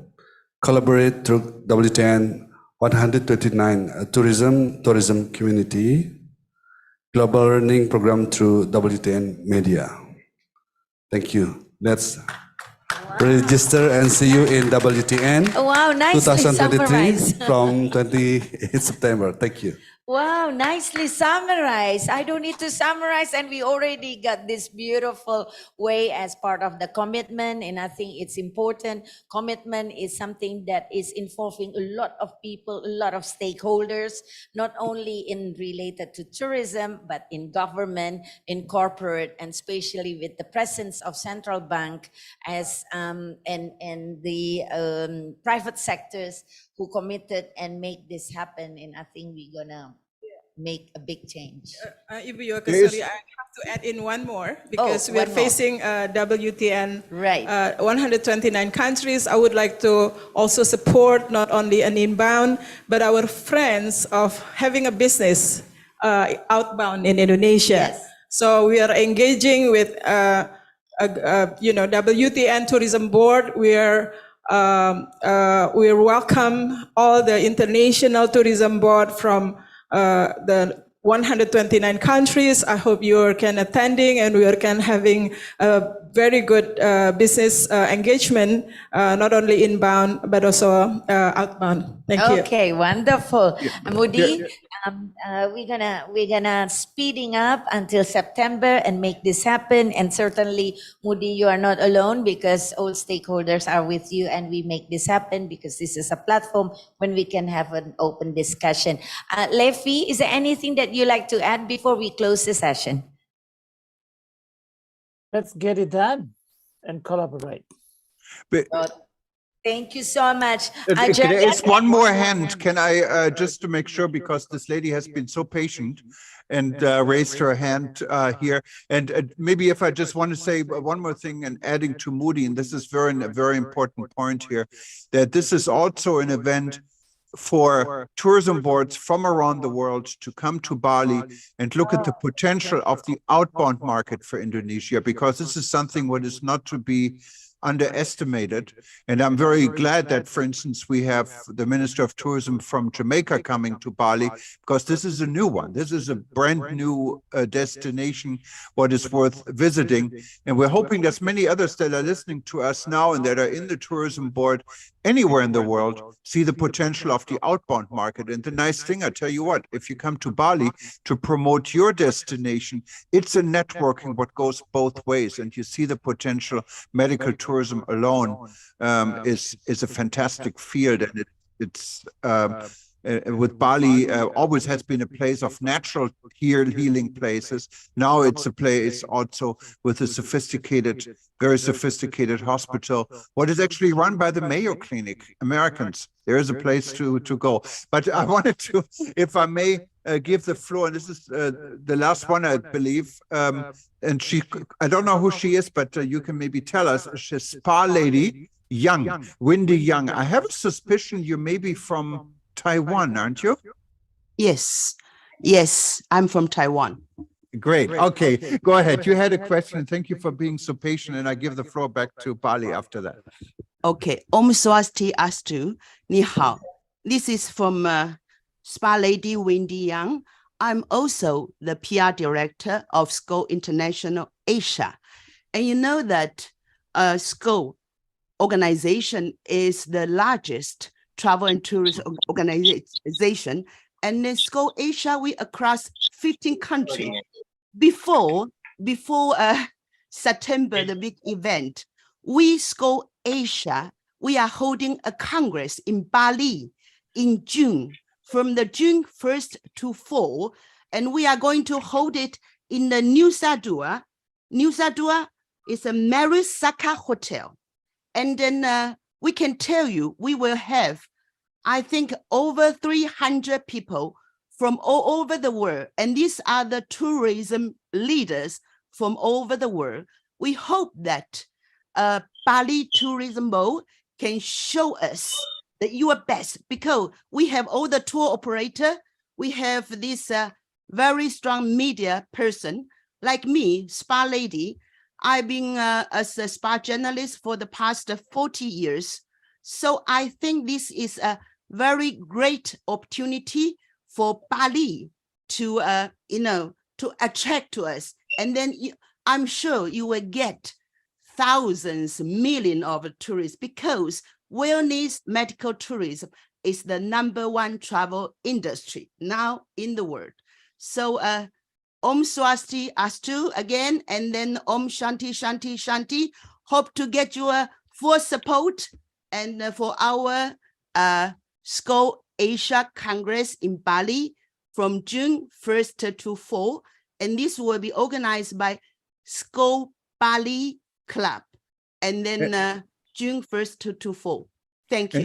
collaborate through WTN 129 tourism community, global learning program through WTN media. Thank you. Let's register and see you in WTN Wow, nicely 2023 summarized. from 28 September. Thank you. Wow, nicely summarized. I don't need to summarize, and we already got this beautiful way as part of the commitment. And I think it's important. Commitment is something that is involving a lot of people, a lot of stakeholders, not only in related to tourism, but in government, in corporate, and especially with the presence of central bank as and the private sectors who committed and make this happen. And I think we're gonna make a big change. Ibu Yokasari, I have to add in one more because we're one more. facing WTN Right. 129 countries. I would like to also support not only an inbound, but our friends of having a business outbound in Indonesia. Yes. So we are engaging with WTN Tourism Board. We welcome all the international tourism board from the 129 countries. I hope you can attending and we can having a very good business engagement, not only inbound but also outbound. Thank you. Okay, wonderful. Moody, Yeah. we're gonna speeding up until September and make this happen. And certainly, Moody, you are not alone because all stakeholders are with you, and we make this happen because this is a platform when we can have an open discussion. Lefi, is there anything that you like to add before we close the session? Let's get it done and collaborate. Thank you so much. There is one more hand. Can I, just to make sure, because this lady has been so patient and raised her hand here. And maybe if I just want to say one more thing and adding to Moody, and this is a very important point here, that this is also an event for tourism boards from around the world to come to Bali and look at the potential of the outbound market for Indonesia, because this is something what is not to be underestimated. And I'm very glad that, for instance, we have the Minister of Tourism from Jamaica coming to Bali, because this is a new one. This is a brand new destination, what is worth visiting. And we're hoping there's many others that are listening to us now and that are in the tourism board anywhere in the world see the potential of the outbound market. And the nice thing, I tell you what, if you come to Bali to promote your destination, it's a networking what goes both ways. And you see the potential. Medical tourism alone is a fantastic field, and it's with Bali always has been a place of natural healing places. Now it's a place also with a very sophisticated hospital, what is actually run by the Mayo Clinic, Americans. There is a place to go. But I wanted to, if I may, give the floor, and this is the last one, I believe. And I don't know who she is, but you can maybe tell us. She's Spa Lady Young, Wendy Young. I have a suspicion you may be from Taiwan, aren't you? Yes, I'm from Taiwan. Great. Okay, go ahead. You had a question. Thank you for being so patient, and I give the floor back to Bali after that. Okay, Om Swastiastu, Ni hao. This is from Spa Lady Wendy Young. I'm also the PR director of SCO International Asia. And you know that SCO organization is the largest travel and tourism organization. And in SCO Asia, we across 15 countries. Before September, the big event, we SCO Asia, we are holding a Congress in Bali in June, from the June 1st to 4th, and we are going to hold it in the Nusa Dua. Nusa Dua is a Marisaka Hotel. And then we can tell you, we will have, I think, over 300 people from all over the world. And these are the tourism leaders from all over the world. We hope that Bali Tourism Board can show us that you are best, because we have all the tour operator, we have this very strong media person like me, Spa Lady. I've been as a spa journalist for the past 40 years. So I think this is a very great opportunity for Bali to, to attract to us. And then I'm sure you will get thousands, millions of tourists, because wellness medical tourism is the #1 travel industry now in the world. So Om Swasti Astu again, and then Om Shanti Shanti Shanti. Hope to get your full support and for our SCO Asia Congress in Bali from June 1st to 4th. And this will be organized by SCO Bali Club. And then June 1st to 4th. Thank you.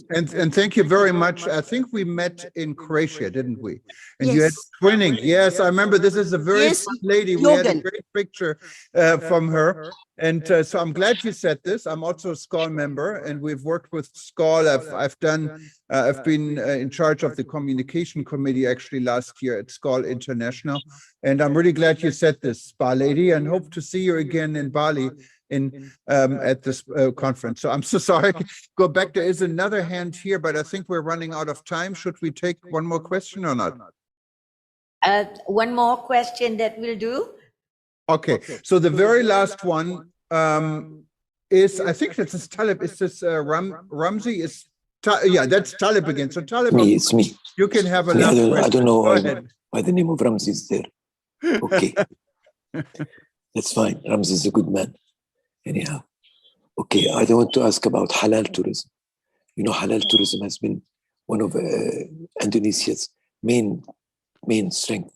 And thank you very much. I think we met in Croatia, didn't we? And Yes. you had twinning. Yes, I remember. This is a very fun lady. We had a Jorgen. great picture from her. And so I'm glad you said this. I'm also a SCOL member, and we've worked with SCOL. I've been in charge of the communication committee actually last year at SCOL International. And I'm really glad you said this, Spa Lady, and hope to see you again in Bali at this conference. So I'm so sorry. Go back. There is another hand here, but I think we're running out of time. Should we take one more question or not? One more question that will do. Okay. So the very last one is, I think this is Talib, is this Ramzi is, yeah, that's Talib again. So Talib, It's me. you can have a Me, last I question. don't know Go why, ahead. why the name of Ramzi is there. Okay. That's fine. Ramzi is a good man. Anyhow. Okay, I don't want to ask about halal tourism. You know, halal tourism has been one of Indonesia's main strength.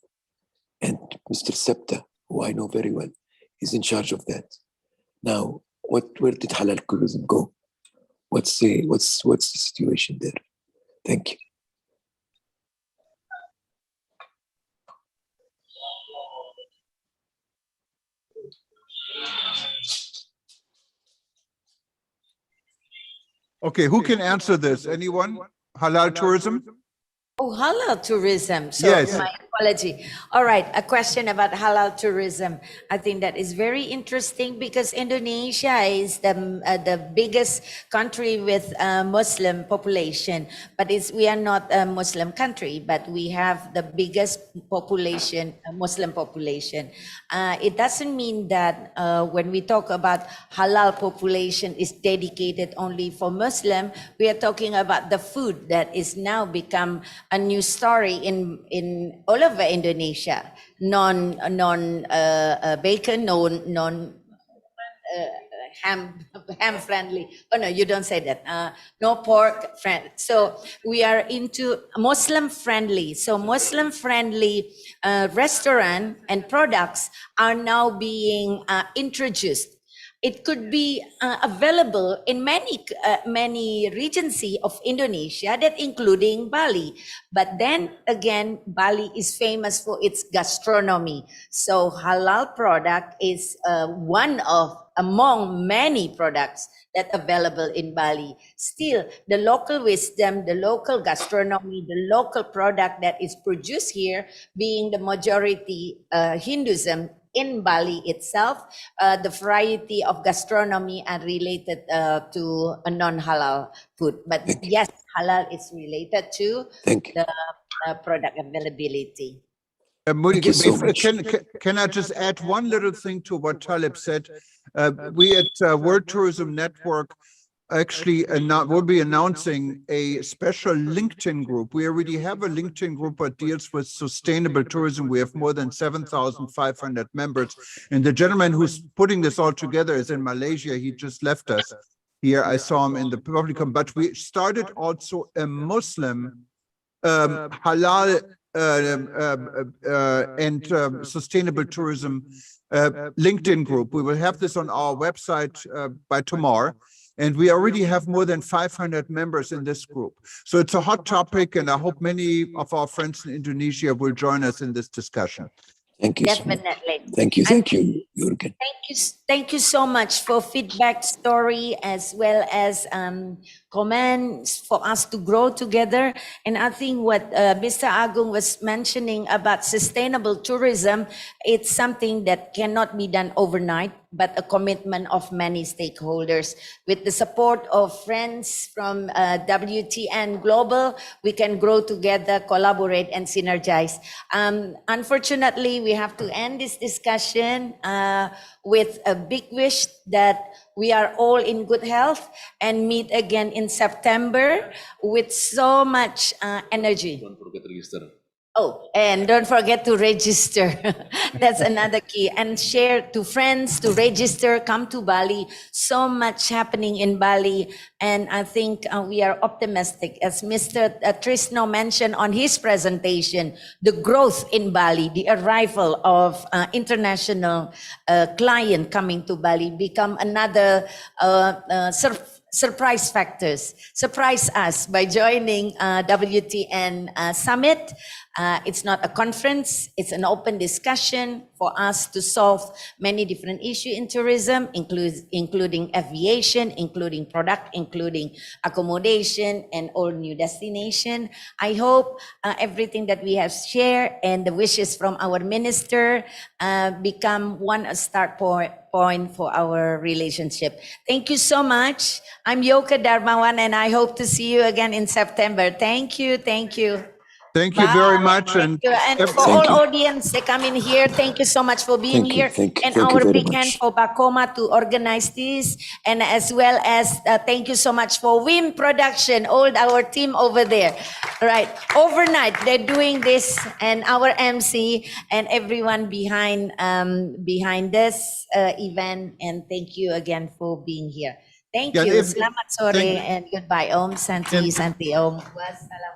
And Mr. Septa, who I know very well, is in charge of that. Now, where did halal tourism go? What's the situation there? Thank you. Okay, who can answer this? Anyone? Halal tourism? Oh, halal tourism. So Yes. my apology. All right, a question about halal tourism. I think that is very interesting because Indonesia is the biggest country with a Muslim population, but we are not a Muslim country, but we have the biggest population, Muslim population. It doesn't mean that when we talk about halal population is dedicated only for Muslim, we are talking about the food that is now become a new story in all over Indonesia. Non bacon, non ham friendly. Oh no, you don't say that. No pork friend. So we are into Muslim friendly. So Muslim friendly restaurant and products are now being introduced. It could be available in many regency of Indonesia, that including Bali. But then again, Bali is famous for its gastronomy. So halal product is one of among many products that available in Bali. Still, the local wisdom, the local gastronomy, the local product that is produced here, being the majority Hinduism in Bali itself, the variety of gastronomy are related to a non-halal food. But yes, halal is related to the product availability. Modi, so much. can I just add one little thing to what Talib said? We at World Tourism Network actually will be announcing a special LinkedIn group. We already have a LinkedIn group that deals with sustainable tourism. We have more than 7,500 members. And the gentleman who's putting this all together is in Malaysia. He just left us here. I saw him in the public, but we started also a Muslim halal and sustainable tourism LinkedIn group. We will have this on our website by tomorrow. And we already have more than 500 members in this group. So it's a hot topic, and I hope many of our friends in Indonesia will join us in this discussion. Thank you. Definitely. Thank you, Jürgen. Thank you so much for feedback, story, as well as comments for us to grow together. And I think what Mr. Agung was mentioning about sustainable tourism, it's something that cannot be done overnight, but a commitment of many stakeholders. With the support of friends from WTN Global, we can grow together, collaborate, and synergize. Unfortunately, we have to end this discussion with a big wish that we are all in good health and meet again in September with so much energy. Don't forget to register. Oh, and don't forget to register. That's another key. And share to friends to register, come to Bali. So much happening in Bali. And I think we are optimistic. As Mr. Trisno mentioned on his presentation, the growth in Bali, the arrival of international client coming to Bali become another surprise factors. Surprise us by joining WTN Summit. It's not a conference, it's an open discussion for us to solve many different issues in tourism, including aviation, including product, including accommodation and all new destination. I hope everything that we have shared and the wishes from our minister become one start point for our relationship. Thank you so much. I'm Yoka Darmawan and I hope to see you again in September. Thank you. Thank you. Thank you very much. Thank you. And for Thank all you. audience that come in here, thank you so much for being Thank you, here. thank you, And thank you our very big hand much. for Bacoma to organize this. And as well as thank you so much for WIM Production, all our team over there. Right. Overnight, they're doing this, and our MC and everyone behind this event. And thank you again for being here. Thank Yeah, you. if- Selamat sore thank- and goodbye. Om Santi Santi Om.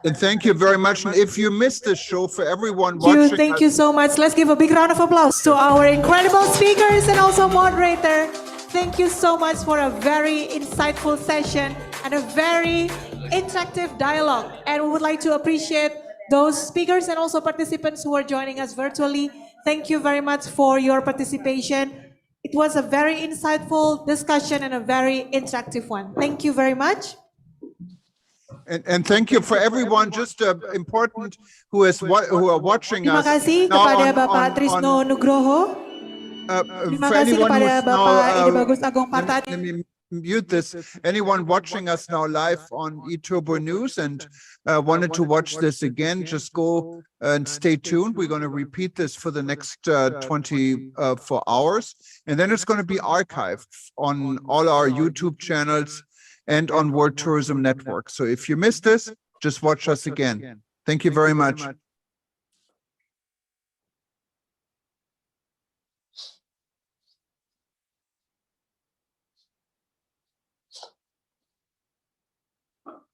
And thank you very much. And if you missed this show, for everyone Thank you. watching Thank us- you so much. Let's give a big round of applause to our incredible speakers and also moderator. Thank you so much for a very insightful session and a very interactive dialogue. And we would like to appreciate those speakers and also participants who are joining us virtually. Thank you very much for your participation. It was a very insightful discussion and a very interactive one. Thank you very much. And thank you for everyone, just important who are watching Terima us. kasih now kepada on- Bapak on- Trisno Nugroho. Terima for kasih anyone kepada who's now, Bapak Edi Bagus Agung let Partadi. me mute this. Anyone watching us now live on eTurbo News and wanted to watch this again, just go and stay tuned. We're going to repeat this for the next 24 hours. And then it's going to be archived on all our YouTube channels and on World Tourism Network. So if you missed this, just watch us again. Thank you very much.